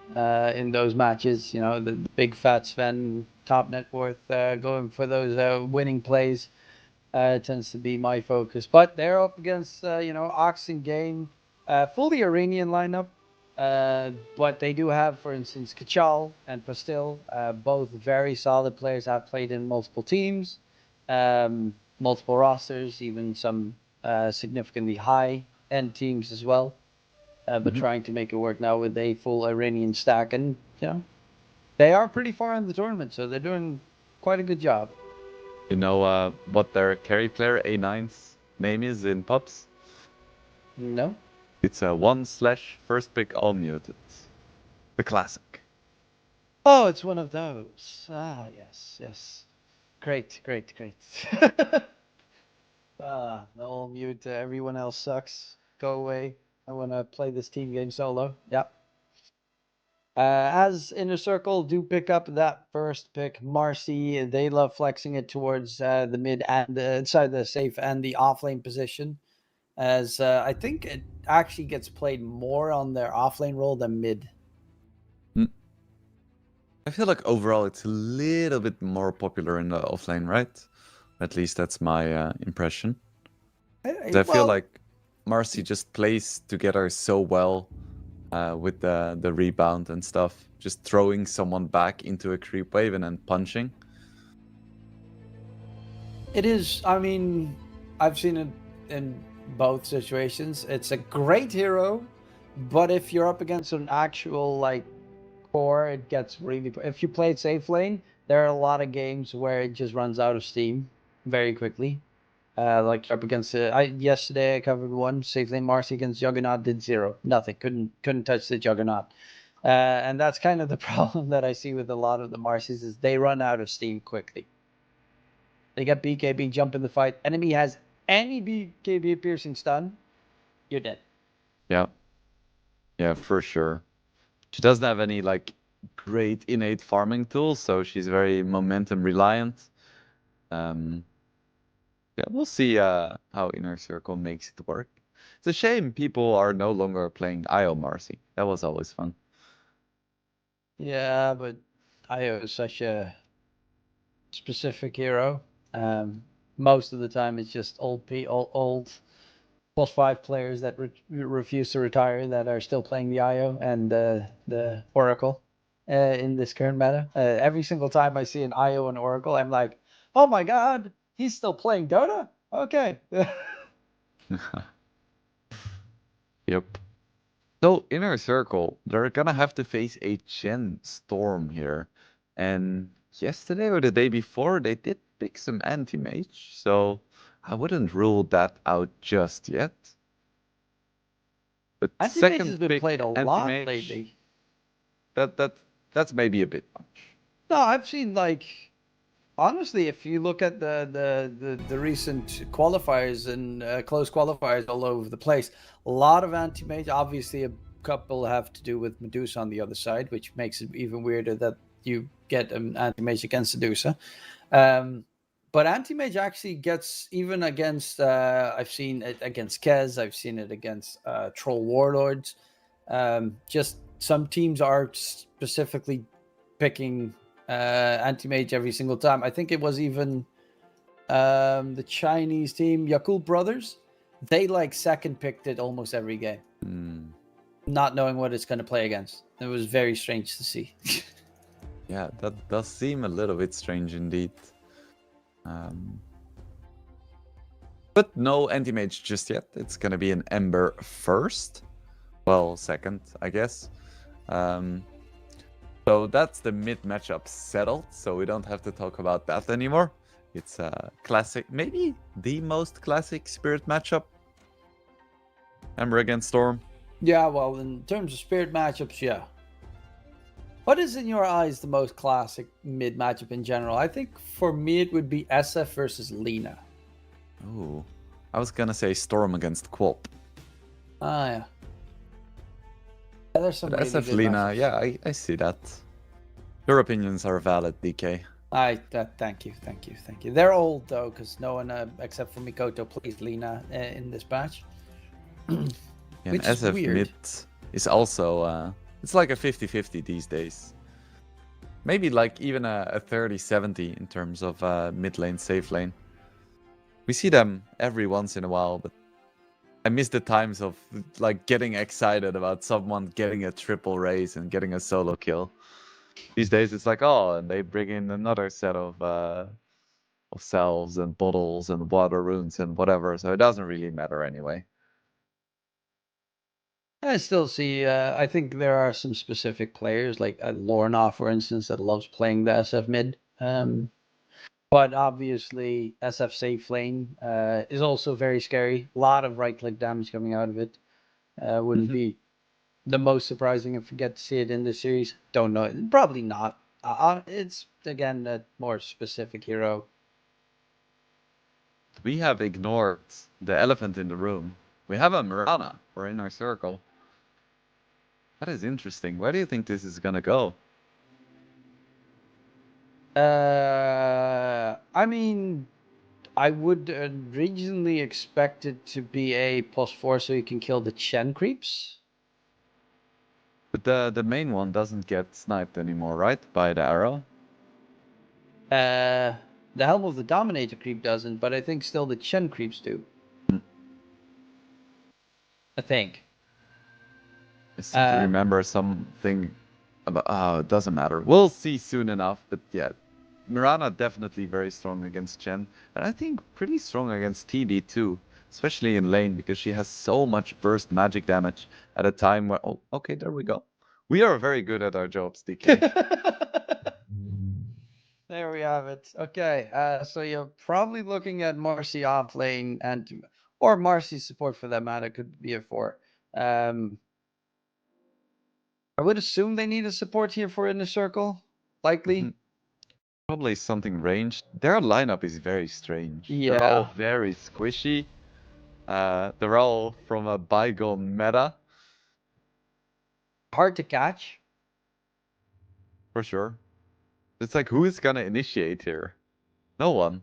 in those matches. You know, the big fat Sven, top net worth, going for those winning plays tends to be my focus. But they're up against, Ox and Gain, fully Iranian lineup. But they do have, for instance, Kachal and Pastil, both very solid players. Have played in multiple teams, multiple rosters, even some significantly high-end teams as well. But trying to make it work now with a full Iranian stack, and they are pretty far in the tournament, so they're doing quite a good job. You know what their carry player A9's name is in pubs? No. It's a 1/first pick all muted. The classic. Oh, it's one of those. Ah, yes. Great. The whole mute. Everyone else sucks. Go away. I want to play this team game solo. Yep. As Inner Circle do pick up that first pick, Marcy, they love flexing it towards the mid and inside the safe and the offlane position. As I think it actually gets played more on their offlane role than mid. I feel like overall it's a little bit more popular in the offlane, right? At least that's my impression. I feel like Marcy just plays together so well with the rebound and stuff. Just throwing someone back into a creep wave and then punching. It is. I mean, I've seen it in both situations. It's a great hero, but if you're up against an actual core, it gets really. If you play it safe lane, there are a lot of games where it just runs out of steam very quickly. Like up against yesterday, I covered one safe lane Marcy against Juggernaut, did zero, nothing, couldn't touch the Juggernaut. And that's kind of the problem that I see with a lot of the Marcies is they run out of steam quickly. They get BKB, jump in the fight. Enemy has any BKB piercing stun, you're dead. Yeah, for sure. She doesn't have any great innate farming tools, so she's very momentum reliant. Yeah, we'll see how Inner Circle makes it work. It's a shame people are no longer playing IO Marcy. That was always fun. Yeah, but IO is such a specific hero. Most of the time, it's just old +5 players that refuse to retire that are still playing the IO and the Oracle in this current meta. Every single time I see an IO and Oracle, I'm like, oh my god, he's still playing Dota? Okay. Yep. So Inner Circle, they're gonna have to face a Gen Storm here. And yesterday or the day before, they did pick some anti-mage, so I wouldn't rule that out just yet. But Anti-Mage has second been pick played a lot anti-mage, lately. that's maybe a bit much. No, I've seen honestly, if you look at the recent qualifiers and close qualifiers all over the place, a lot of anti-mage. Obviously, a couple have to do with Medusa on the other side, which makes it even weirder that you get an anti-mage against Medusa. But anti-mage actually gets even against. I've seen it against Kez. I've seen it against Troll Warlords. Just some teams are specifically picking anti-mage every single time. I think it was even the Chinese team, Yakult Brothers. They second picked it almost every game, not knowing what it's going to play against. It was very strange to see. Yeah, that does seem a little bit strange indeed. But no anti-mage just yet. It's gonna be an Ember first. Well, second, I guess. So that's the mid matchup settled, so we don't have to talk about that anymore. It's a classic, maybe the most classic Spirit matchup. Ember against Storm. Yeah, well, in terms of Spirit matchups, yeah. What is, in your eyes, the most classic mid matchup in general? I think for me it would be SF versus Lina. Ooh. I was gonna say Storm against Quop. Ah, yeah. Yeah, there's some But really SF good Lina, matchups. yeah, I see that. Your opinions are valid, DK. Thank you. They're old though, because no one except for Mikoto plays Lina in this batch, And which is SF weird. mid is also, it's like a 50-50 these days. Maybe like even a 30-70 in terms of mid lane, safe lane. We see them every once in a while, but I miss the times of like getting excited about someone getting a triple raise and getting a solo kill. These days it's like, oh, and they bring in another set of cells and bottles and water runes and whatever, so it doesn't really matter anyway. I still see. I think there are some specific players, like Lorna, for instance, that loves playing the SF mid. But obviously, SF safe lane is also very scary. A lot of right click damage coming out of it. Wouldn't be the most surprising if we get to see it in the series. Don't know. Probably not. It's again a more specific hero. We have ignored the elephant in the room. We have a Mirana for Inner Circle. That is interesting. Where do you think this is gonna go? I mean, I would originally expect it to be a +4 so you can kill the Chen creeps. But the main one doesn't get sniped anymore, right? By the arrow? The Helm of the Dominator creep doesn't, but I think still the Chen creeps do. I think. I seem to remember something about... Oh, it doesn't matter. We'll see soon enough, but yeah. Mirana definitely very strong against Chen. And I think pretty strong against TD too. Especially in lane, because she has so much burst magic damage at a time where... Oh, okay, there we go. We are very good at our jobs, DK. There we have it. Okay, so you're probably looking at Marcy off lane and or Marcy's support for that matter could be a 4. I would assume they need a support here for Inner Circle. Likely. Probably something ranged. Their lineup is very strange. They're all Yeah. very squishy. They're all from a bygone meta, Hard to catch. for sure. It's like, who is gonna initiate here? No one.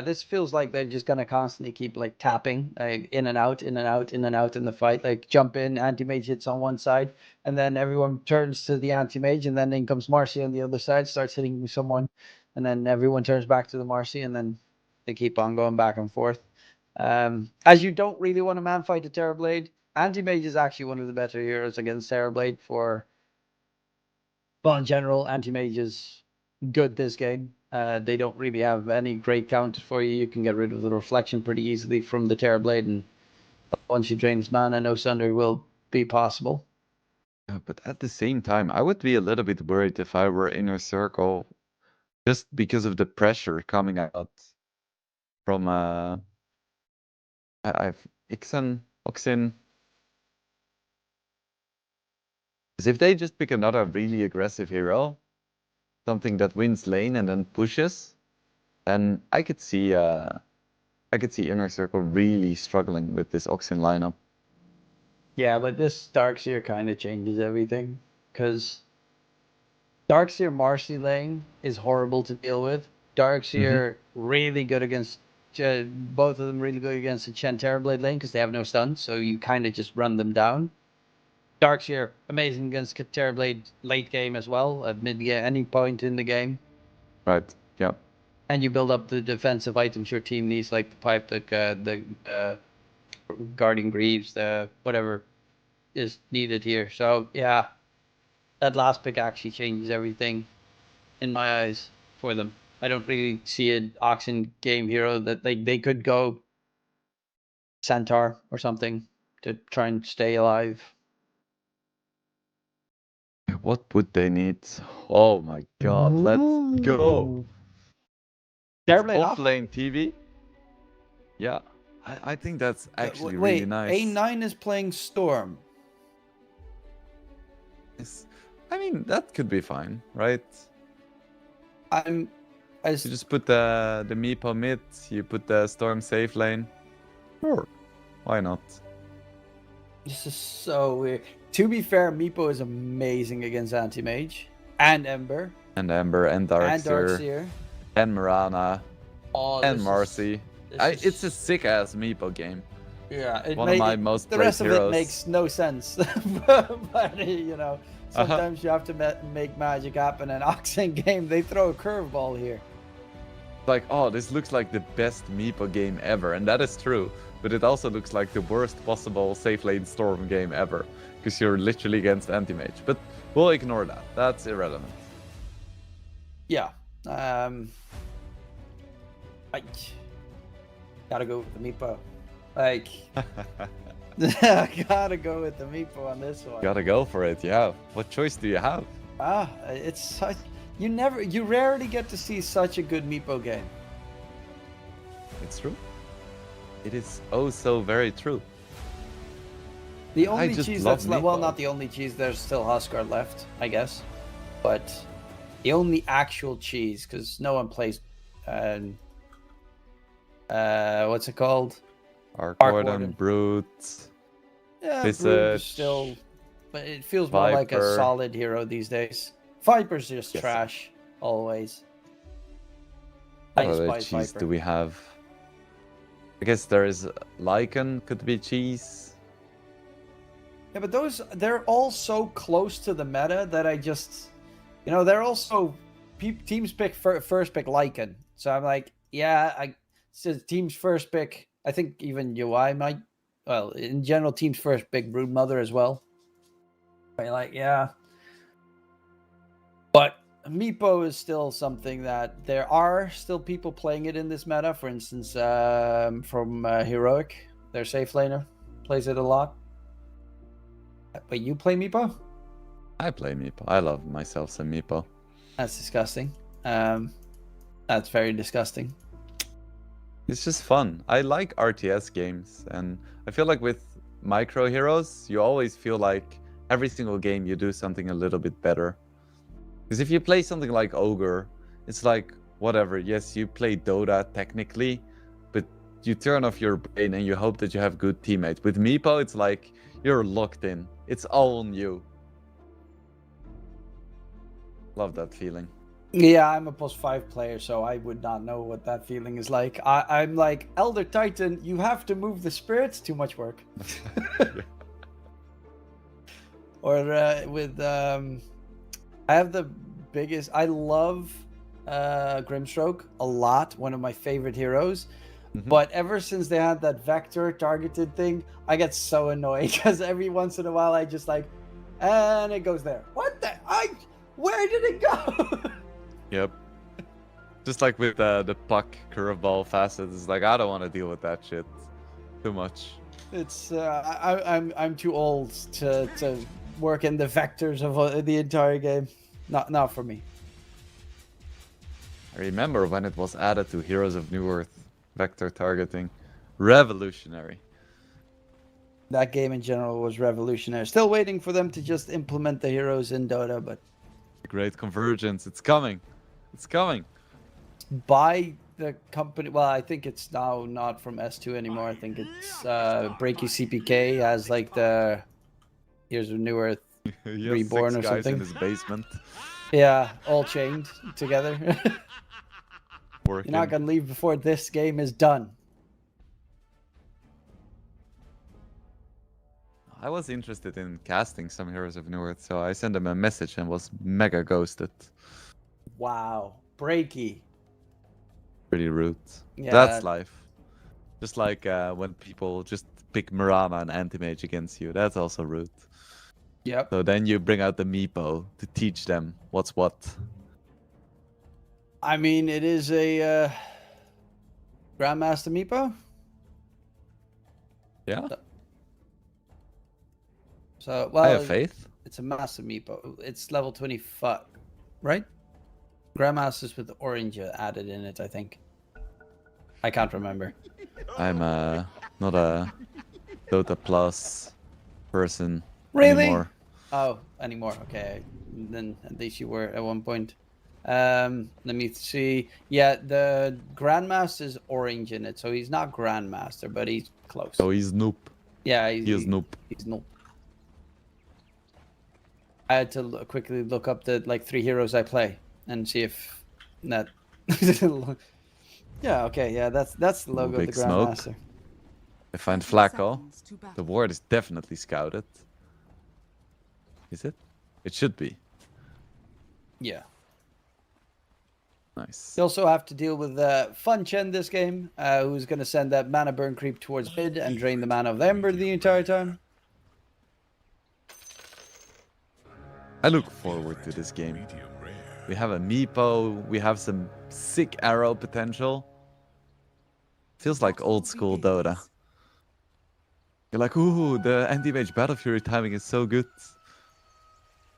This feels like they're just gonna constantly keep like tapping, in and out, in and out, in and out in the fight. Like jump in, anti-mage hits on one side, and then everyone turns to the anti-mage, and then in comes Marcy on the other side, starts hitting someone, and then everyone turns back to the Marcy, and then they keep on going back and forth. As you don't really want to man fight a Terrorblade, anti-mage is actually one of the better heroes against Terrorblade for. Well, in general, anti-mage is good this game. They don't really have any great counters for you. You can get rid of the reflection pretty easily from the Terrorblade, and once you drain his mana, no Sunder will be possible. But at the same time, I would be a little bit worried if I were Inner Circle, just because of the pressure coming out from I've Ixen, Oxin. Because if they just pick another really aggressive hero, something that wins lane and then pushes, then I could see Inner Circle really struggling with this Oxin lineup. Yeah, but this Darkseer kind of changes everything, because Darkseer Marcy lane is horrible to deal with. Darkseer really good against both of them really good against the Chen Terrorblade lane because they have no stun, so you kind of just run them down. Darkseer amazing against Terrorblade late game as well, at mid game, any point in the game. Right. Yeah. And you build up the defensive items your team needs, like the pipe, the guarding greaves, the whatever is needed here. So yeah, that last pick actually changes everything in my eyes for them. I don't really see an Oxen game hero that they could go Centaur or something to try and stay alive. What would they need? Oh my god, let's go. Terribly Off enough. lane TV. Yeah, I think that's actually really Wait, nice. A9 is playing Storm. I mean, that could be fine, right? You just put the Meepo mid, you put the Storm safe lane. Sure, why not? This is so weird. To be fair, Meepo is amazing against Anti-Mage and Ember And Ember and Darkseer and Darkseer. and Marana Oh, and Marcy. It's a sick ass Meepo game. Yeah, One of my most the played rest of heroes. it makes no sense. But you know, sometimes you have to make magic happen. And Oxen game, they throw a curveball here. Like, oh, this looks like the best Meepo game ever, and that is true. But it also looks like the worst possible safe lane Storm game ever, because you're literally against anti-mage. But we'll ignore that. That's irrelevant. Yeah. I gotta go with the Meepo. Like, I gotta go with the Meepo on this one. Gotta go for it, yeah. What choice do you have? It's such... You rarely get to see such a good Meepo game. It's true. It is oh so very true. The only just cheese love that's left, well, Meepo. not the only cheese, there's still Huskar left, I guess. But the only actual cheese, because no one plays, what's it called? Arcorden, Brute. Yeah, Visage, Brood is still, but it feels more like a Viper. solid hero these days. Viper's just Yes. trash, always. What I other despise cheese Viper. do we have? I guess there is Lycan, could be cheese. Yeah, but they're all so close to the meta that I just, they're also, teams pick first pick Lycan. So I'm like, yeah, since teams first pick, I think even UI might, well, in general, teams first pick Broodmother as well. I'm like, yeah. But Meepo is still something that there are still people playing it in this meta. For instance, from Heroic, their safe laner plays it a lot. But you play Meepo? I play Meepo. I love myself some Meepo. That's disgusting. That's very disgusting. It's just fun. I like RTS games, and I feel like with micro heroes, you always feel like every single game you do something a little bit better. Because if you play something like Ogre, it's like, whatever, yes, you play Dota technically, but you turn off your brain and you hope that you have good teammates. With Meepo, it's like, you're locked in. It's all on you. Love that feeling. Yeah, I'm a +5 player, so I would not know what that feeling is like. I'm like, Elder Titan, you have to move the spirits, too much work. Or I have the biggest, I love Grimstroke a lot, one of my favorite heroes. But ever since they had that vector targeted thing, I get so annoyed because every once in a while I just like, and it goes there. What the? Where did it go? Yep. Just like with the puck curveball facet, it's like, I don't want to deal with that shit too much. It's I'm too old to work in the vectors of the entire game. Not for me. I remember when it was added to Heroes of New Earth, vector targeting. Revolutionary. That game in general was revolutionary. Still waiting for them to just implement the heroes in Dota, but Great convergence. It's coming. It's coming. by the company. Well, I think it's now not from S2 anymore. I think it's Breaky CPK has like the Heroes of New Earth He has Reborn 6 or guys something. in his basement. Yeah, all chained together. Working. You're not gonna leave before this game is done. I was interested in casting some Heroes of New Earth, so I sent him a message and was mega ghosted. Wow, Breaky. Pretty rude. Yeah. That's life. Just like when people just pick Mirana and Anti-Mage against you. That's also rude. Yep. So then you bring out the Meepo to teach them what's what. I mean, it is a Grandmaster Meepo. Yeah, So, I have well, faith. it's a massive meepo. It's level 25, right? Grandmasters with orange added in it, I think. I can't remember. I'm not a Dota Plus person Really? anymore. Oh, anymore. Okay. Then at least you were at one point. Let me see. Yeah, the Grandmaster is orange in it, so he's not Grandmaster, but he's close. Oh, he's noob. Yeah, He is noob. he's no. I had to quickly look up the like 3 heroes I play and see if that. Yeah. Okay. Yeah. That's the logo of the big smoke. Grandmaster. I find 30 Flacco. seconds to battle. The ward is definitely scouted. Is it? It should be. Yeah. Nice. You also have to deal with Fun Chen this game, who's going to send that mana burn creep towards mid and drain the mana of the Ember the entire time. I look forward to this game. We have a Meepo, we have some sick arrow potential. Feels like old school Dota. You're like, ooh, the anti-mage Battle Fury timing is so good.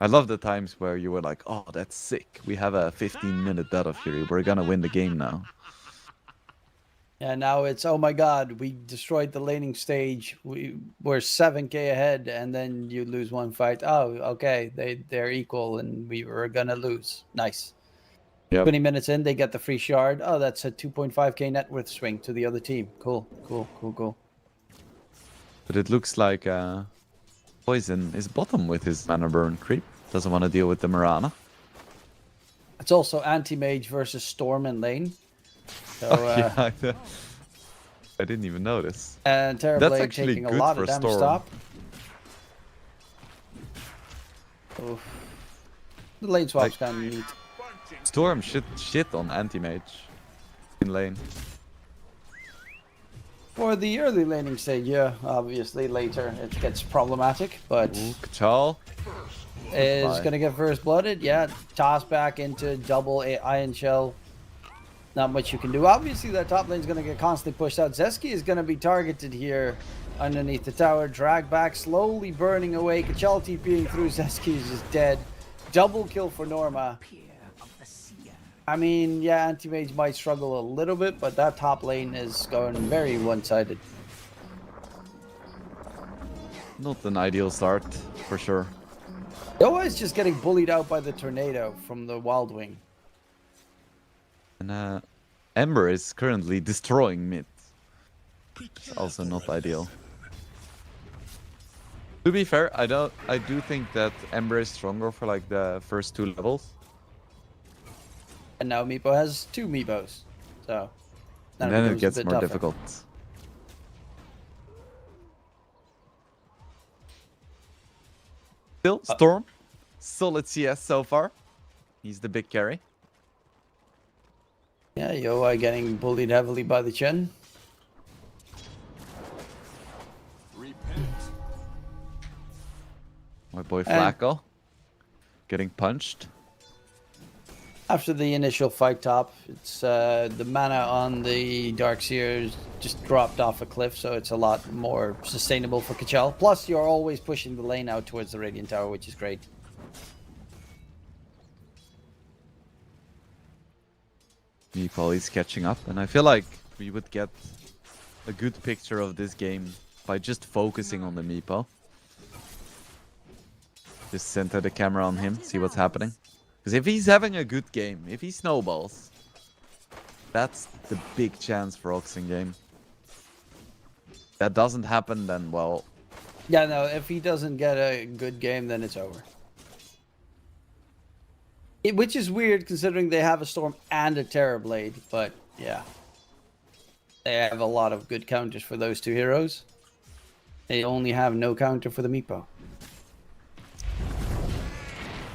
I love the times where you were like, oh, that's sick. We have a 15-minute Battle Fury. We're gonna win the game now. Yeah, now it's, oh my god, we destroyed the laning stage. We're 7k ahead, and then you lose one fight. Oh, okay, they're equal, and we were gonna lose. Nice. Yep. 20 minutes in, they get the free shard. Oh, that's a 2.5k net worth swing to the other team. Cool. But it looks like Poison is bottom with his mana burn creep. Doesn't want to deal with the Mirana. It's also anti-mage versus storm in lane. So, Yeah, I didn't even notice. and That's Terrorblade actually taking a good lot for of damage Storm. stop. Oof. The lane swap's kind of neat. Storm shit on anti-mage in lane. For the early laning stage, yeah, obviously later it gets problematic, but Ooh, Kachal. is Bye. going to get first blooded. Yeah, toss back into double Iron Shell. Not much you can do. Obviously, that top lane is going to get constantly pushed out. Zeski is going to be targeted here underneath the tower. Drag back, slowly burning away. Kachal TPing through. Zeski is just dead. Double kill for Norma. I mean, yeah, anti-mage might struggle a little bit, but that top lane is going very one-sided. Not an ideal start, for sure. Yoa is just getting bullied out by the tornado from the Wild Wing. And Ember is currently destroying mid. It's also not ideal. To be fair, I do think that Ember is stronger for like the first 2 levels. And now Meepo has 2 Meepos. So And then it becomes a gets bit more tougher. difficult. Still, Storm. Solid CS so far. He's the big carry. Yeah, Yoa getting bullied heavily by the Chen. My boy And- Flacco. Getting punched. After the initial fight top, it's the mana on the Darkseers just dropped off a cliff, so it's a lot more sustainable for Kachal. Plus, you're always pushing the lane out towards the Radiant Tower, which is great. Meepo is catching up, and I feel like we would get a good picture of this game by just focusing on the Meepo. Just center the camera on him, see what's happening. Because if he's having a good game, if he snowballs, that's the big chance for Oxen game. If that doesn't happen, then, well, Yeah, no, if he doesn't get a good game, then it's over. Which is weird considering they have a Storm and a Terrorblade, but yeah. They have a lot of good counters for those 2 heroes. They only have no counter for the Meepo.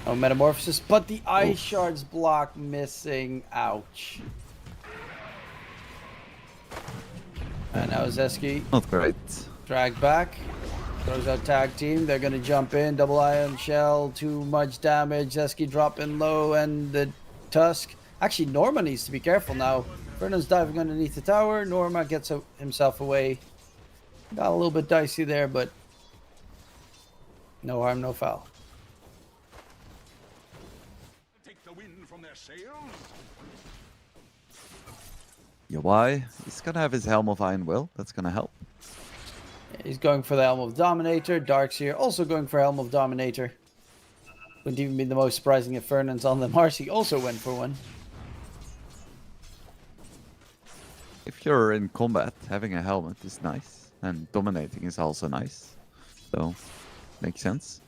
Oh, Metamorphosis, but the Ice Shards block missing. Ouch. And now Zeski not great. drag back. Throws out tag team. They're going to jump in. Double Iron Shell. Too much damage. Zeski dropping low and the Tusk. Actually, Norma needs to be careful now. Vernon's diving underneath the tower. Norma gets himself away. Got a little bit dicey there, but no harm, no foul. Take the wind from their sails. Yeah, why? He's gonna have his Helm of Iron Will. That's gonna help. He's going for the Helm of Dominator. Darkseer also going for Helm of Dominator. Wouldn't even be the most surprising if Fernand's on the Marcy also went for one. If you're in combat, having a helmet is nice. And dominating is also nice. So, makes sense.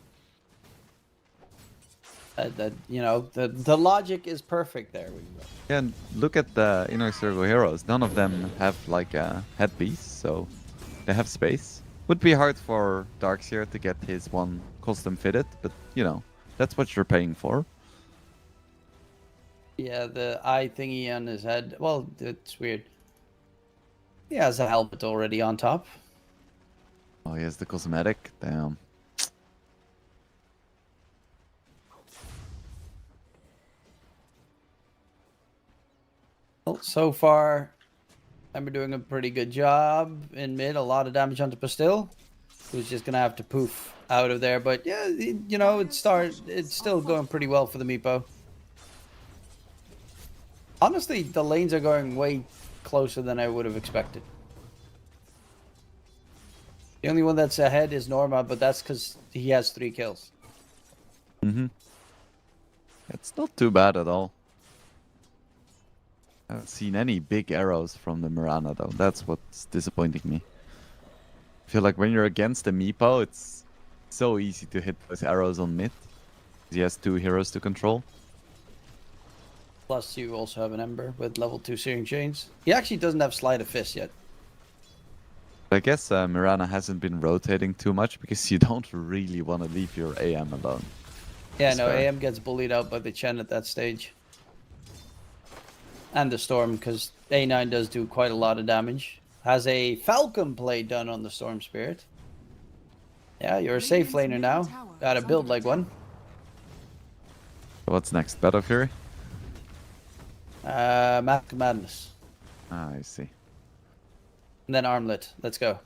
You know, the logic is perfect there. Yeah, and look at the Inner Circle heroes. None of them have like a headpiece, so they have space. Would be hard for Darkseer to get his one custom fitted, but you know, that's what you're paying for. Yeah, the eye thingy on his head. Well, it's weird. He has a helmet already on top. Oh, he has the cosmetic. Damn. Well, so far, I'm doing a pretty good job in mid. A lot of damage onto Pastille, who's just gonna have to poof out of there. But yeah, you know, it's still going pretty well for the Meepo. Honestly, the lanes are going way closer than I would have expected. The only one that's ahead is Norma, but that's because he has 3 kills. Mm-hmm. It's not too bad at all. I haven't seen any big arrows from the Mirana though. That's what's disappointing me. I feel like when you're against the Meepo, it's so easy to hit those arrows on mid. He has 2 heroes to control. Plus, you also have an Ember with level 2 Searing Chains. He actually doesn't have Sleight of Fist yet. I guess Mirana hasn't been rotating too much because you don't really want to leave your AM alone. Yeah, That's no, fair. AM gets bullied out by the Chen at that stage. And the Storm, because A9 does do quite a lot of damage. Has a Falcon play done on the Storm Spirit. Yeah, you're a safe laner now. Gotta build like one. What's next? Battle Fury? Mask of Madness. Ah, I see. And then Armlet. Let's go.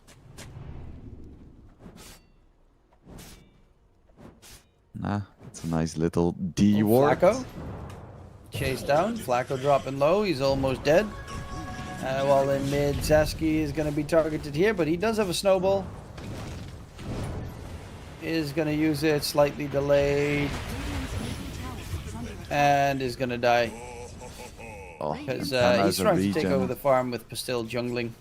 Nah, it's a nice little D ward. Flacco. Chase down. Flacco dropping low. He's almost dead. While in mid, Sasky is going to be targeted here, but he does have a snowball. Is going to use it slightly delayed. And is going to die. Oh, Because Hannah he's has a trying to take regen. over the farm with Pastille jungling.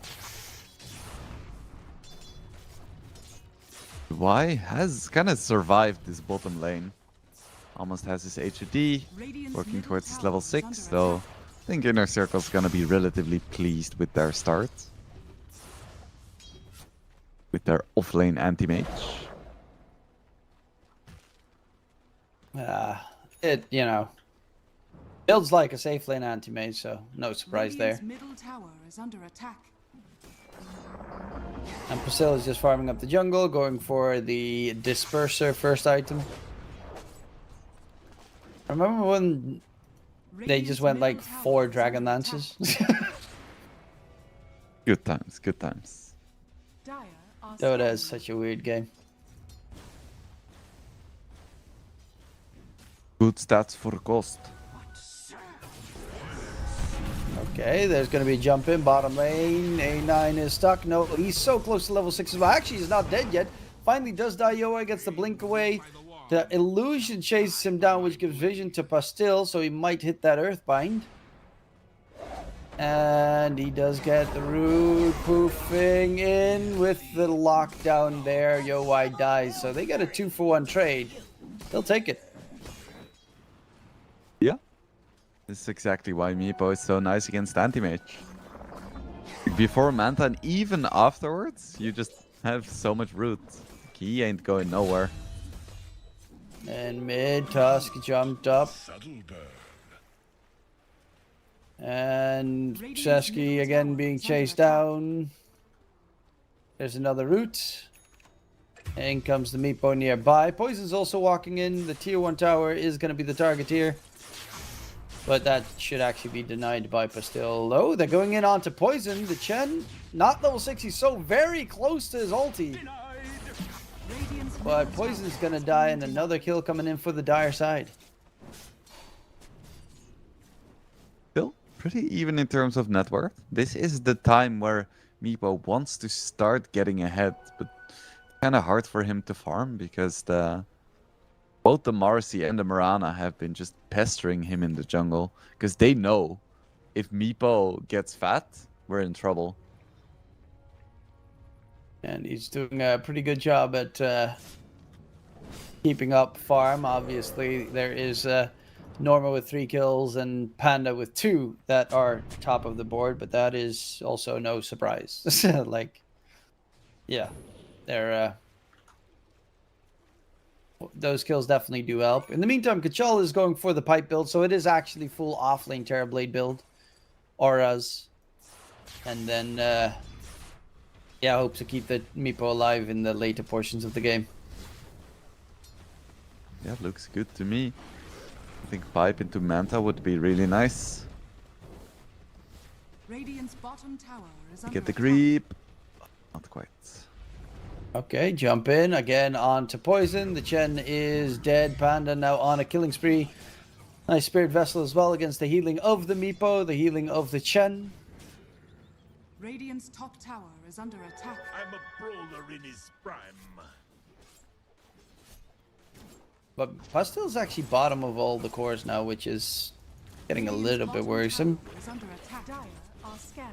Why has kind of survived this bottom lane? Almost has his HUD, working towards his level 6, so I think Inner Circle's gonna be relatively pleased with their start. With their off-lane anti-mage. You know, builds like a safe lane anti-mage, so no surprise there. Middle tower is under attack. And Pastille is just farming up the jungle, going for the Disperser first item. Remember when they just went like 4 Dragon Lances? Good times, good times. Though it is such a weird game. Good stats for cost. Okay, there's going to be a jump in, bottom lane. A9 is stuck. No, he's so close to level 6 as well. Actually, he's not dead yet. Finally does die. Yoa gets the blink away. The illusion chases him down, which gives vision to Pastille, so he might hit that Earthbind. And he does get the root poofing in with the lockdown there. Yoai dies, so they get a 2-for-1 trade. They'll take it. Yeah. This is exactly why Meepo is so nice against anti-mage. Before Manta and even afterwards, you just have so much root. He ain't going nowhere. And mid, Tusk jumped up. And Sasky again being chased down. There's another route. In comes the Meepo nearby. Poison's also walking in. The tier 1 tower is going to be the target here. But that should actually be denied by Pastil. Oh, they're going in onto Poison. The Chen, not level 6. He's so very close to his ulti. Radiant's But middle Poison's tower gonna has die, been and another kill coming in for the Dire side. Still pretty even in terms of net worth. This is the time where Meepo wants to start getting ahead, but kind of hard for him to farm because both the Marcy and the Mirana have been just pestering him in the jungle because they know if Meepo gets fat, we're in trouble. And he's doing a pretty good job at keeping up farm. Obviously, there is Norma with 3 kills and Panda with 2 that are top of the board, but that is also no surprise. Like, yeah, they're those kills definitely do help. In the meantime, Kachal is going for the pipe build, so it is actually full offlane Terrorblade build. Auras. And then, yeah, hopes to keep the Meepo alive in the later portions of the game. Yeah, looks good to me. I think pipe into Manta would be really nice. Radiant's bottom tower is under Get the attack. creep. Not quite. Okay, jump in again onto Poison. The Chen is dead. Panda now on a killing spree. Nice Spirit Vessel as well against the healing of the Meepo, the healing of the Chen. Radiant's top tower is under attack. I'm a brawler in his prime. But Pastel's actually bottom of all the cores now, which is getting a little bit worrisome. Tower is under attack. Dire are scanning.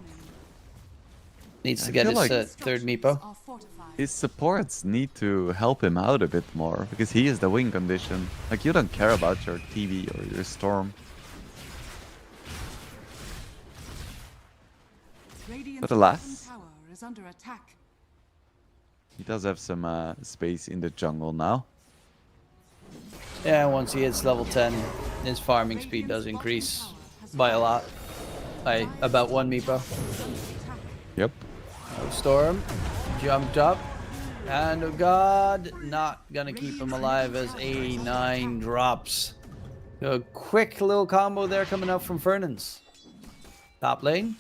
Needs to I get feel his like- third Meepo. Are fortified. His supports need to help him out a bit more because he is the win condition. Like, you don't care about your TV or your Storm. Radiant's But alas. bottom tower is under attack. He does have some space in the jungle now. Yeah, once he hits level 10, his farming speed does increase by a lot. By about 1 Meepo. Yep. Storm jumped up. And oh god, not gonna keep him alive as A9 drops. A quick little combo there coming up from Fernandes. Top lane.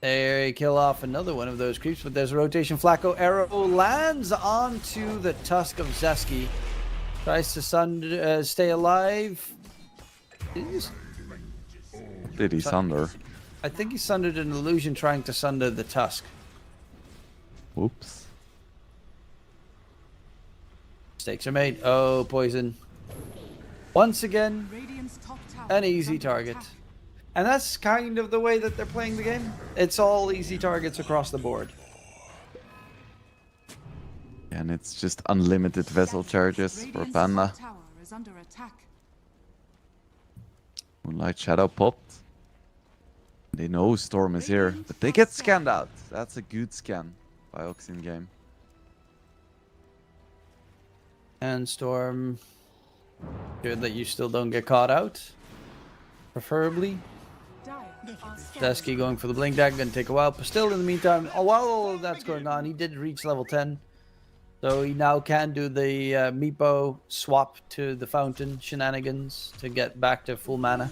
They kill off another one of those creeps, but there's a rotation. Flacco arrow lands onto the tusk of Zeski. Tries to stay alive. Did he sunder? I think he sundered an illusion trying to sunder the tusk. Oops. Mistakes are made. Oh, Poison. Once again, Radiant's top tower an is easy under target. attack. And that's kind of the way that they're playing the game. It's all easy targets across the board. And it's just unlimited vessel charges for Radiant's Panda. top tower is under attack. Moonlight Shadow popped. They know Storm is here, but they get scanned out. That's a good scan by Ox in game. And Storm. Good that you still don't get caught out. Preferably. Dire are scanning. Zeski going for the blink dagger, gonna take a while, but still in the meantime, while all of that's going on, he did reach level 10. So he now can do the Meepo swap to the fountain shenanigans to get back to full mana.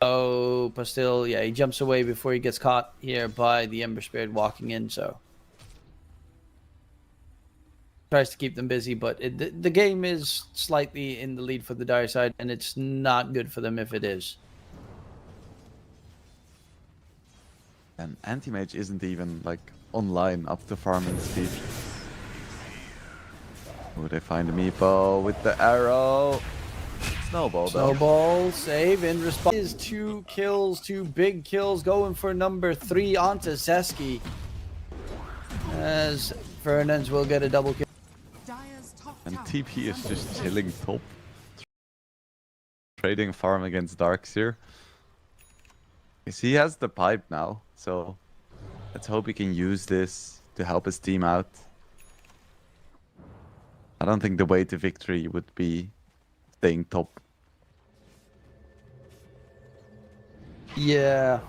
Oh, Pastil, yeah, he jumps away before he gets caught here by the Ember Spirit walking in, so. Tries to keep them busy, but the game is slightly in the lead for the Dire side, and it's not good for them if it is. And Anti-Mage isn't even, like, online up to farming speed. Oh, they find the Meepo with the arrow. Snowball, though. Snowball, save, in response is 2 kills, 2 big kills, going for number 3 onto Zeski. As Fernandes will get a double kill. Dire's top And tower TP is under just attack. chilling top. Trading farm against Darks here. Yes, he has the pipe now, so let's hope he can use this to help his team out. I don't think the way to victory would be staying top. Yeah.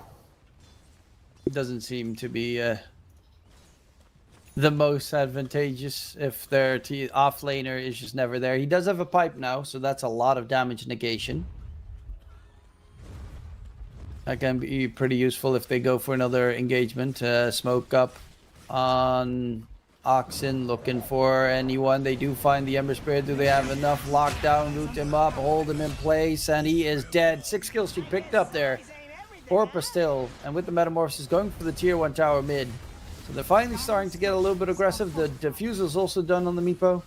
Doesn't seem to be the most advantageous if their off laner is just never there. He does have a pipe now, so that's a lot of damage negation. That can be pretty useful if they go for another engagement. Smoke up on Oxen, looking for anyone. They do find the Ember Spirit. Do they have enough? Lockdown, root him up, hold him in place, and he is dead. 6 kill streak picked up there. Orpa still, and with the Metamorphosis going for the tier 1 tower mid. So they're finally starting to get a little bit aggressive. The Diffuser's also done on the Meepo.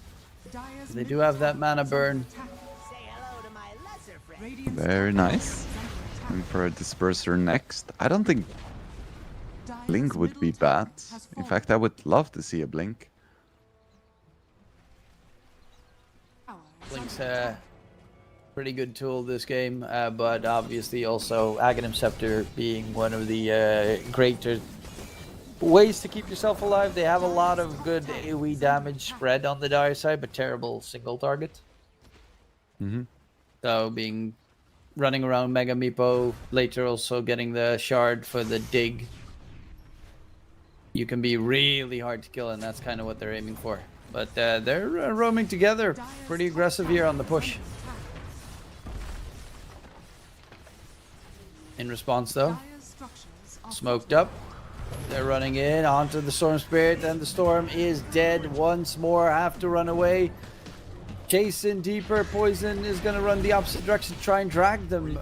They do have that mana burn. Very nice. Going for a Disperser next. I don't think Blink would be bad. In fact, I would love to see a Blink. Blink's a pretty good tool this game, but obviously also Aghanim Scepter being one of the greater ways to keep yourself alive. They have a lot of good AoE damage spread on the dire side, but terrible single target. So running around Mega Meepo, later also getting the shard for the dig. You can be really hard to kill, and that's kind of what they're aiming for. But they're roaming together. Pretty aggressive here on the push. In response, though, smoked up. They're running in onto the Storm Spirit, and the Storm is dead once more. Have to run away. Chasing deeper. Poison is going to run the opposite direction, try and drag them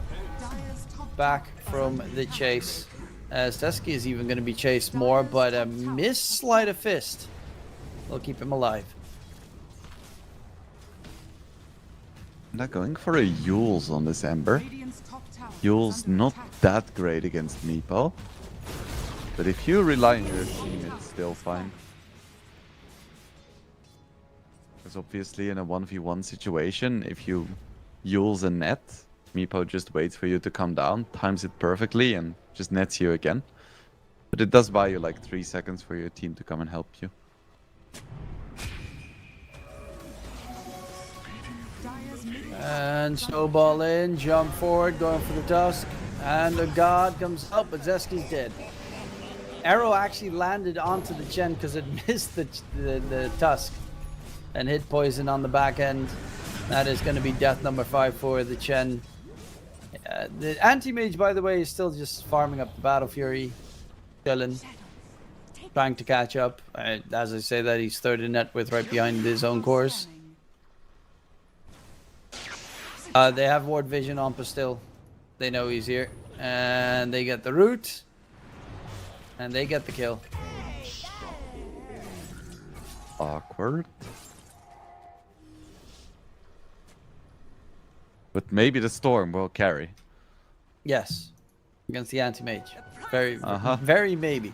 back from the chase. Steski is even going to be chased more, but a missed Sleight of Fist will keep him alive. They're going for a Yule's on this Ember. Yule's not that great against Meepo. But if you rely on your team, it's still fine. Because obviously in a 1v1 situation, if you Yule's a net, Meepo just waits for you to come down, times it perfectly, and just nets you again. But it does buy you like 3 seconds for your team to come and help you. And snowball in, jump forward, going for the Tusk. And the God comes up, but Zeski's dead. Arrow actually landed onto the Chen because it missed the Tusk. And hit Poison on the back end. That is going to be death number 5 for the Chen. The Anti-Mage, by the way, is still just farming up the Battle Fury. Chilling. Trying to catch up. As I say that, he's third in net with right behind his own course. They have Ward Vision on Pastil. They know he's here. And they get the root. And they get the kill. Awkward. But maybe the Storm will carry. Yes. Against the Anti-Mage. Very maybe.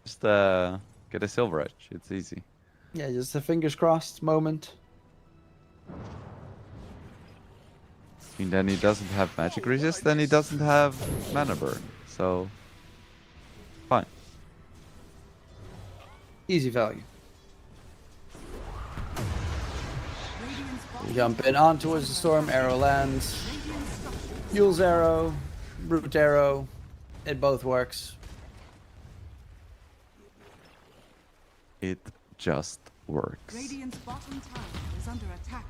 Just get a Silver Edge. It's easy. Yeah, just a fingers crossed moment. I mean, then he doesn't have magic resist, then he doesn't have mana burn. So, fine. Easy value. Jump in on towards the Storm, arrow lands. Yule's arrow, root arrow. It both works. It just works. Radiant's bottom tower is under attack.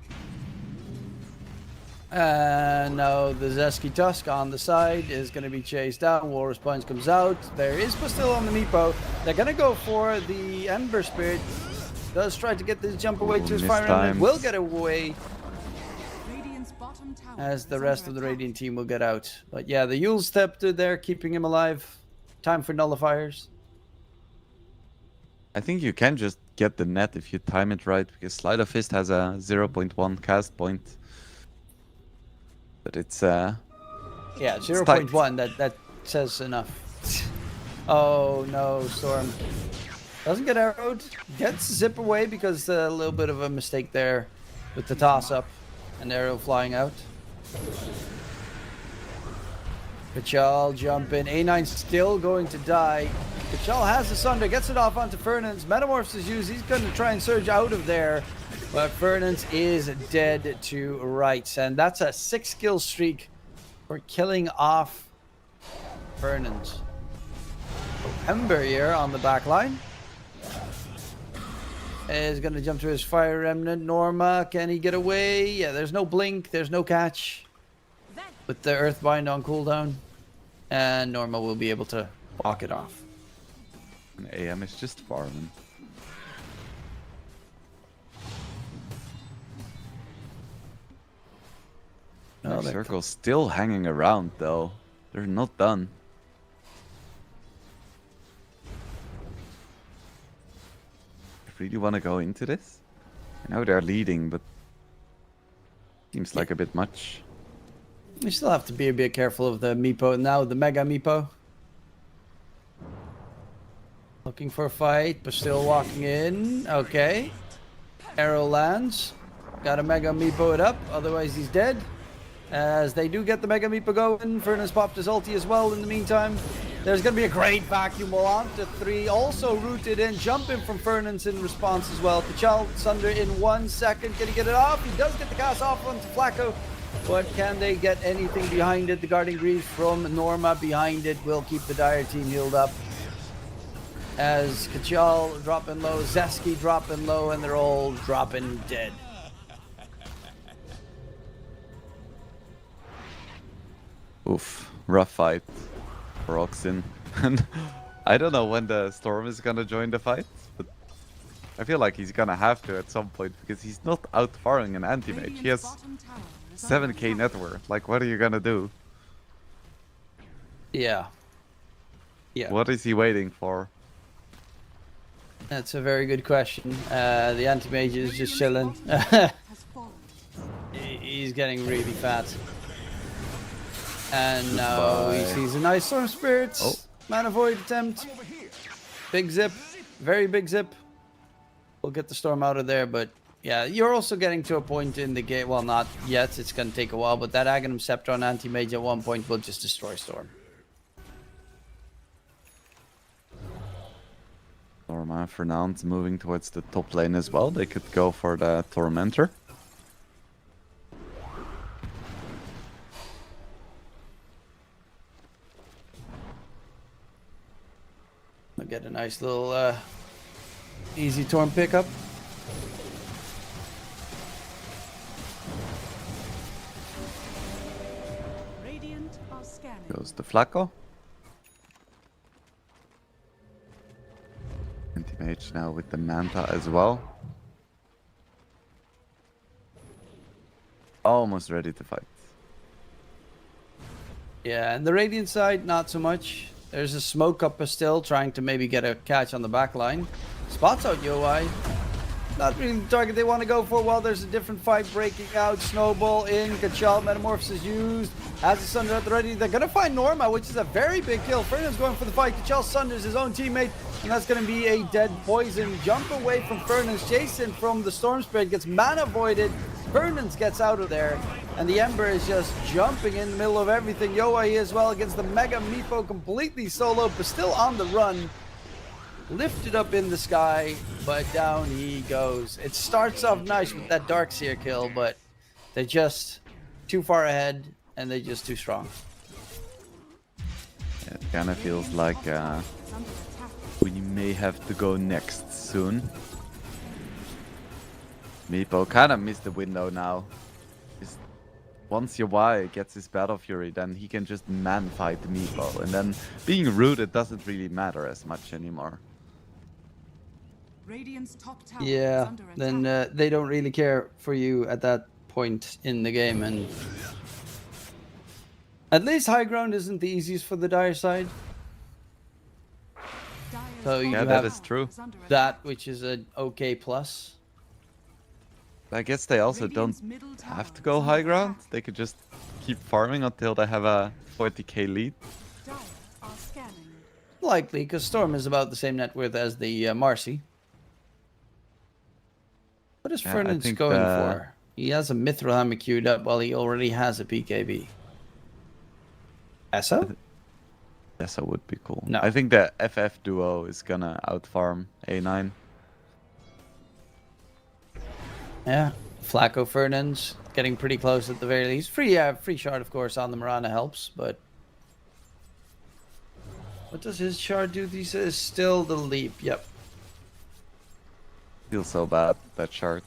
No, the Zeski Tusk on the side is going to be chased down. Walrus Punch comes out. There is Pastil on the Meepo. They're going to go for the Ember Spirit. Does try to get this jump away to his Fire Emblem. Will get away. As the rest of the Radiant team will get out. But yeah, the Yule stepped there, keeping him alive. Time for nullifiers. I think you can just get the net if you time it right, because Sleight of Fist has a 0.1 cast point. But it's yeah, 0.1, that says enough. Oh no, Storm. Doesn't get arrowed. Gets zip away because a little bit of a mistake there with the toss up and arrow flying out. Kachal jump in. A9 still going to die. Kachal has the Sunder, gets it off onto Fernance. Metamorphs is used. He's going to try and surge out of there. But Fernance is dead to rights. And that's a 6 kill streak for killing off Fernance. Ember here on the back line. Is going to jump to his Fire Remnant. Norma, can he get away? Yeah, there's no blink. There's no catch. With the Earthbind on cooldown. And Norma will be able to walk it off. And AM is just farming. Oh, Their they're circle's still hanging around though. They're not done. I really want to go into this. I know they're leading, but seems like a bit much. You still have to be a bit careful of the Meepo now, the Mega Meepo. Looking for a fight, but still walking in. Okay. Arrow lands. Got a Mega Meepo it up, otherwise he's dead. As they do get the Mega Meepo going, Fernand's popped his ulti as well in the meantime. There's going to be a great vacuum on to 3. Also rooted in, jumping from Fernand's in response as well. Kachal Sunder in 1 second. Can he get it off? He does get the cast off onto Flacco. But can they get anything behind it? The Guarding Greaves from Norma behind it will keep the Dire team healed up. As Kachal dropping low, Zeski dropping low, and they're all dropping dead. Oof, rough fight for Oxen. And I don't know when the Storm is gonna join the fight, but I feel like he's gonna have to at some point because he's not outfarming an anti-mage. He has 7k net worth. Like, what are you gonna do? Yeah. Yeah. What is he waiting for? That's a very good question. The anti-mage is just chilling. He's getting really fat. And now he sees a nice Storm Spirits. Oh. Mana Void attempt. Big zip. Very big zip. We'll get the Storm out of there, but yeah, you're also getting to a point in the game. Well, not yet. It's going to take a while, but that Aghanim Scepter on anti-mage at one point will just destroy Storm. Norma for now moving towards the top lane as well. They could go for the Tormentor. I'll get a nice little easy Torm pickup. Radiant are scanning. Goes the Flacco. Anti-mage now with the Manta as well. Almost ready to fight. Yeah, and the Radiant side, not so much. There's a smoke up still, trying to maybe get a catch on the back line. Spots out Yoi. Not really the target they want to go for. Well, there's a different fight breaking out. Snowball in. Kachal Metamorphosis used. Has the Sunder at the ready. They're going to find Norma, which is a very big kill. Fernand's going for the fight. Kachal Sunders his own teammate. And that's going to be a dead poison. Jump away from Fernand's. Jason from the Storm Spirit gets mana voided. Fernand's gets out of there. And the Ember is just jumping in the middle of everything. Yoi as well against the Mega Meepo, completely solo, but still on the run. Lifted up in the sky, but down he goes. It starts off nice with that Darkseer kill, but they're just too far ahead, and they're just too strong. It kind of feels like we may have to go next soon. Meepo kind of missed the window now. Just once Yawai gets his Battle Fury, then he can just man-fight Meepo, and then being rooted doesn't really matter as much anymore. Radiant's top tower Yeah, is under then attack. they don't really care for you at that point in the game, and at least high ground isn't the easiest for the Dire side. Dire's So you Yeah, have that is true. is under that, attack. which is an okay plus. I guess they also don't Radiant's middle tower have to is go under high ground. attack. They could just keep farming until they have a 40k lead. Dire are scanning. Likely, because Storm is about the same net worth as the Marcy. What is Yeah, I Fernand's think going the- for? He has a Mithril Hammer queued up while he already has a PKB. Esso? Yes, that would be cool. No. I think the FF duo is gonna outfarm A9. Yeah. Flacco Fernand's getting pretty close at the very least. Free shard, of course, on the Mirana helps, but what does his shard do? He says still the leap. Yep. Feels so bad, that chart.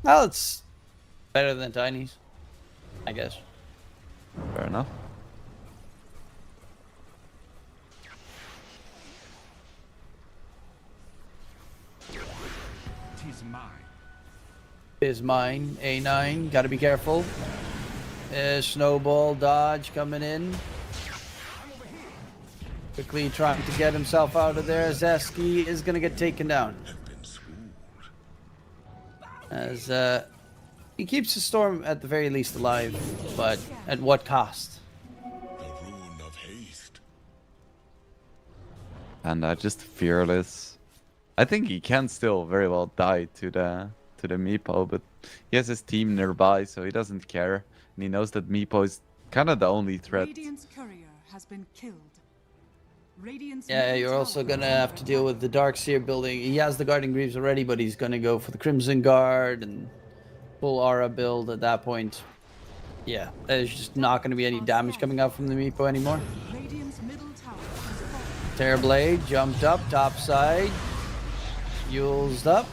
Well, it's better than Tiny's, I guess. Fair enough. mine. Is mine. A9, gotta be careful. Snowball dodge coming in. Quickly trying to get himself out of there. Zeski is gonna get taken down. As he keeps the storm at the very least alive, but at what cost? The rune of haste. And just fearless. I think he can still very well die to the Meepo, but he has his team nearby, so he doesn't care. And he knows that Meepo is kind of the only threat. Radiant's courier has been killed. Radiant's Yeah, middle you're also tower gonna is have under to deal with the Darkseer building. He has the Guarding Greaves already, but he's gonna go for the Crimson Guard and full aura build at that point. Yeah, there's just not gonna be any damage coming out from the Meepo anymore. attack. Radiant's middle tower has fallen. Terrorblade jumped up, top side. Yule's up.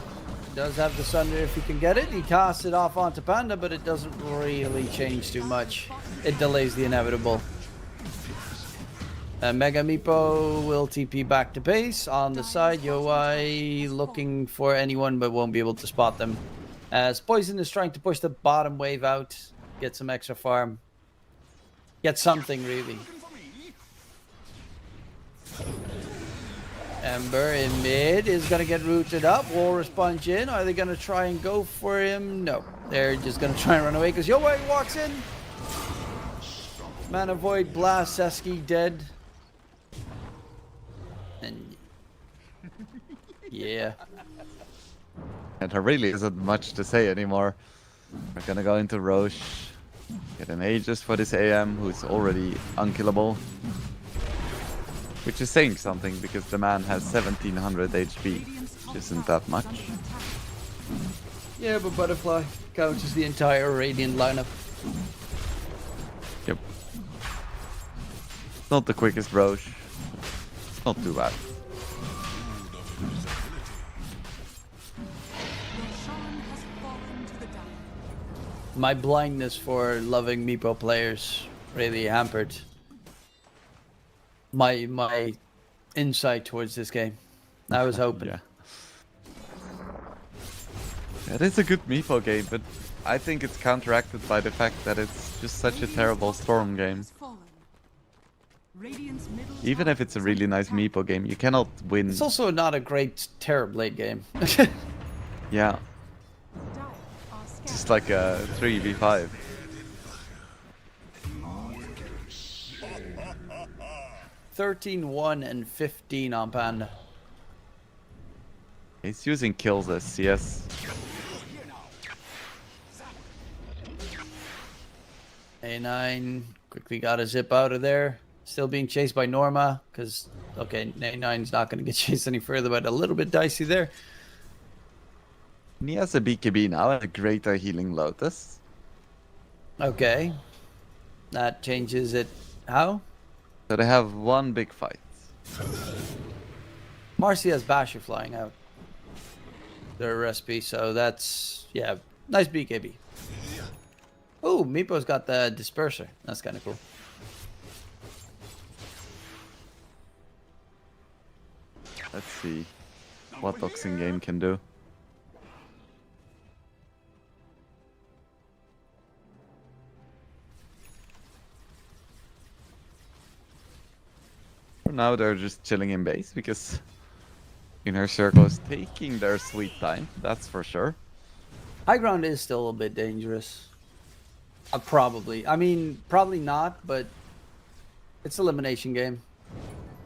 Does have the Sunder if he can get it. He casts it off onto Panda, but it doesn't really change too much. It delays the inevitable. Mega Meepo will TP back to base. On the side, Yoi looking for anyone, but won't be able to spot them. As Poison is trying to push the bottom wave out. Get some extra farm. Get something, really. Ember in mid is going to get rooted up. Walrus punch in. Are they going to try and go for him? No. They're just going to try and run away because Yoi walks in. Mana Void Blast. Seski dead. And yeah. And there really isn't much to say anymore. We're gonna go into Roche. Get an Aegis for this AM, who's already unkillable. Which is saying something, because the man has 1700 HP, which isn't that much. Yeah, but Butterfly counts as the entire Radiant lineup. Yep. Not the quickest Roche. It's not too bad. Roshan has fallen to the down. My blindness for loving Meepo players really hampered my insight towards this game. I was hoping. Yeah. It is a good Meepo game, but I think it's counteracted by the fact that it's just such a terrible Storm game. Has fallen. Radiant's middle Even tower if it's a is really under nice attack. Meepo game, you cannot win. It's also not a great Terrorblade game. Yeah, Dire are scattered. just like a 3v5. (13-1 and 15 on Panda. He's using kills as CS. A9 quickly got a zip out of there. Still being chased by Norma, because, okay, A9's not going to get chased any further, but a little bit dicey there. And he has a BKB now and a greater healing Lotus. Okay. That changes it. How? So they have one big fight. Marcy has Basher flying out. Their recipe, so that's, yeah, nice BKB. Oh, Meepo's got the Disperser. That's kind of cool. Let's see what Boxing Game can do. For now, they're just chilling in base because Inner Circle is taking their sweet time, that's for sure. High ground is still a bit dangerous. Probably. I mean, probably not, but it's elimination game.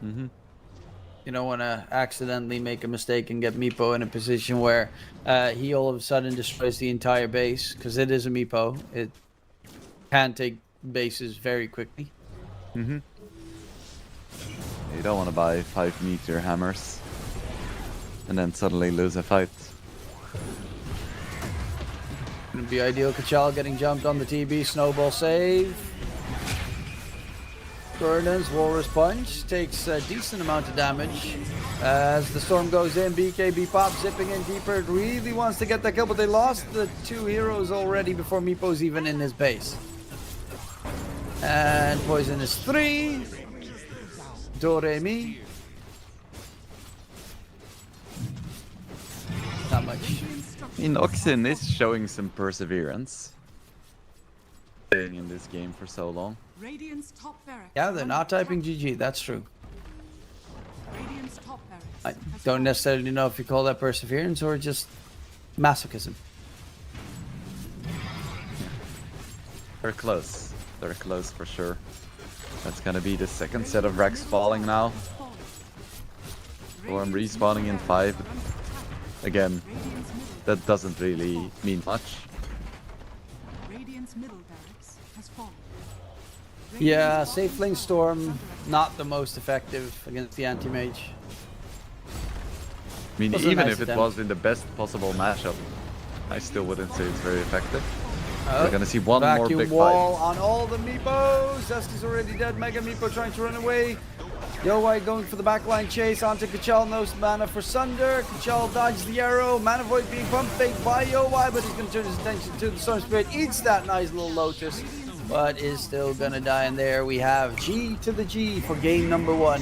Mm-hmm. You don't want to accidentally make a mistake and get Meepo in a position where he all of a sudden destroys the entire base, because it is a Meepo. It can take bases very quickly. Mm-hmm. You don't want to buy 5 meteor hammers and then suddenly lose a fight. Gonna be ideal. Kachal getting jumped on the TB. Snowball save. Gordon's Walrus Punch takes a decent amount of damage. As the storm goes in, BKB pop zipping in deeper. Really wants to get that kill, but they lost the 2 heroes already before Meepo's even in his base. And poison is 3. Doremi. Not much. I mean, Oxin is showing some perseverance. Staying in this game for so long. Radiant's top barracks Yeah, are they're under not typing attack. GG, that's true. Radiant's top barracks I has don't fallen. necessarily know if you call that perseverance or just masochism. They're close. They're close for sure. That's gonna be the second set of racks falling now. Or I'm respawning in 5. Again, Radiant's middle, that doesn't really mean much. Radiant's middle barracks has fallen. Yeah, Radiant's safe bottom lane tower storm, is under attack. not the most effective against the anti-mage. I mean, Was a even nice if it attempt. was in the best possible matchup, I still wouldn't say it's very effective. Oh, We're gonna see one more vacuum big wall fight. on all the Meepos. Zeski's already dead. Mega Meepo trying to run away. Yowai going for the backline chase onto Kachal. No mana for Sunder. Kachal dodges the arrow. Mana Void being pump faked by Yowai, but he's going to turn his attention to the Storm Spirit. Eats that nice little Lotus, but is still going to die. And there we have G to the G for game number 1.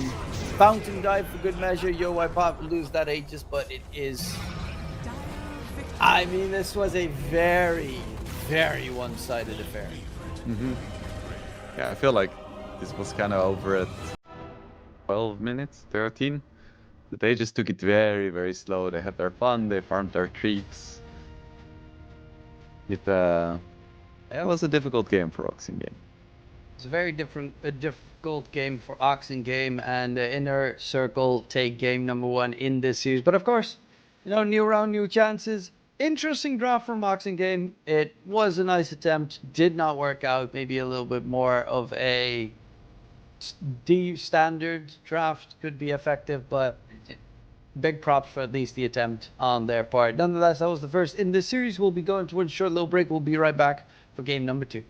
Fountain dive for good measure. Yowai pop lose that Aegis, but it is... I mean, this was a very, very one-sided affair. Yeah, I feel like this was kind of over at 12 minutes, 13. But they just took it very, very slow. They had their fun, they farmed their creeps. It was a difficult game for Oxen game. It's a very difficult game for Oxen game, and the Inner Circle take game number 1 in this series. But of course, you know, new round, new chances. Interesting draft from Oxen game. It was a nice attempt, did not work out. Maybe a little bit more of a standard draft could be effective, but big props for at least the attempt on their part. Nonetheless, that was the first in this series. We'll be going towards a short little break. We'll be right back for game number 2.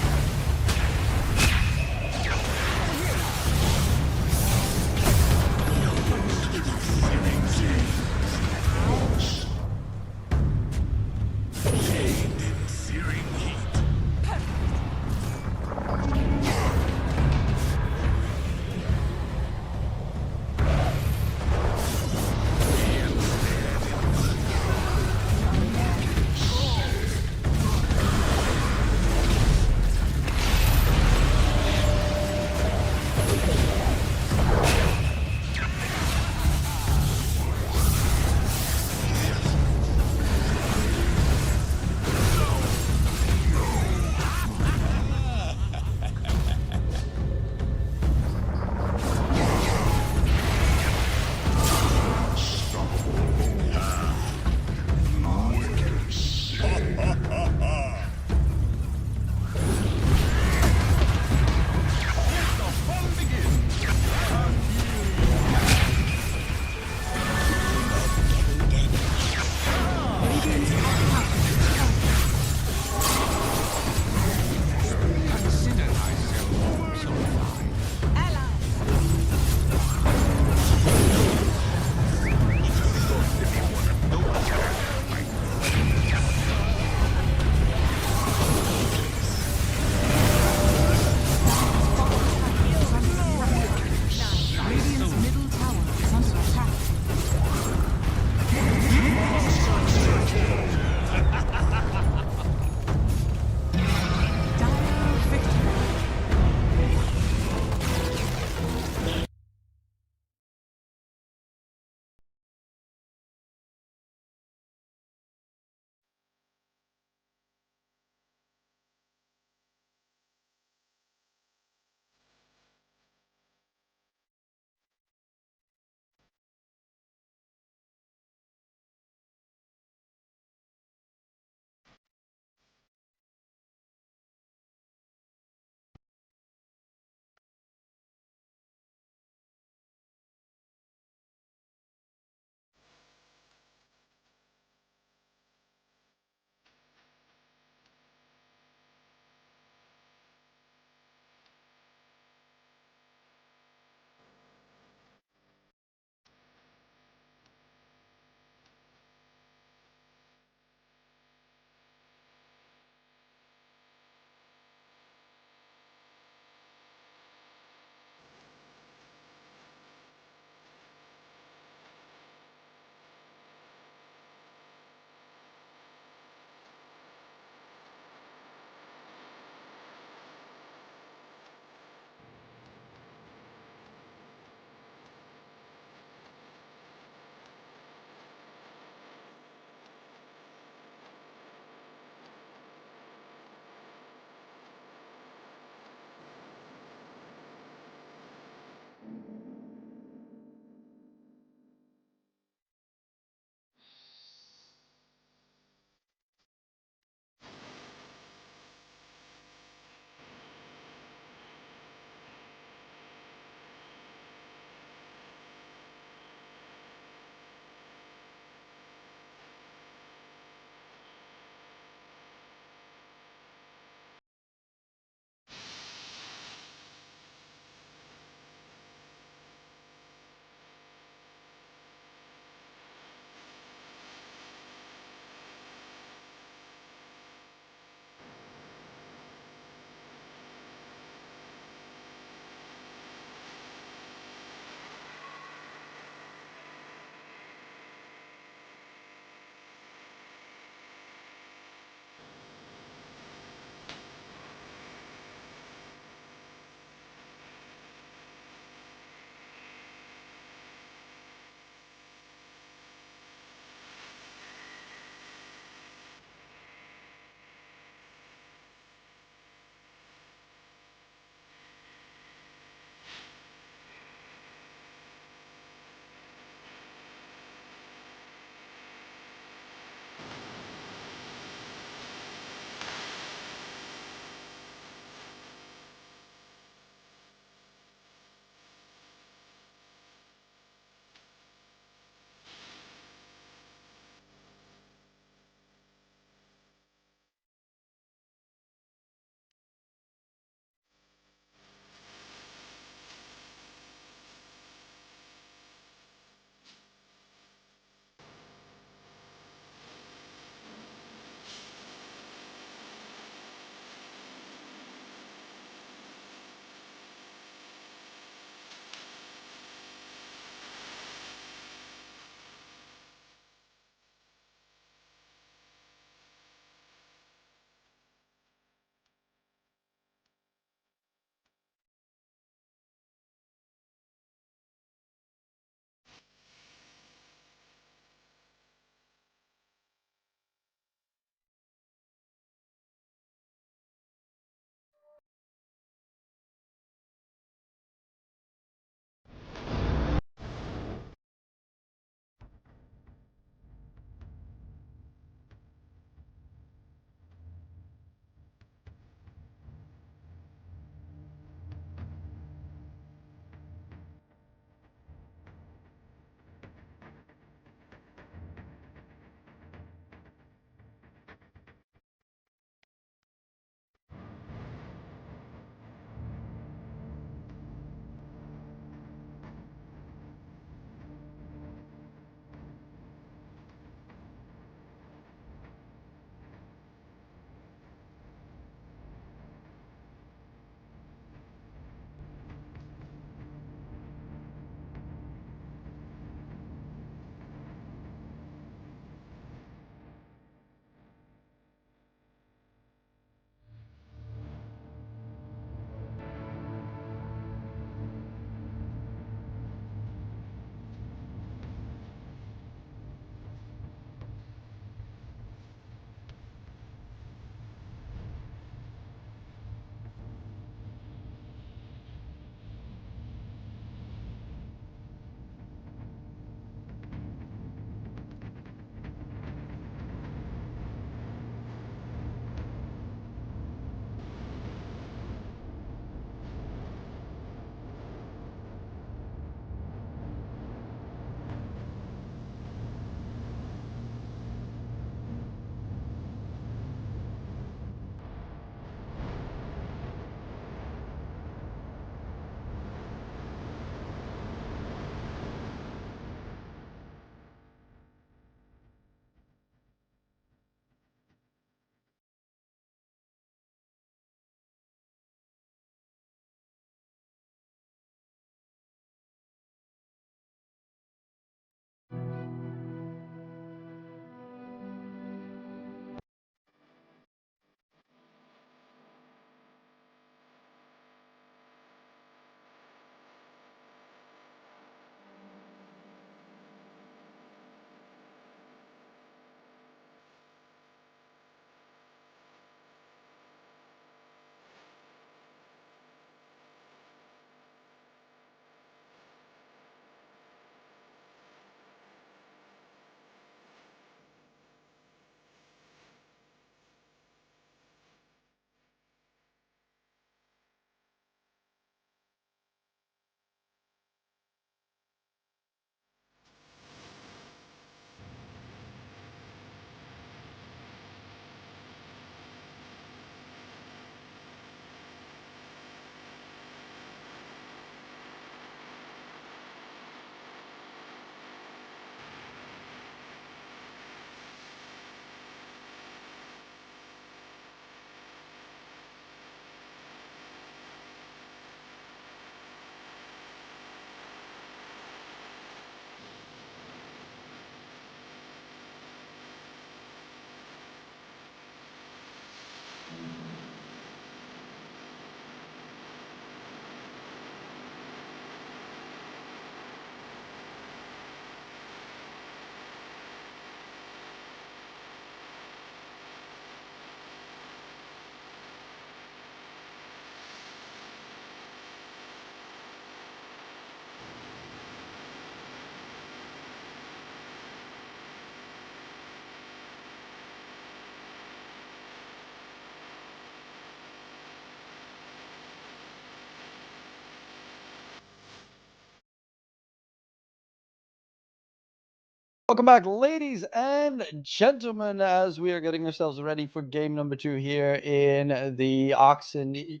Welcome back, ladies and gentlemen, as we are getting ourselves ready for game number 2 here in the Oxen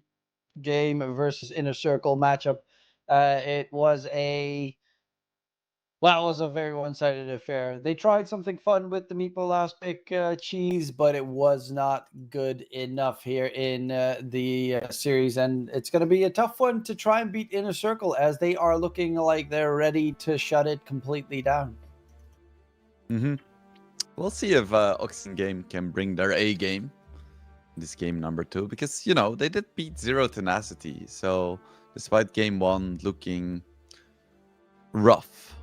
game versus Inner Circle matchup. It was a Well, it was a very one-sided affair. They tried something fun with the meatball last pick cheese, but it was not good enough here in the series, and it's going to be a tough one to try and beat Inner Circle as they are looking like they're ready to shut it completely down. Mm-hmm. We'll see if Oxen Game can bring their A game this game number 2, because they did beat Zero Tenacity. So despite game 1 looking rough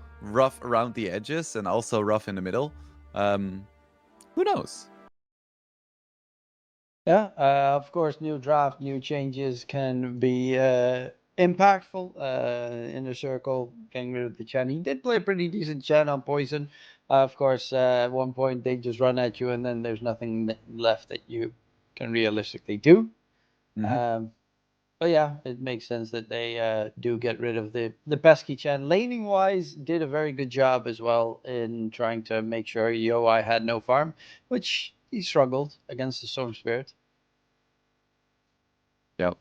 around the edges and also rough in the middle, who knows? Yeah, of course, new draft, new changes can be impactful. Inner Circle getting rid of the Chen. He did play a pretty decent Chen on Poison. Of course, at one point they just run at you, and then there's nothing left that you can realistically do. Mm-hmm. But yeah, it makes sense that they do get rid of the pesky Chen. Laning wise, did a very good job as well in trying to make sure Yoi had no farm, which he struggled against the Storm Spirit. Yep.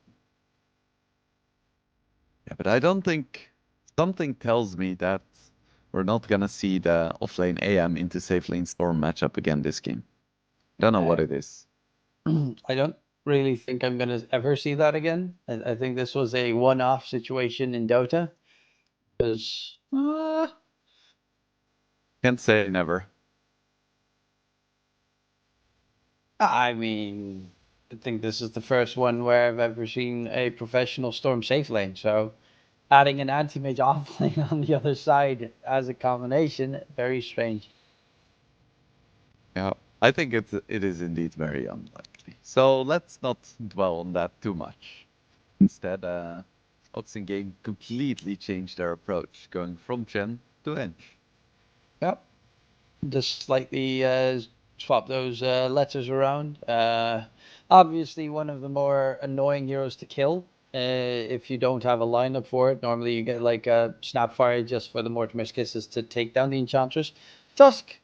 Yeah, but I don't think something tells me that we're not gonna see the offlane AM into safe lane Storm matchup again this game. Don't know what it is. I don't really think I'm gonna ever see that again. I think this was a one-off situation in Dota. Because Can't say never. I mean, I think this is the first one where I've ever seen a professional Storm safe lane. So adding an anti-mage off lane on the other side as a combination, very strange. Yeah, I think it is indeed very unlikely. So let's not dwell on that too much. Instead, Oxen Game completely changed their approach, going from Chen to Ench. Yep. Just slightly swap those letters around. Obviously, one of the more annoying heroes to kill if you don't have a lineup for it. Normally, you get like a Snapfire just for the Mortimer's Kisses to take down the Enchantress. Tusk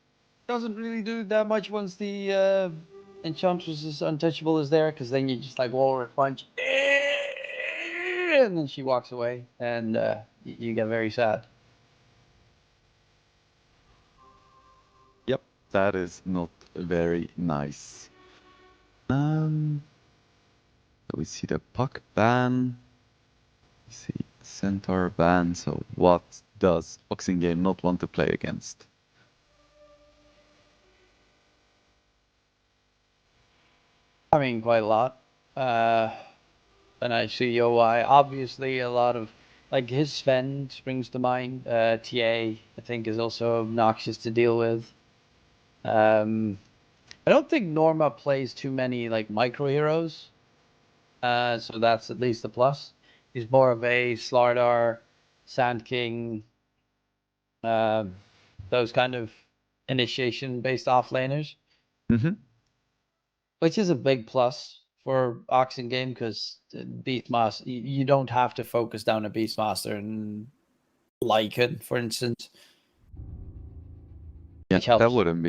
doesn't really do that much once the Enchantress is untouchable is there, because then you just like wall punch, and then she walks away, and you get very sad. Yep, that is not very nice. So we see the puck ban. We see Centaur ban. So what does Oxen Game not want to play against? I mean, quite a lot. And I see OI. Obviously, a lot of like his Sven springs to mind. TA, I think, is also obnoxious to deal with. I don't think Norma plays too many like micro heroes. So that's at least a plus. He's more of a Slardar, Sand King, um, those kind of initiation based offlaners, Mm-hmm. which is a big plus for Oxen game because Beastmaster, you don't have to focus down a Beastmaster and Lycan, for instance, Yeah, which helps. that wouldn't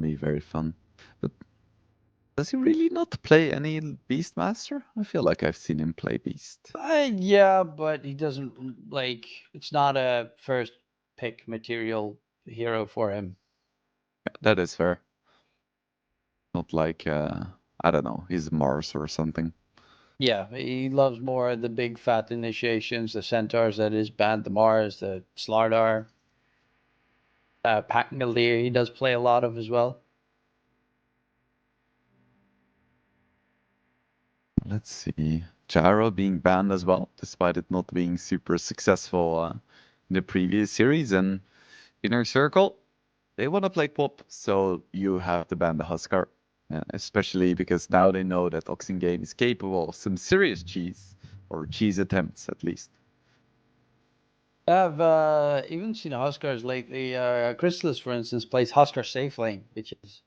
be very fun. But does he really not play any Beastmaster? I feel like I've seen him play Beast. Yeah, but he doesn't like it's not a first pick material hero for him. Yeah, that is fair. Not like I don't know, he's Mars or something. Yeah, he loves more the big fat initiations, the centaurs that is banned, the Mars, the Slardar, Pacngalir he does play a lot of as well. Let's see. Gyro being banned as well, despite it not being super successful in the previous series. And Inner Circle, they want to play pop, so you have to ban the Huskar. Especially because now they know that Oxen Game is capable of some serious cheese, or cheese attempts at least. I've even seen Huskars lately. Chrysalis, for instance, plays Huskar safe lane, which is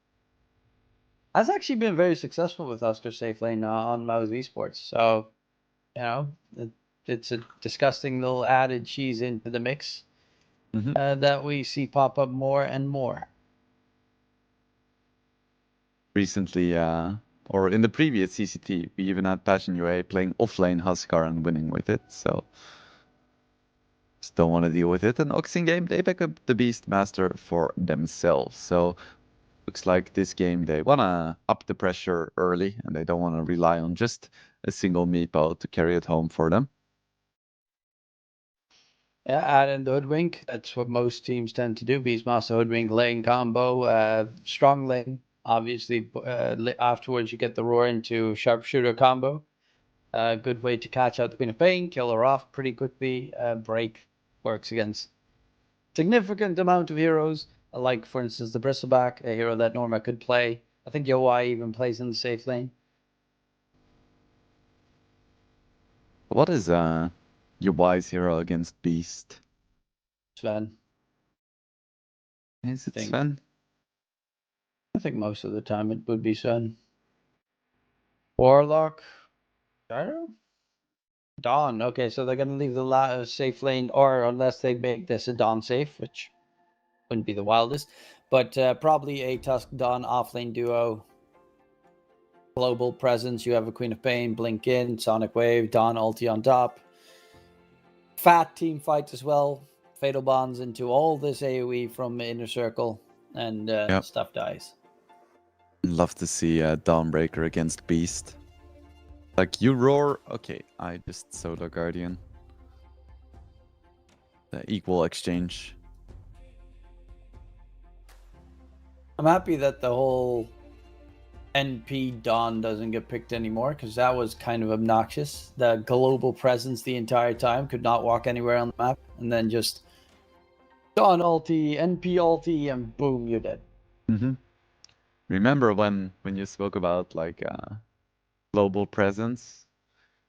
has actually been very successful with Huskar safe lane on Mouse Esports. So you know, it's a disgusting little added cheese into the mix. that we see pop up more and more. Recently, or in the previous CCT, we even had Passion UA playing offlane Huskar and winning with it, so just don't want to deal with it. And Oxing game, they pick up the Beastmaster for themselves, so looks like this game they want to up the pressure early, and they don't want to rely on just a single meepo to carry it home for them. Yeah, add in the Hoodwink. That's what most teams tend to do. Beastmaster, Hoodwink, lane combo, strong lane. Obviously, afterwards you get the roar into sharpshooter combo. Good way to catch out the Queen of Pain, kill her off pretty quickly. Break works against significant amount of heroes, like for instance the Bristleback, a hero that Norma could play. I think Yowai even plays in the safe lane. What is your wise hero against Beast? Sven. Is it think. Sven? I think most of the time it would be Sven. Warlock. Gyro? Dawn. Okay, so they're gonna leave the safe lane, or unless they make this a Dawn safe, which wouldn't be the wildest, but probably a Tusk Dawn offlane duo. Global presence. You have a Queen of Pain, Blink in, Sonic Wave, Dawn ulti on top. Fat team fights as well. Fatal bonds into all this AoE from Inner Circle, and Yep. stuff dies. Love to see Dawnbreaker against Beast. Like, you roar, okay, I just Solar Guardian. The equal exchange. I'm happy that the whole NP Dawn doesn't get picked anymore, because that was kind of obnoxious. The global presence the entire time, could not walk anywhere on the map, and then just Dawn ulti, NP ulti, and boom, you're dead. Remember when you spoke about like global presence?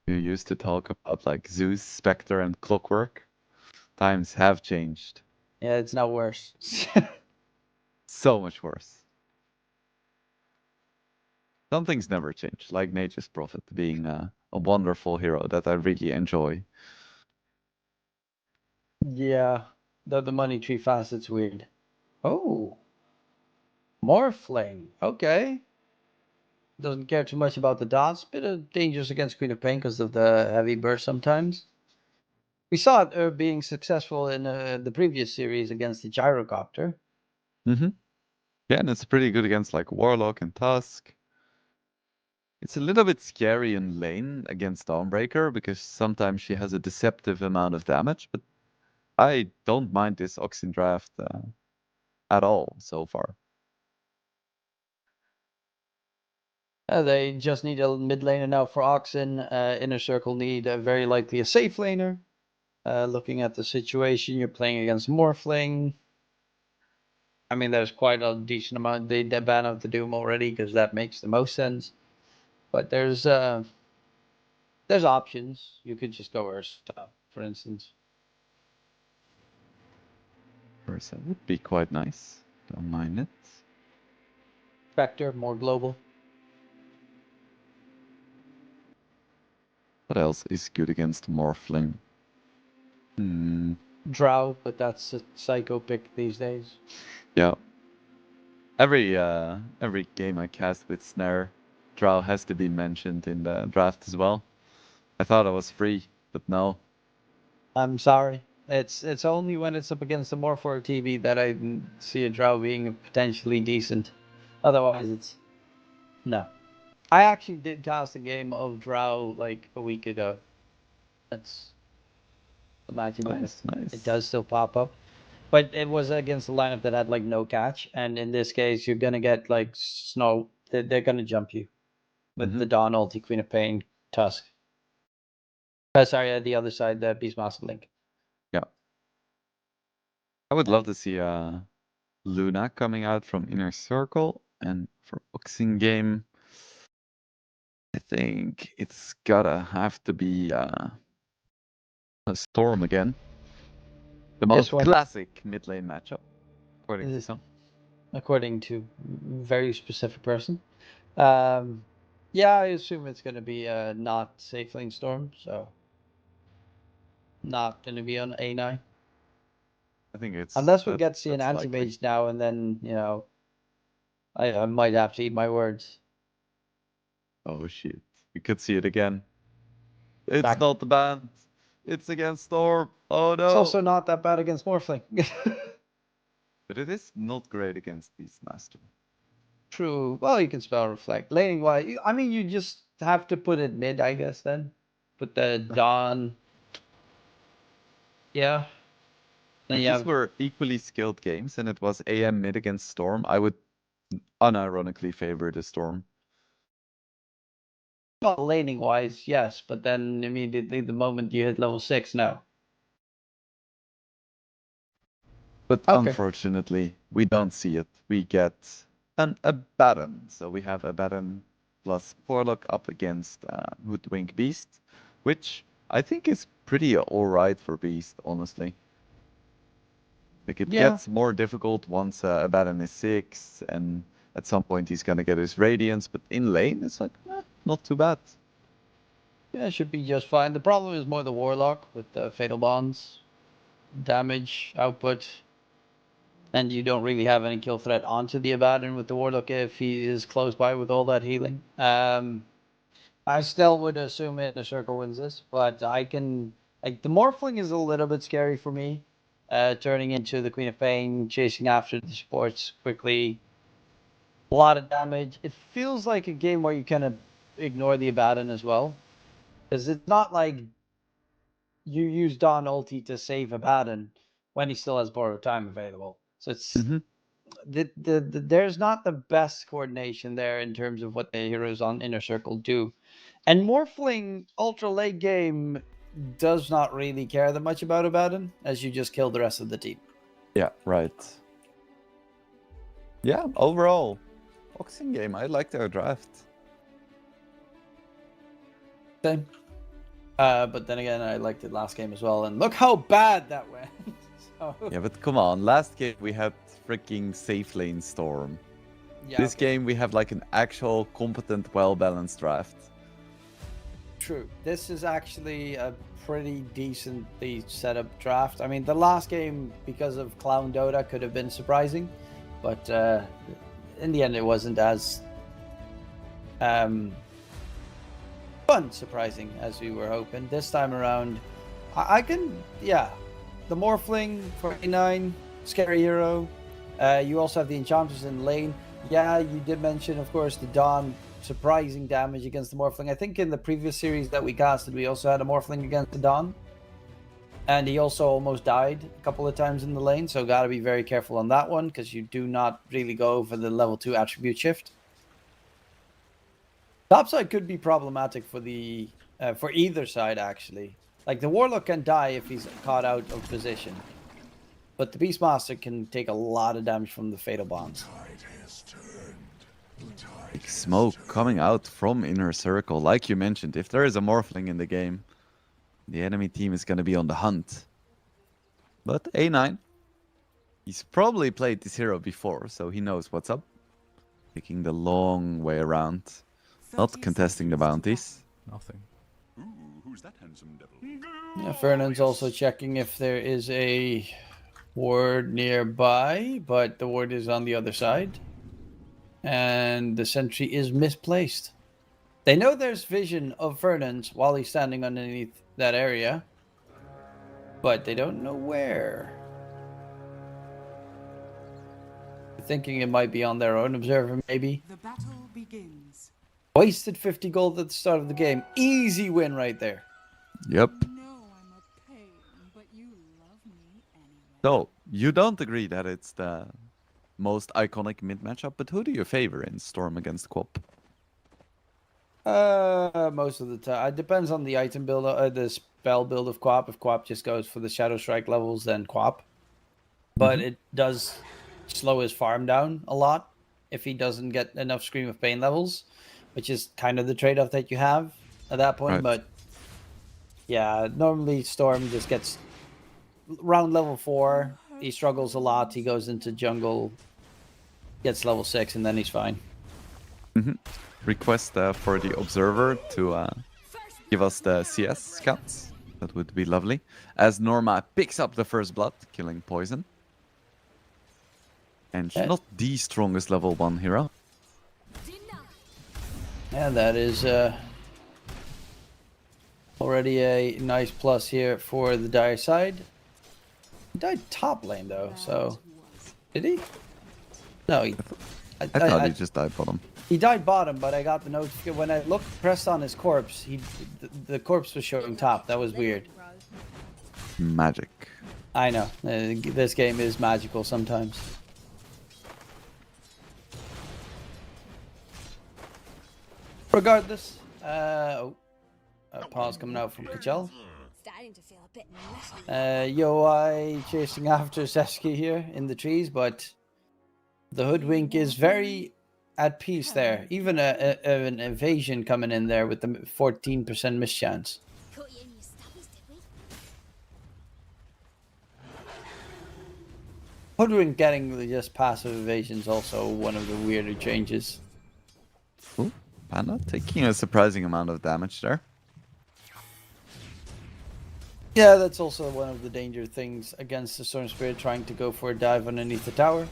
You used to talk about like Zeus, Spectre, and Clockwork. Times have changed. Yeah, it's now worse. So much worse. Some things never change, like Nature's Prophet being a wonderful hero that I really enjoy. Yeah, the money tree facet's weird. Oh, more flame. Okay. Doesn't care too much about the dots. Bit of dangerous against Queen of Pain because of the heavy burst sometimes. We saw it being successful in the previous series against the gyrocopter. Yeah, and it's pretty good against like Warlock and Tusk. It's a little bit scary in lane against Dawnbreaker because sometimes she has a deceptive amount of damage, but I don't mind this Oxen draft at all so far. They just need a mid laner now for Oxen. Inner Circle need very likely a safe laner. Looking at the situation, you're playing against Morphling. I mean, there's quite a decent amount. They ban out the Doom already because that makes the most sense. But there's options. You could just go Ursa, for instance. Ursa would be quite nice. Don't mind it. Spectre, more global. What else is good against Morphling? Drow, but that's a psycho pick these days. Yeah. Every game I cast with Snare, Drow has to be mentioned in the draft as well. I thought I was free, but no. I'm sorry. It's only when it's up against the Morpher TV that I see a Drow being potentially decent. Otherwise, it's no. I actually did cast a game of Drow like a week ago. That's imagine that. Nice. It does still pop up. But it was against a lineup that had like no catch, and in this case, you're gonna get like snow. They're gonna jump you with the Dawn ulti, Queen of Pain, Tusk. Sorry, the other side, the Beastmaster Link. Yeah. I would love to see Luna coming out from Inner Circle, and for Boxing Game, I think it's gotta have to be a Storm again. The most classic mid lane matchup, according to some. According to very specific person. Yeah, I assume it's gonna be not safe lane Storm, so not gonna be on A9. I think it's Unless we get to see an that's likely. anti-mage now, and then, you know, I might have to eat my words. Oh shit. We could see it again. It's Back. not the band. It's against Storm. Oh It's no. also not that bad against Morphling. But it is not great against Beastmaster. True. Well, you can spell reflect. Laning wise, I mean, you just have to put it mid, I guess, then. Put the Dawn. Yeah. Then If you these have. were equally skilled games and it was AM mid against Storm, I would unironically favor the Storm. Well, laning wise, yes, but then immediately the moment you hit level 6, no. But Okay. unfortunately, we don't see it. We get an Abaddon. So we have Abaddon plus Porlock up against Hoodwink Beast, which I think is pretty alright for Beast, honestly. Like it Yeah. gets more difficult once Abaddon is 6, and at some point he's gonna get his Radiance, but in lane it's like, not too bad. Yeah, it should be just fine. The problem is more the Warlock with the Fatal Bonds, damage, output, and you don't really have any kill threat onto the Abaddon with the Warlock if he is close by with all that healing. I still would assume Inner Circle wins this, but I can... Like, the Morphling is a little bit scary for me. Turning into the Queen of Pain, chasing after the supports quickly. A lot of damage. It feels like a game where you kind of ignore the Abaddon as well. Because it's not like you use Dawn ulti to save Abaddon when he still has borrowed time available. So it's there's not the best coordination there in terms of what the heroes on Inner Circle do. And Morphling ultra late game does not really care that much about Abaddon, as you just kill the rest of the team. Yeah, right. Yeah, overall, boxing game. I like their draft. Same. But then again, I liked it last game as well, and look how bad that went. So, Yeah, but come on. Last game we had freaking safe lane Storm. yeah, This okay. game we have like an actual competent, well-balanced draft. True. This is actually a pretty decently set up draft. I mean, the last game, because of Clown Dota, could have been surprising, but in the end, it wasn't as fun surprising as we were hoping. This time around, I can, yeah, the Morphling, 49, scary hero. You also have the Enchanters in lane. Yeah, you did mention, of course, the Dawn, surprising damage against the Morphling. I think in the previous series that we casted, we also had a Morphling against the Dawn. And he also almost died a couple of times in the lane, so gotta be very careful on that one, because you do not really go for the level 2 attribute shift. Topside could be problematic for the for either side, actually. Like, the Warlock can die if he's caught out of position. But the Beastmaster can take a lot of damage from the Fatal Bonds. Like smoke coming out from Inner Circle. Like you mentioned, if there is a Morphling in the game, the enemy team is going to be on the hunt. But A9, he's probably played this hero before, so he knows what's up. Taking the long way around. Not contesting the bounties. Nothing. Ooh, who's that handsome devil? Yeah, Fernand's also checking if there is a ward nearby, but the ward is on the other side. And the sentry is misplaced. They know there's vision of Fernand's while he's standing underneath that area, but they don't know where. Thinking it might be on their own observer, maybe. The battle begins. Wasted 50 gold at the start of the game. Easy win right there. Yep. You know I'm a pain, but you love me anyway. So, you don't agree that it's the most iconic mid matchup, but who do you favor in Storm against Quop? Most of the time. It depends on the item build, the spell build of Quap. If Quap just goes for the Shadow Strike levels, then Quap. But it does slow his farm down a lot if he doesn't get enough Scream of Pain levels, which is kind of the trade-off that you have at that point. Right. But yeah, normally Storm just gets around level 4. He struggles a lot. He goes into jungle, gets level 6, and then he's fine. Request for the observer to give us the CS counts. That would be lovely. As Norma picks up the first blood, killing Poison. And she's not the strongest level 1 hero. Yeah, that is already a nice plus here for the Dire side. He died top lane though, so did he? No, I thought he just died bottom. He died bottom, but I got the notification when I pressed on his corpse. The corpse was showing top. That was weird. Magic. I know. This game is magical sometimes. Regardless, pause coming out from Kachel. Starting to feel a bit messy. Yoi chasing after Seski here in the trees, but the hoodwink is very at peace there. Even an evasion coming in there with the 14% mischance. Caught you in your stubbies, did we? Hoodwink getting just passive evasion is also one of the weirder changes. Ooh, Panda taking a surprising amount of damage there. Yeah, that's also one of the danger things against the Storm Spirit trying to go for a dive underneath the tower.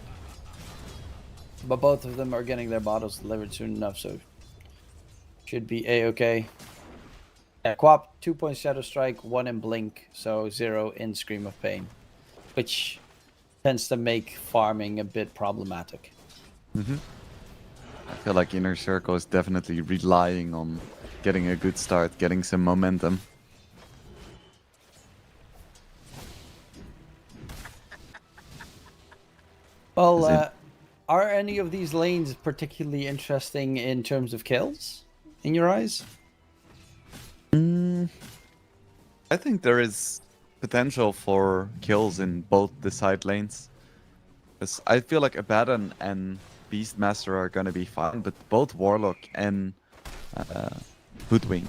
But both of them are getting their bottles delivered soon enough, so should be a-okay. Yeah, Quap, 2 points Shadow Strike, 1 in Blink, so 0 in Scream of Pain, which tends to make farming a bit problematic. I feel like Inner Circle is definitely relying on getting a good start, getting some momentum. Well, are any of these lanes particularly interesting in terms of kills, in your eyes? I think there is potential for kills in both the side lanes. Because I feel like Abaddon and Beastmaster are gonna be fine, but both Warlock and Hoodwink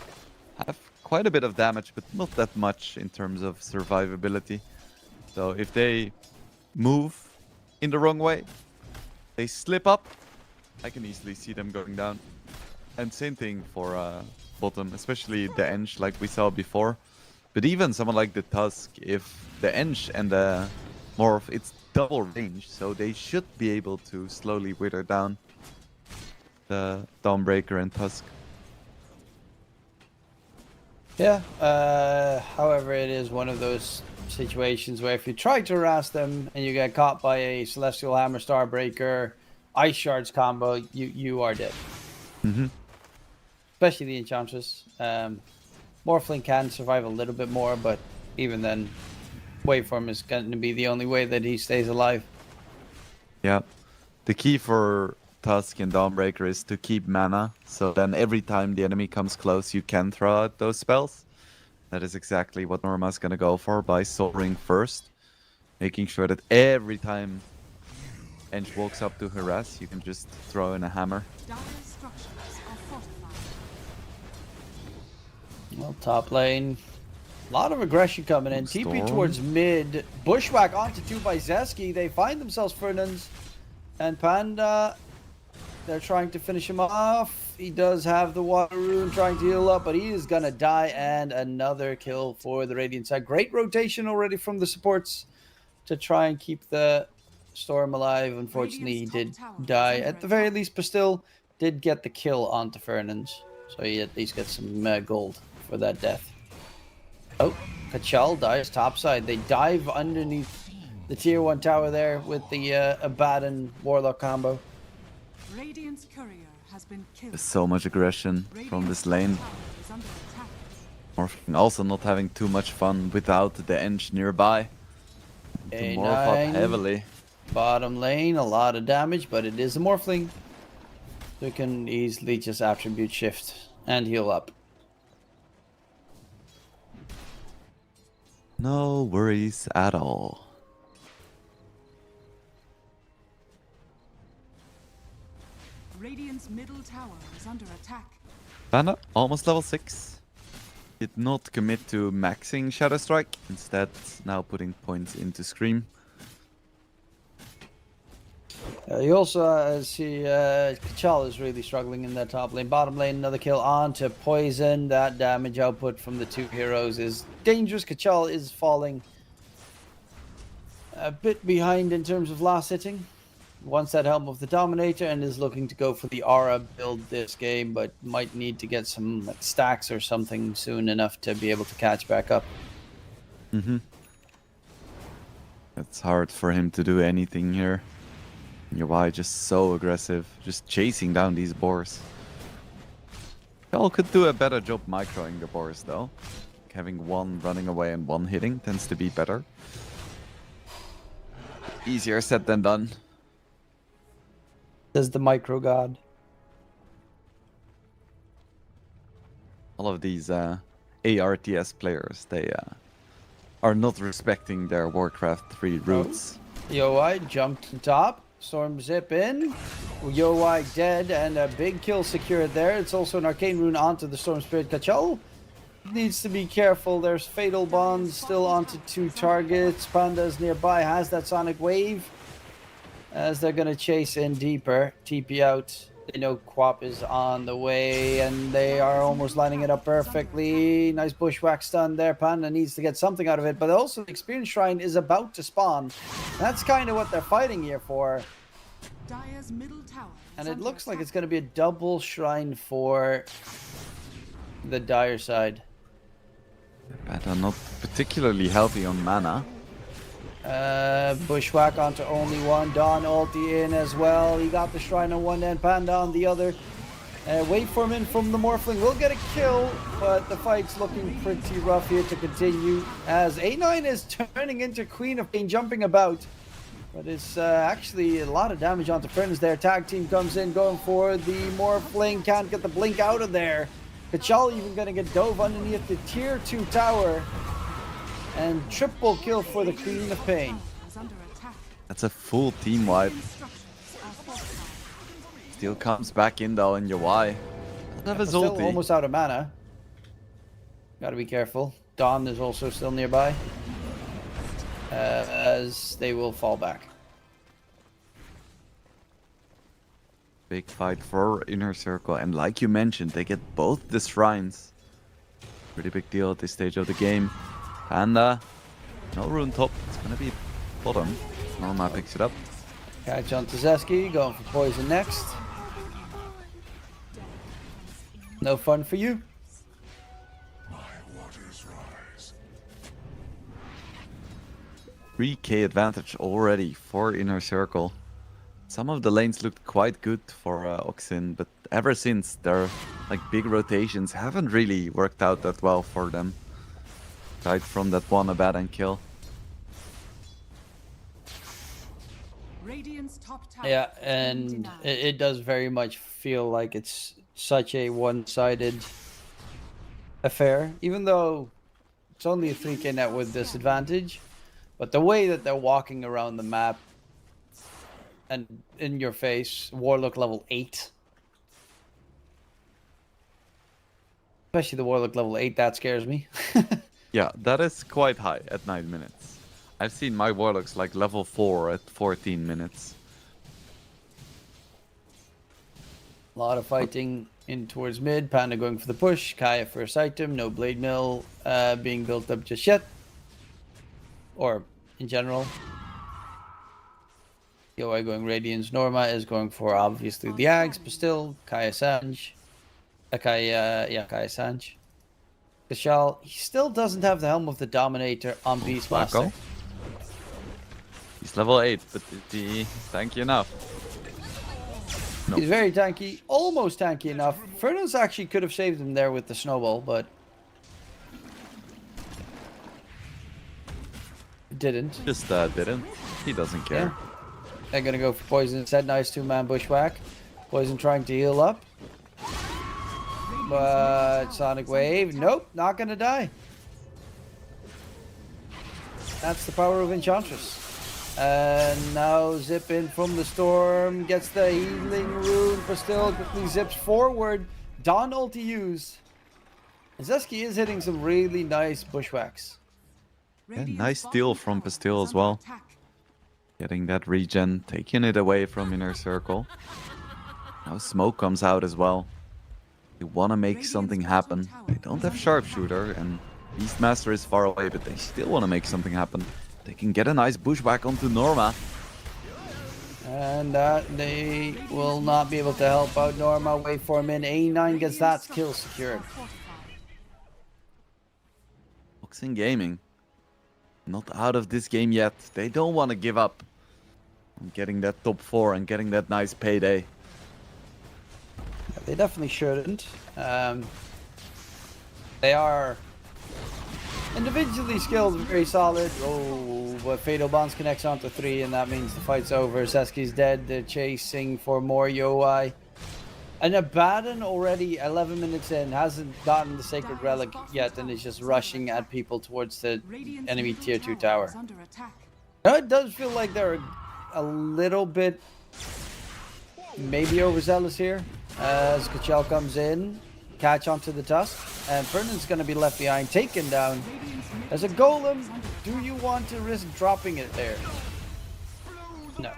have quite a bit of damage, but not that much in terms of survivability. So if they move in the wrong way, they slip up, I can easily see them going down. And same thing for bottom, especially the Ench like we saw before. But even someone like the Tusk, if the Ench and the Morph, it's double range, so they should be able to slowly wither down the Dawnbreaker and Tusk. Yeah, however, it is one of those situations where if you try to harass them and you get caught by a Celestial Hammer Starbreaker Ice Shards combo, you are dead. Especially the Enchantress. Morphling can survive a little bit more, but even then, Waveform is going to be the only way that he stays alive. Yeah. The key for Tusk and Dawnbreaker is to keep mana, so then every time the enemy comes close, you can throw out those spells. That is exactly what Norma's gonna go for by soaring first. Making sure that every time Ench walks up to harass, you can just throw in a hammer. Dire structures are fortified. Well, top lane. A lot of aggression coming in. TP Storm. towards mid. Bushwhack onto 2 by Zeski. They find themselves Fernandes and Panda. They're trying to finish him off. He does have the water rune trying to heal up, but he is gonna die, and another kill for the Radiant side. Great rotation already from the supports to try and keep the Storm alive. Unfortunately, he did die at the very least, but still did get the kill onto Fernandes. So he at least gets some gold for that death. Oh, Kachal dies topside. They dive underneath the tier 1 tower there with the Abaddon Warlock combo. Radiant's courier has been killed. There's so much aggression from this lane. Tower is under attack. Morphing also not having too much fun without the Ench nearby. To morph up A9. heavily. Bottom lane, a lot of damage, but it is a Morphling. So it can easily just attribute shift and heal up. No worries at all. Radiant's middle tower is under attack. Panda, almost level 6. Did not commit to maxing Shadow Strike. Instead, now putting points into Scream. You also see Kachal is really struggling in that top lane. Bottom lane, another kill on to Poison. That damage output from the two heroes is dangerous. Kachal is falling a bit behind in terms of last hitting. Wants that Helm of the Dominator and is looking to go for the aura build this game, but might need to get some like, stacks or something soon enough to be able to catch back up. It's hard for him to do anything here. UI just so aggressive, just chasing down these boars. Y'all could do a better job microing the boars though. Having one running away and one hitting tends to be better. Easier said than done. Says the micro god. All of these ARTS players, they are not respecting their Warcraft 3 roots. Yoi jumped to top. Storm zip in. Yoi dead and a big kill secured there. It's also an arcane rune onto the Storm Spirit. Kachal needs to be careful. There's fatal bonds still onto two targets. Panda's nearby, has that sonic wave. As they're gonna chase in deeper. TP out. They know Quap is on the way and they are almost lining it up perfectly. Nice bushwhack stun there. Panda needs to get something out of it, but also the Experience Shrine is about to spawn. That's kind of what they're fighting here for. Dire's middle tower And it looks like it's going to be a double shrine for the Dire side. Panda not particularly healthy on mana. Bushwhack onto only one. Dawn ulti in as well. He got the shrine on one end, Panda on the other. Waveform in from the Morphling will get a kill, but the fight's looking pretty rough here to continue as A9 is turning into Queen of Pain, jumping about. But it's actually a lot of damage onto Furnace there. Tag team comes in, going for the Morphling. Can't get the blink out of there. Kachal even going to get dove underneath the tier 2 tower. And triple kill for the Queen of Pain. That's a full team wipe. Still comes back in though in UI. Have his Still ulti. almost out of mana. Gotta be careful. Dawn is also still nearby. As they will fall back. Big fight for Inner Circle, and like you mentioned, they get both the shrines. Pretty big deal at this stage of the game. Panda, no rune top, it's gonna be bottom. Norma picks it up. Catch on to Zeski, going for poison next. No fun for you. 3k advantage already for Inner Circle. Some of the lanes looked quite good for Oxin, but ever since their like big rotations haven't really worked out that well for them. Aside from that one Abaddon kill. Radiant's top tower Yeah, and it does very much feel like it's such a one-sided affair, even though it's only a 3k net with disadvantage. But the way that they're walking around the map and in your face, Warlock level 8. Especially the Warlock level 8, that scares me. Yeah, that is quite high at 9 minutes. I've seen my Warlocks like level 4 at 14 minutes. A lot of fighting in towards mid. Panda going for the push. Kaya first item. No Blade Mill being built up just yet. Or in general. Yoi going Radiance. Norma is going for obviously the Ags, but still Kaya Sanj. Kaya Sanj. Kashal, he still doesn't have the Helm of the Dominator on Beastmaster. He's level 8, but is he tanky enough? No. He's very tanky, almost tanky enough. Furnace actually could have saved him there with the snowball, but didn't. Just didn't. He doesn't care. Yeah. They're gonna go for Poison instead. Nice 2-man bushwhack. Poison trying to heal up. But Sonic Wave, nope, not gonna die. That's the power of Enchantress. And now Zip in from the storm, gets the healing rune, but still quickly zips forward. Dawn ulti used. Zeski is hitting some really nice bushwhacks. Yeah, nice steal from Pastille as well. Getting that regen, taking it away from inner circle. Now smoke comes out as well. They want to make something happen. They don't have sharpshooter and Beastmaster is far away, but they still want to make something happen. They can get a nice bushwhack onto Norma. And they will not be able to help out Norma. Wait for him in. A9 gets that kill secured. Boxing Gaming. Not out of this game yet. They don't want to give up on getting that top 4 and getting that nice payday. They definitely shouldn't. They are individually skilled, very solid. Oh, but Fatal Bonds connects onto 3, and that means the fight's over. Zeski's dead. They're chasing for more Yoi. And Abaddon already 11 minutes in hasn't gotten the Sacred Relic yet, and is just rushing at people towards the enemy tier 2 tower. Now, it does feel like they're a little bit maybe overzealous here. As Kachel comes in, catch onto the Tusk, and Fernand's going to be left behind, taken down. As a Golem, do you want to risk dropping it there? No.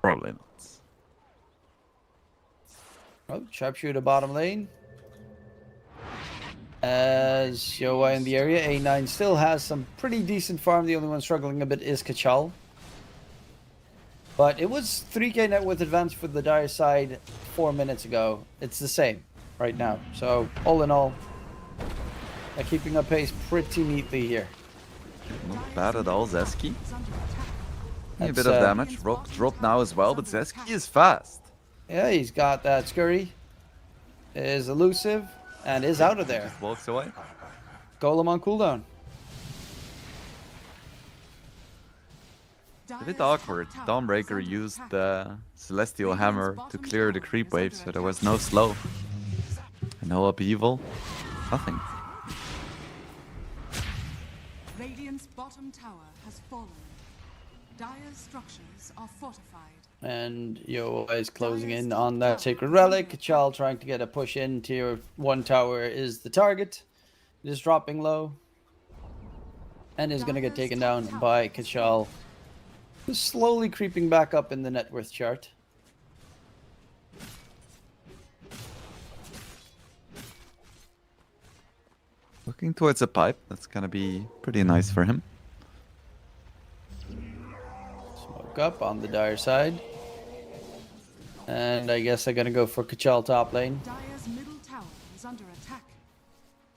Probably not. Oh, sharpshooter bottom lane. As Yoi in the area, A9 still has some pretty decent farm. The only one struggling a bit is Kachal. But it was 3k net worth advance for the Dire side 4 minutes ago. It's the same right now. So all in all, they're keeping up pace pretty neatly here. Not bad at all, Zeski. A bit of damage. Rock drop now as well, but Zeski is fast. Yeah, he's got that scurry. Is elusive and is out of there. Just walks away. Golem on cooldown. A bit awkward. Dawnbreaker used the Celestial Hammer to clear the creep wave, so there was no slow. No upheaval. Nothing. Radiant's bottom tower has fallen. Dire's structures are fortified. And Yo is closing in on that Sacred Relic. Kachal trying to get a push in. Tier 1 tower is the target. It is dropping low. And is going to get taken down by Kachal. Who's slowly creeping back up in the net worth chart. Looking towards a pipe. That's going to be pretty nice for him. Smoke up on the Dire side. And I guess they're going to go for Kachal top lane. Dire's middle tower is under attack.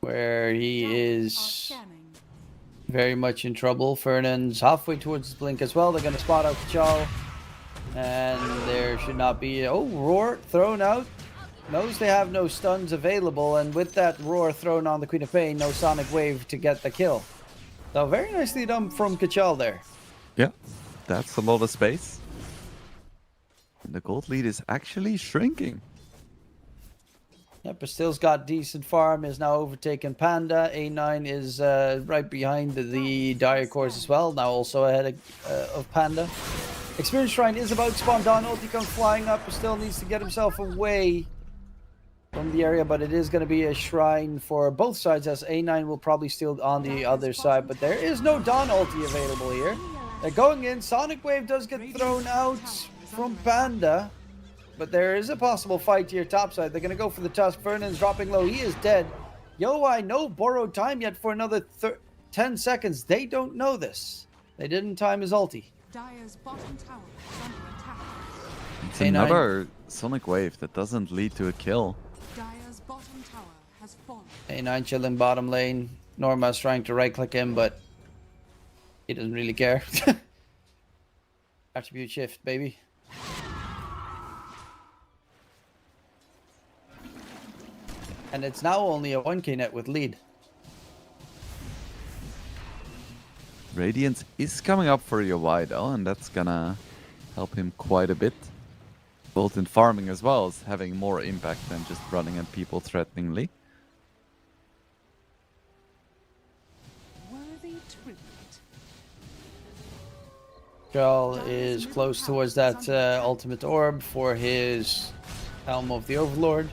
Where he is very much in trouble. Fernand's halfway towards his blink as well. They're going to spot out Kachal. And there should not be... Oh, Roar thrown out. Knows they have no stuns available. And with that Roar thrown on the Queen of Pain, no Sonic Wave to get the kill. So very nicely done from Kachal there. Yeah, that's a lot of space. And the gold lead is actually shrinking. Yeah, but still's got decent farm, is now overtaken Panda. A9 is right behind the Dire cores as well, now also ahead of Panda. Experience Shrine is about to spawn down. Ulti comes flying up, but still needs to get himself away from the area, but it is going to be a shrine for both sides, as A9 will probably steal on the other side, but there is no Dawn ulti available here. They're going in. Sonic Wave does get thrown out from Panda, but there is a possible fight here topside. They're going to go for the Tusk. Fernand's dropping low. He is dead. Yoi, no borrowed time yet for another 10 seconds. They don't know this. They didn't time his ulti. Dire's bottom tower is under attack. It's another Sonic Wave that doesn't lead to a kill. Dire's bottom tower has fallen. A9 chilling bottom lane. Norma's trying to right click him, but he doesn't really care. Attribute shift, baby. And it's now only a 1k net with lead. Radiance is coming up for Yoi though, and that's gonna help him quite a bit. Both in farming as well as having more impact than just running at people threateningly. Worthy tribute. Jarl is close towards that ultimate orb for his Helm of the Overlord.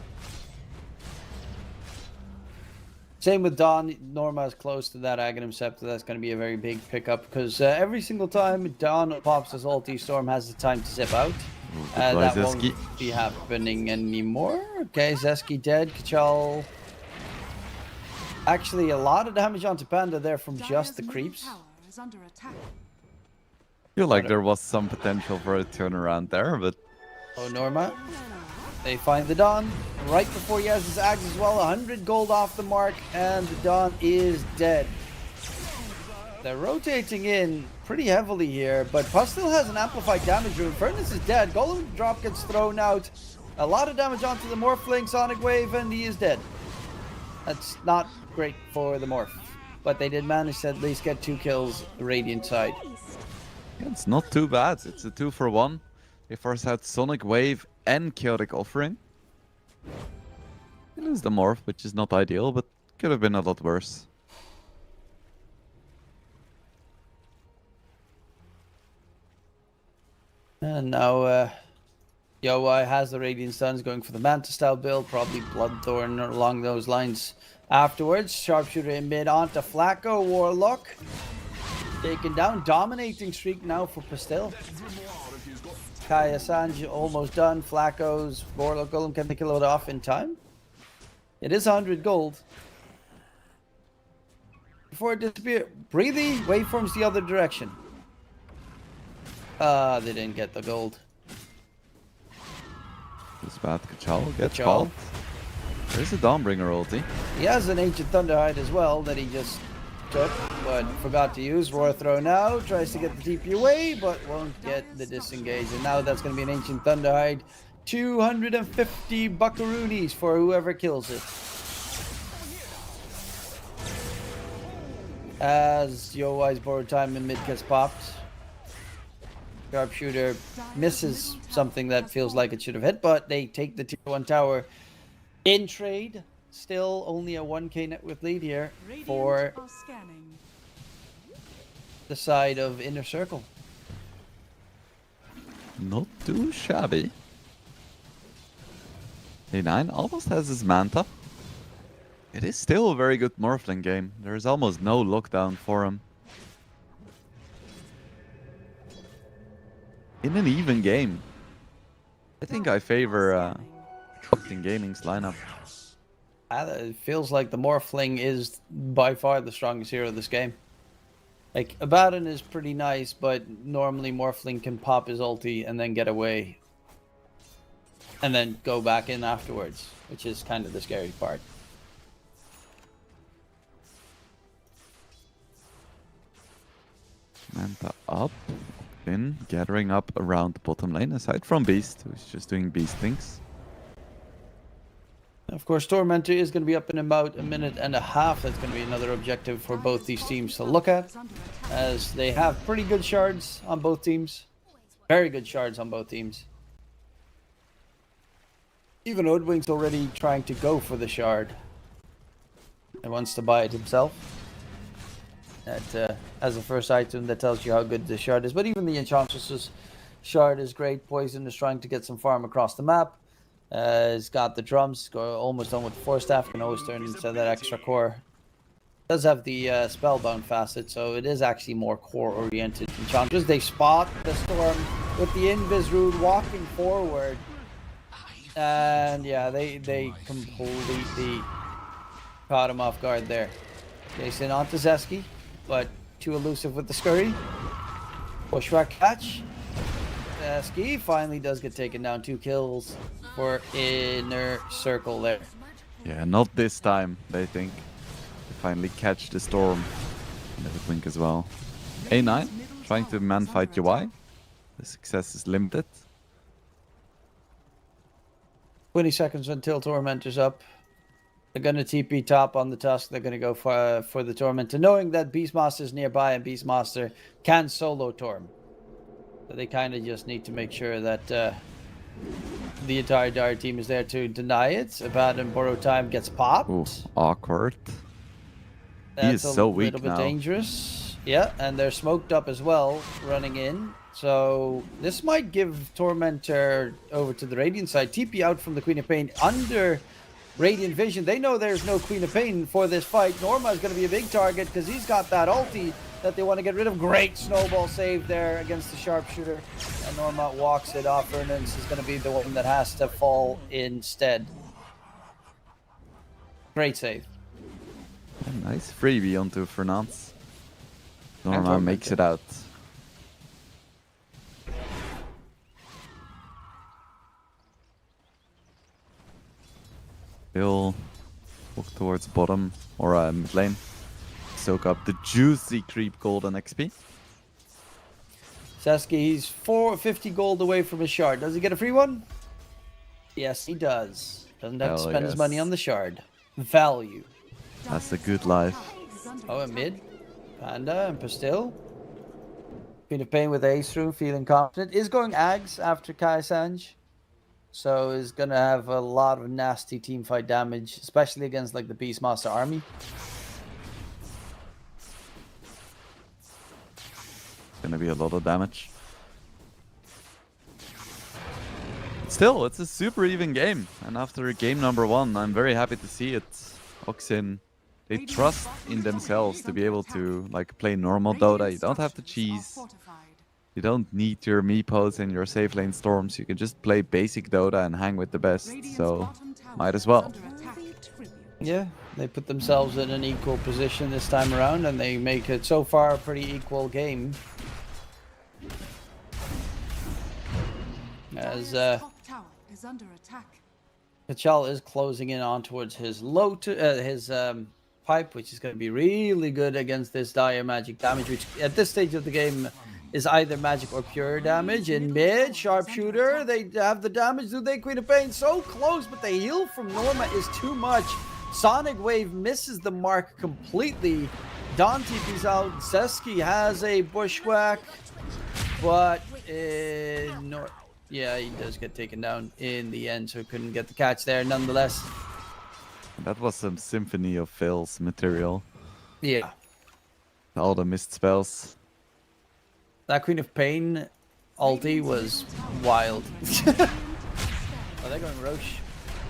Same with Dawn. Norma is close to that Aghanim Scepter. That's going to be a very big pickup because every single time Dawn pops his ulti, Storm has the time to zip out. Goodbye, That won't Zeski. be happening anymore. Okay, Zeski dead. Kachal. Actually, a lot of damage onto Panda there from just the Dire's middle creeps. tower is under attack. I feel like there was some potential for a turnaround there, but Oh, Norma. They find the Dawn right before he has his axe as well. 100 gold off the mark, and the Dawn is dead. They're rotating in pretty heavily here, but Puss still has an amplified damage rune. Furnace is dead. Golem drop gets thrown out. A lot of damage onto the Morphling, Sonic Wave, and he is dead. That's not great for the Morph, but they did manage to at least get 2 kills the Radiant side. yeah, it's not too bad. It's a 2-for-1. They first had Sonic Wave and Chaotic Offering. They lose the Morph, which is not ideal, but could have been a lot worse. And now Yowai has the Radiant Suns going for the Manta style build, probably Bloodthorn or along those lines afterwards. Sharpshooter in mid onto Flacco, Warlock. Taken down, dominating streak now for Pastel. Kaya Sanji almost done. Flacco's Warlock Golem can they kill it off in time? It is 100 gold. Before it disappears, Breathy waveforms the other direction. They didn't get the gold. This bad Kachal gets Kachal. called. There's a Dawnbringer ulti. He has an Ancient Thunderhide as well that he just took, but forgot to use. Roar Throw now, tries to get the TP away, but won't get the disengage. And now that's going to be an Ancient Thunderhide. 250 buckaroonies for whoever kills it. As Yowai's borrowed time in mid gets popped. Sharpshooter misses something that feels like it should have hit, but they take the tier 1 tower in trade. Still only a 1k net worth lead here for Radiant are scanning. the side of Inner Circle. Not too shabby. A9 almost has his Manta. It is still a very good Morphling game. There is almost no lockdown for him. In an even game. I think I favor Captain Gaming's lineup. It feels like the Morphling is by far the strongest hero of this game. Like, Abaddon is pretty nice, but normally Morphling can pop his ulti and then get away. And then go back in afterwards, which is kind of the scary part. Manta up. In gathering up around the bottom lane, aside from Beast, who's just doing Beast things. Of course, Tormentor is going to be up in about a minute and a half. That's going to be another objective for both these teams to look at, as they have pretty good shards on both teams. Very good shards on both teams. Even Odwing's already trying to go for the shard. He wants to buy it himself. That as a first item that tells you how good the shard is. But even the Enchantress's shard is great. Poison is trying to get some farm across the map. He's got the drums, almost done with the Force Staff, can always turn into that extra core. Does have the Spellbound facet, so it is actually more core oriented. Enchantress, they spot the Storm with the Invis Rune walking forward. And yeah, they completely caught him off guard there. Jason onto Zeski, but too elusive with the scurry. Bushwhack catch. Zeski finally does get taken down. 2 kills for Inner Circle there. Yeah, not this time, they think. They finally catch the Storm. And the Wink as well. A9 trying to man fight UI. The success is limited. 20 seconds until Tormentor's up. They're going to TP top on the Tusk. They're going to go for the Tormentor, knowing that Beastmaster's nearby and Beastmaster can solo Torm. So they kind of just need to make sure that the entire Dire team is there to deny it. Abaddon Borrow Time gets popped. Ooh, awkward. That's he is so weak a little bit now. dangerous. Yeah, and they're smoked up as well, running in. So this might give Tormentor over to the Radiant side. TP out from the Queen of Pain under Radiant Vision. They know there's no Queen of Pain for this fight. Norma is going to be a big target because he's got that ulti that they want to get rid of. Great snowball save there against the sharpshooter. And Norma walks it off. Ernans is going to be the one that has to fall instead. Great save. Nice freebie onto Fernand. Norma makes it out. He'll walk towards bottom or mid lane. Soak up the juicy creep golden XP. Sasuke, he's 450 gold away from his shard. Does he get a free one? Yes, he does. Doesn't have to spend his money on the shard. Value. That's a good life. Oh, and mid. Panda and Pastil. Queen of Pain with Ace Room, feeling confident. Is going Ags after Kai Sanj. So is going to have a lot of nasty teamfight damage, especially against like the Beastmaster army. Gonna be a lot of damage. Still, it's a super even game. And after game number 1, I'm very happy to see it. Oxin, they trust in themselves to be able to like play normal Dota. You don't have to cheese. You don't need your meepos and your safe lane storms. You can just play basic Dota and hang with the best. So, might as well. Yeah, they put themselves in an equal position this time around, and they make it so far a pretty equal game. As Kachal is closing in on towards his pipe, which is going to be really good against this dire magic damage, which at this stage of the game is either magic or pure damage. In mid, sharpshooter, they have the damage. Do they? Queen of Pain so close, but the heal from Norma is too much. Sonic Wave misses the mark completely. Dante is out. Seski has a bushwhack, but yeah, he does get taken down in the end, so he couldn't get the catch there nonetheless. That was some Symphony of Fails material. Yeah. All the missed spells. That Queen of Pain ulti was wild. Oh, they're going Roche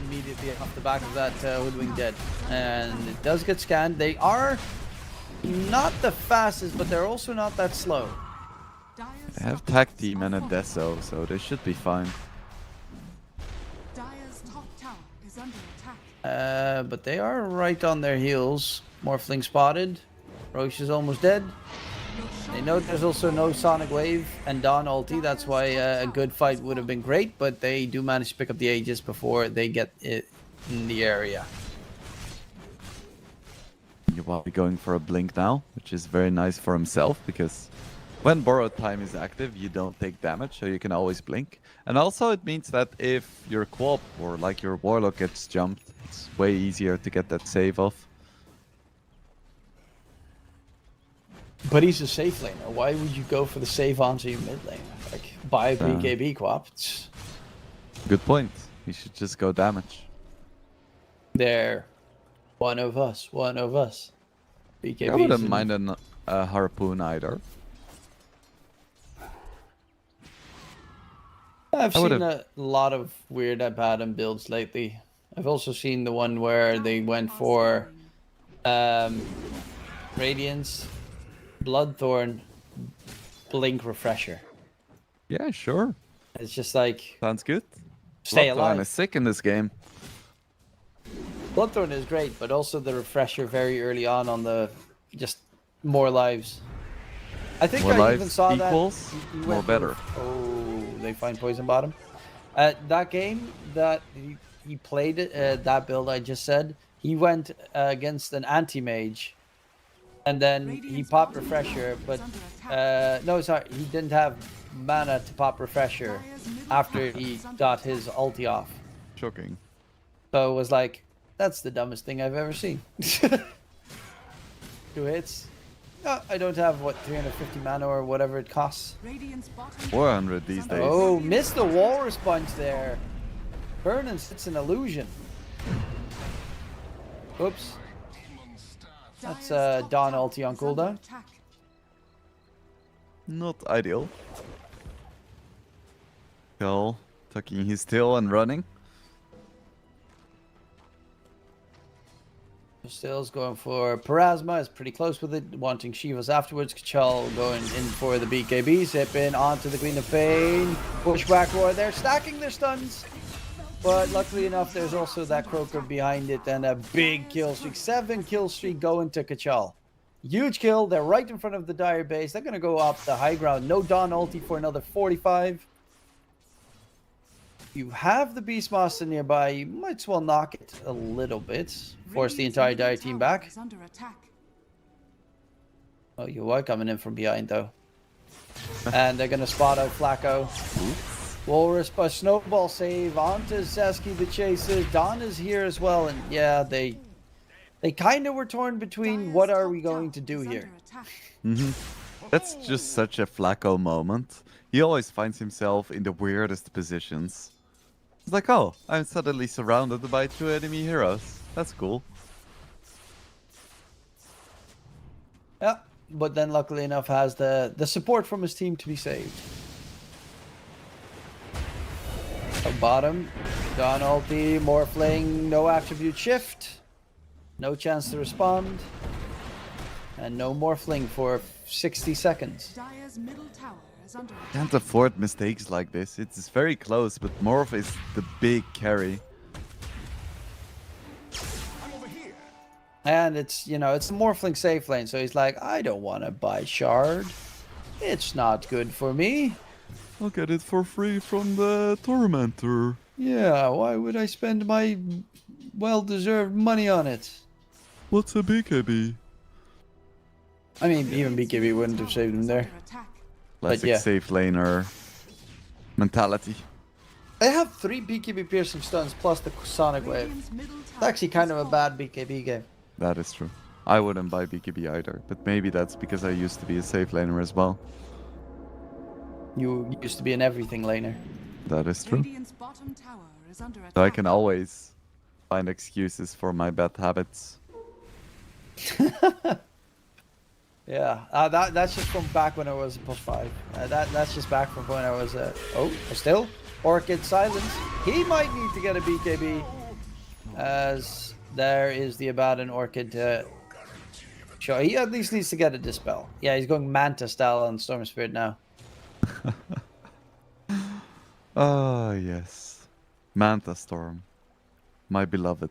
immediately off the back of that Hoodwink Dead. And it does get scanned. They are not the fastest, but they're also not that slow. They have Tag Team and a Deso, so they should be fine. But they are right on their heels. Morphling spotted. Roche is almost dead. They know there's also no Sonic Wave and Dawn ulti. That's why a good fight would have been great, but they do manage to pick up the Aegis before they get it in the area. You will be going for a blink now, which is very nice for himself, because when borrowed time is active, you don't take damage, so you can always blink. And also it means that if your co-op or like your Warlock gets jumped, it's way easier to get that save off. But he's a safe laner. Why would you go for the save onto your mid lane? Like, buy a BKB co-op. Good point. You should just go damage. They're one of us. One of us. BKB. I wouldn't mind a harpoon either. I've seen a lot of weird Abaddon builds lately. I've also seen the one where they went for Radiance, Bloodthorn, Blink Refresher. Yeah, sure. It's just like... Sounds good. Stay Bloodthorn alive. is sick in this game. Bloodthorn is great, but also the Refresher very early on the... Just more lives. I think More I lives even saw equals that... more better. Oh, they find Poison Bottom. That game that he played, that build I just said, he went against an anti-mage. And then he popped Refresher, but... no, sorry, he didn't have mana to pop Refresher after he got his ulti off. Shocking. So it was like, that's the dumbest thing I've ever seen. 2 hits. I don't have, what, 350 mana or whatever it costs. 400 these days. Oh, missed the walrus punch there. Vernon sits an illusion. Oops. That's Dawn ulti on cooldown. Not ideal. Kel tucking his tail and running. Still's going for Parasma, is pretty close with it, wanting Shivas afterwards. Kachal going in for the BKB, zip in onto the Queen of Pain. Pushback roar, they're stacking their stuns. But luckily enough, there's also that Croaker behind it and a big kill streak. 7 kill streak going to Kachal. Huge kill, they're right in front of the Dire base. They're going to go up the high ground. No Dawn ulti for another 45. You have the Beastmaster nearby, you might as well knock it a little bit. Force the entire Dire team back. Under attack. Oh, you are coming in from behind though. And they're gonna spot out Flacco. Walrus by Snowball save onto Zeski the chases. Dawn is here as well, and yeah, they kind of were torn between what are we going to do here. That's just such a Flacco moment. He always finds himself in the weirdest positions. It's like, oh, I'm suddenly surrounded by 2 enemy heroes. That's cool. Yeah, but then luckily enough has the support from his team to be saved. Bottom, Dawn ulti, Morphling, no attribute shift, no chance to respond, and no Morphling for 60 seconds. Dire's middle tower is under attack. Can't afford mistakes like this. It's very close, but Morph is the big carry. And it's, you know, it's the Morphling safe lane, so he's like, I don't want to buy Shard. It's not good for me. I'll get it for free from the Tormentor. Yeah, why would I spend my well-deserved money on it? What's a BKB? I mean, even BKB wouldn't have saved him there. Under attack. Classic yeah. safe laner mentality. They have 3 BKB piercing stuns plus the Sonic Wave. Radiant's middle It's tower actually kind is of a falling. bad BKB game. That is true. I wouldn't buy BKB either, but maybe that's because I used to be a safe laner as well. You used to be an everything laner. That is true. Radiant's bottom tower is under attack. So I can always find excuses for my bad habits. Yeah, that's just from back when I was +5. That's just back from when I was still Orchid silence. He might need to get a BKB, as there is the Abaddon Orchid to show. He at least needs to get a dispel. Yeah, he's going Manta style on Storm Spirit now. Ah, yes. Manta Storm. My beloved.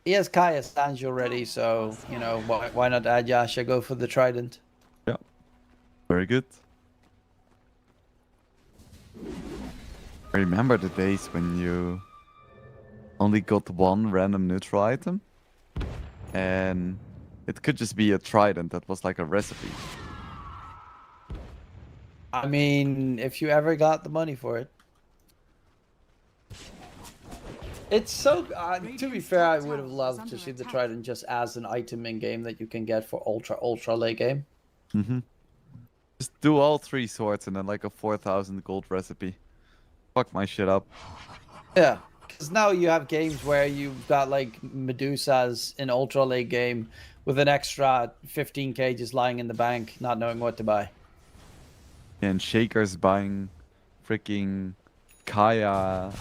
He has Kaya Sanji already, so you know why not add Yasha? Go for the Trident. Yeah. Very good. I remember the days when you only got one random neutral item, and it could just be a Trident that was like a recipe. I mean, if you ever got the money for it. It's so, to be fair, I would have loved to see the Trident just as an item in game that you can get for ultra late game. Just do all 3 swords and then like a 4,000 gold recipe. Fuck my shit up. Yeah, because now you have games where you've got like Medusas in ultra late game with an extra 15k just lying in the bank, not knowing what to buy. And Shaker's buying freaking Kaya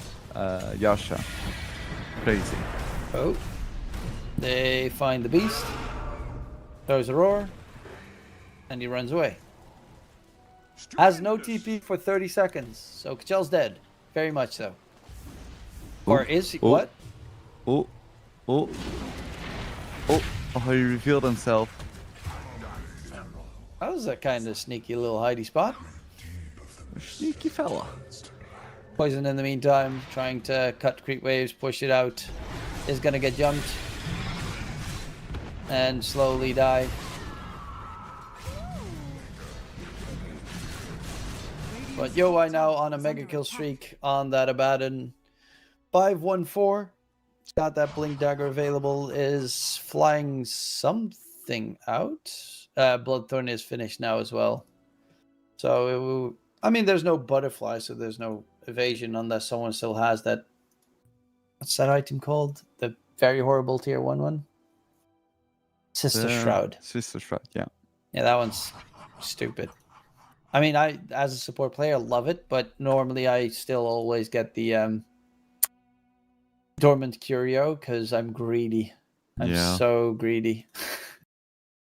Yasha. Crazy. Oh. They find the beast. Throws a roar. And he runs away. Has no TP for 30 seconds. So Kachel's dead. Very much so. Or is he? Oh. What? Oh. Oh. Oh. Oh, he revealed himself. That was a kind of sneaky little hidey spot. Sneaky fella. Poison in the meantime, trying to cut creep waves, push it out. Is gonna get jumped. And slowly die. But Yowai now on a mega kill streak on that Abaddon. 514. It's got that blink dagger available. Is flying something out. Bloodthorn is finished now as well. So it will, I mean, there's no butterfly, so there's no evasion unless someone still has that. What's that item called? The very horrible tier 1 one? Sister Shroud. Sister Shroud, yeah. Yeah, that one's stupid. I mean, I, as a support player, love it, but normally I still always get the Dormant Curio because I'm greedy. I'm Yeah. so greedy.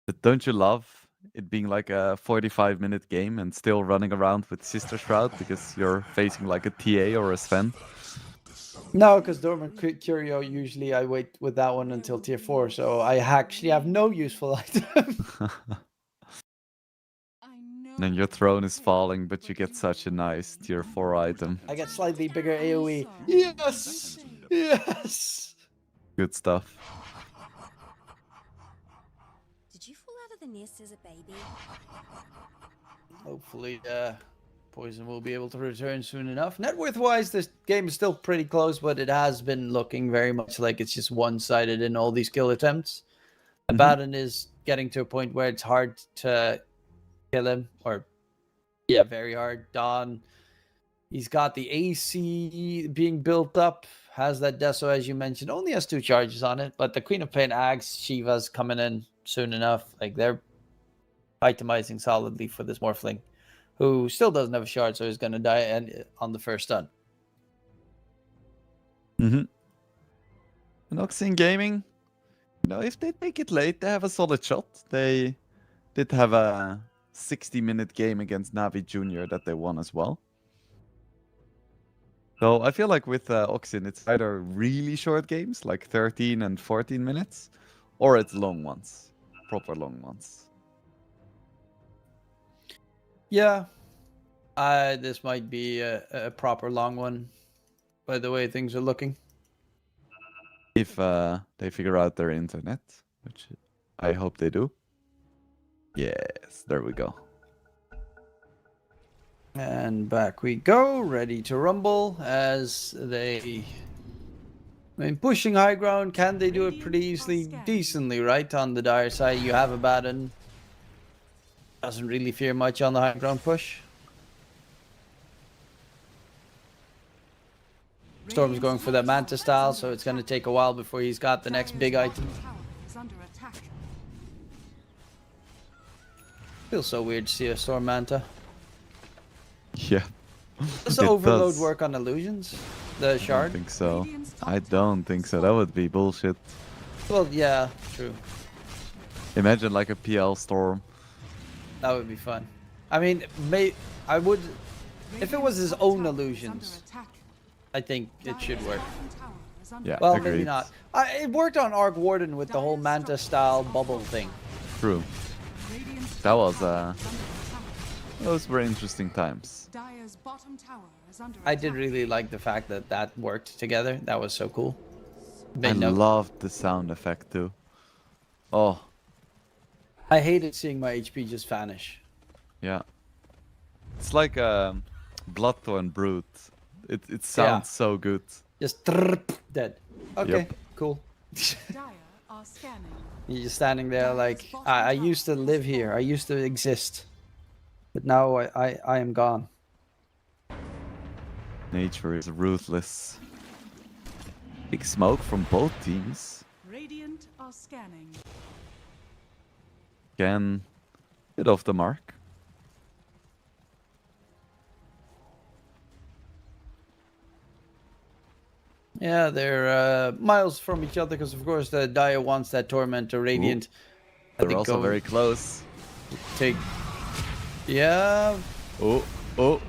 But don't you love it being like a 45-minute game and still running around with Sister Shroud because you're facing like a TA or a Sven? No, because Dormant Curio, usually I wait with that one until tier 4, so I actually have no useful item. And your throne is falling, but you get such a nice tier 4 item. I get slightly bigger AoE. Yes! Yes! Good stuff. Did you fall out of the nest as a baby? Hopefully, Poison will be able to return soon enough. Net worth-wise, this game is still pretty close, but it has been looking very much like it's just one-sided in all these kill attempts. Abaddon is getting to a point where it's hard to kill him, or yeah, very hard. Dawn, he's got the AC being built up, has that Deso as you mentioned, only has 2 charges on it, but the Queen of Pain Axe, Shiva's coming in soon enough. Like, they're itemizing solidly for this Morphling, who still doesn't have a shard, so he's going to die on the first stun. And Oxen Gaming, you know, if they make it late, they have a solid shot. They did have a 60-minute game against Navi Jr. that they won as well. So I feel like with Oxen, it's either really short games, like 13 and 14 minutes, or it's long ones, proper long ones. Yeah, this might be a proper long one, by the way things are looking. If they figure out their internet, which I hope they do. Yes, there we go. And back we go, ready to rumble as they... I mean, pushing high ground, can they do it pretty easily, decently, right? On the dire side, you have Abaddon. Doesn't really fear much on the high ground push. Storm's going for that Manta style, so it's going to take a while before he's got the next big item. Feels so weird to see a Storm Manta. Yeah. Does It Overload does. work on illusions? The I shard? don't think so. I don't think so. That would be bullshit. Well, yeah, true. Imagine like a PL Storm. That would be fun. I mean, I would... If it was his own illusions, I think it should work. Yeah, Well, agreed. maybe not. It worked on Arc Warden with the whole Manta style bubble thing. True. That was those were interesting times. I did really like the fact that that worked together. That was so cool. I loved the sound effect too. Oh, I hated seeing my HP just vanish. yeah. It's like Bloodthorn Brute. It sounds so good. Just dead. Okay, Yep. cool. You're just standing there like, I used to live here. I used to exist. But now I am gone. Nature is ruthless. Big smoke from both teams. Radiant are scanning. Again, bit off the mark. Yeah, they're miles from each other because, of course, the Dire wants that Tormentor Radiant. They're also very close. Take... Yeah. Oh,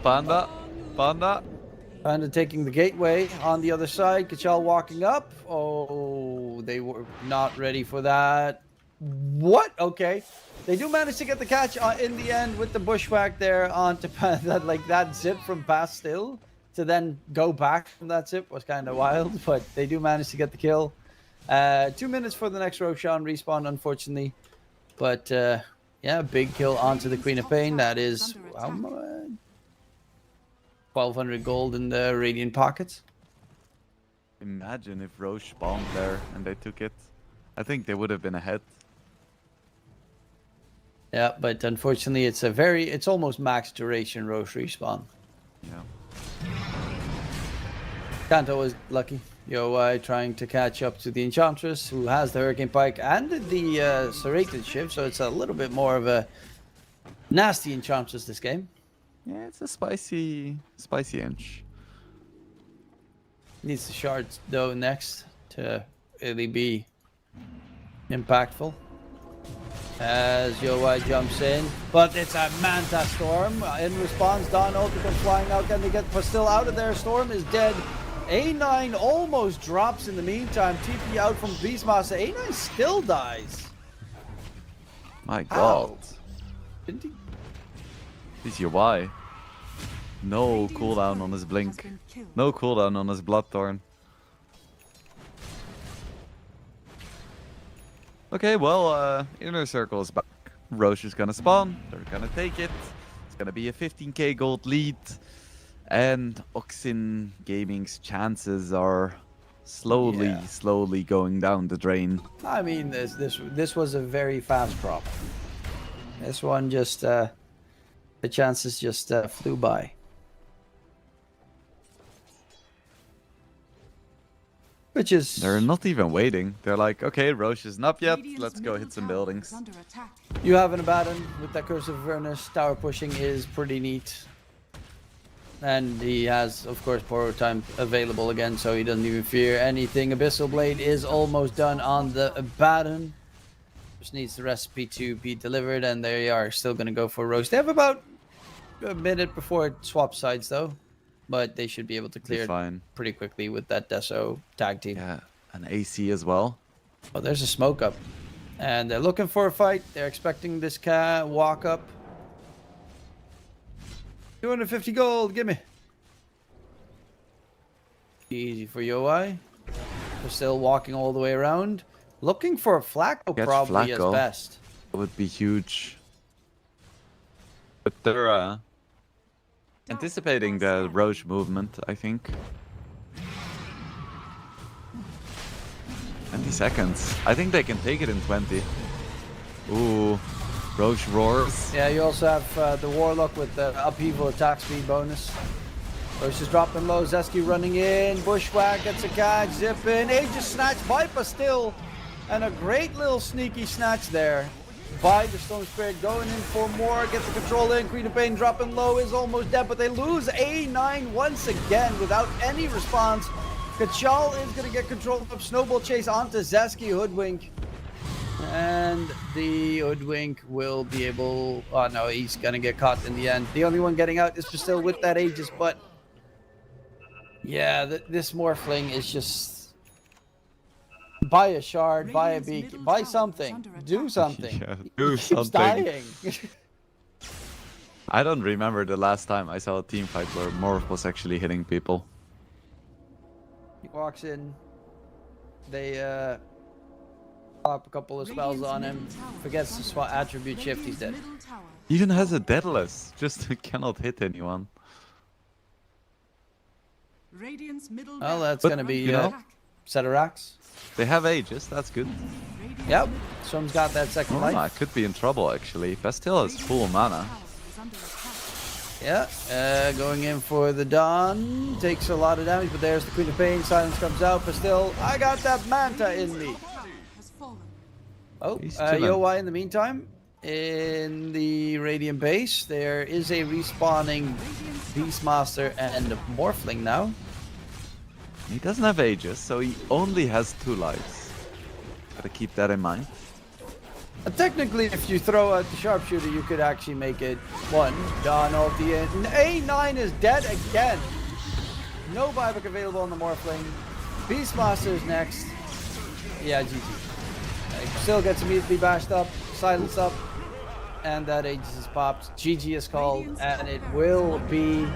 Panda. Panda taking the gateway on the other side. Kachal walking up. Oh, they were not ready for that. What? Okay. They do manage to get the catch in the end with the bushwhack there onto Panda. Like, that zip from past still to then go back from that zip was kind of wild, but they do manage to get the kill. 2 minutes for the next Roshan respawn, unfortunately. But, yeah, big kill onto the Queen of Pain. That is, how much? 1,200 gold in the Radiant pockets. Imagine if Roche spawned there and they took it. I think they would have been ahead. Yeah, but unfortunately, it's almost max duration Roche respawn. Yeah. Kanto was lucky. Yoi trying to catch up to the Enchantress, who has the Hurricane Pike and the Serrated Ship, so it's a little bit more of a nasty Enchantress this game. Yeah, it's a spicy inch. Needs the shards though next to really be Impactful. As Yoi jumps in, but it's a Manta Storm. In response, Don Ultra comes flying out. Can they get still out of there? Storm is dead. A9 almost drops in the meantime. TP out from Beastmaster. A9 still dies. My How? god. Didn't he? He's UI. No cooldown on his blink. No cooldown on his Bloodthorn. Okay, well, Inner Circle is back. Roche is gonna spawn. They're gonna take it. It's gonna be a 15k gold lead. And Oxin Gaming's chances are slowly going down the drain. I mean, this was a very fast prop. This one just the chances just flew by. Which is They're not even waiting. They're like, okay, Roche isn't up yet. Let's go hit some buildings. you have an Abaddon with that Curse of Avernus. Tower pushing is pretty neat. And he has, of course, Poro Time available again, so he doesn't even fear anything. Abyssal Blade is almost done on the Abaddon. Just needs the recipe to be delivered, and they are still going to go for Roche. They have about a minute before it swaps sides, though. But they should be able to clear it pretty quickly with that Deso tag team. Yeah, an AC as well. Oh, there's a smoke up. And they're looking for a fight. They're expecting this cat walk up. 250 gold, give me. Easy for Yoi. They're still walking all the way around. Looking for a Flacco probably as best. It would be huge. But they're anticipating the Roche movement, I think. 20 seconds. I think they can take it in 20. Ooh, Roche roars. Yeah, you also have the Warlock with the upheaval attack speed bonus. Roche is dropping low. Zeski running in. Bushwhack gets a catch. Zip in. Aegis snatch. Viper still. And a great little sneaky snatch there by the Stone Spirit, going in for more, gets the control in. Queen of Pain dropping low, is almost dead, but they lose A9 once again without any response. Kachal is going to get control of Snowball Chase onto Zeski Hoodwink. And the Hoodwink will be able... Oh no, he's going to get caught in the end. The only one getting out is still with that Aegis, but... Yeah, this Morphling is just... Buy a shard, buy a beacon, buy something, do something. Yeah, do Keeps something. dying. I don't remember the last time I saw a team fight where Morph was actually hitting people. He walks in, they pop a couple of spells on him, forgets to swap attribute shift, he's dead. He even has a deadless, just cannot hit anyone. Well, that's gonna be set of racks. They have Aegis, that's good. Yep, Storm's got that second life. Runa could be in trouble actually. Bastille has full mana. Yeah, going in for the Dawn. Takes a lot of damage, but there's the Queen of Pain. Silence comes out, but still, I got that Manta in me. Oh, Yoi in the meantime. In the Radiant base, there is a respawning Beastmaster and Morphling now. He doesn't have Aegis, so he only has 2 lives. Gotta keep that in mind. Technically, if you throw out the sharpshooter, you could actually make it 1. Dawn ulti in. A9 is dead again. No buyback available on the Morphling. Beastmaster's next. Yeah, GG. Still gets immediately bashed up, silenced up, and that Aegis is popped. GG is called, and it will be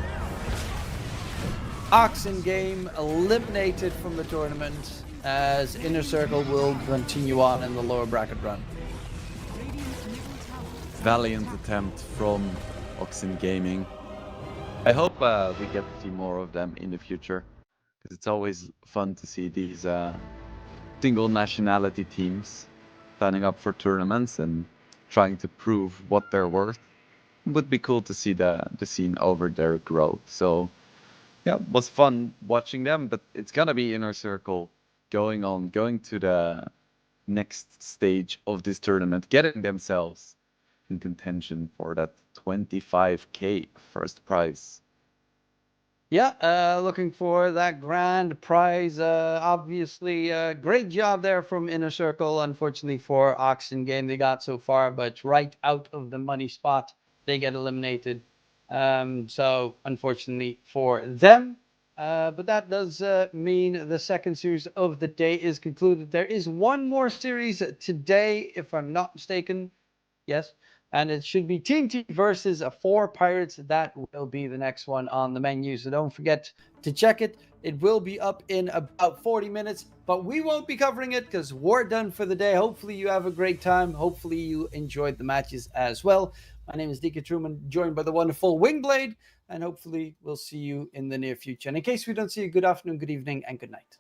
Oxen game eliminated from the tournament, as Inner Circle will continue on in the lower bracket run. Valiant attempt from Oxen Gaming. I hope we get to see more of them in the future, because it's always fun to see these single nationality teams signing up for tournaments and trying to prove what they're worth. It would be cool to see the scene over there grow. So yeah, it was fun watching them, but it's gonna be Inner Circle going to the next stage of this tournament, getting themselves in contention for that 25k first prize. Yeah, looking for that grand prize. Obviously, great job there from Inner Circle. Unfortunately for Oxen game, they got so far, but right out of the money spot, they get eliminated. So unfortunately for them. But that does mean the second series of the day is concluded. There is one more series today, if I'm not mistaken. Yes. And it should be Team T versus four Pirates. That will be the next one on the menu. So don't forget to check it. It will be up in about 40 minutes, but we won't be covering it because we're done for the day. Hopefully you have a great time. Hopefully you enjoyed the matches as well. My name is Dika Truman, joined by the wonderful Wingblade, and hopefully we'll see you in the near future. And in case we don't see you, good afternoon, good evening, and good night.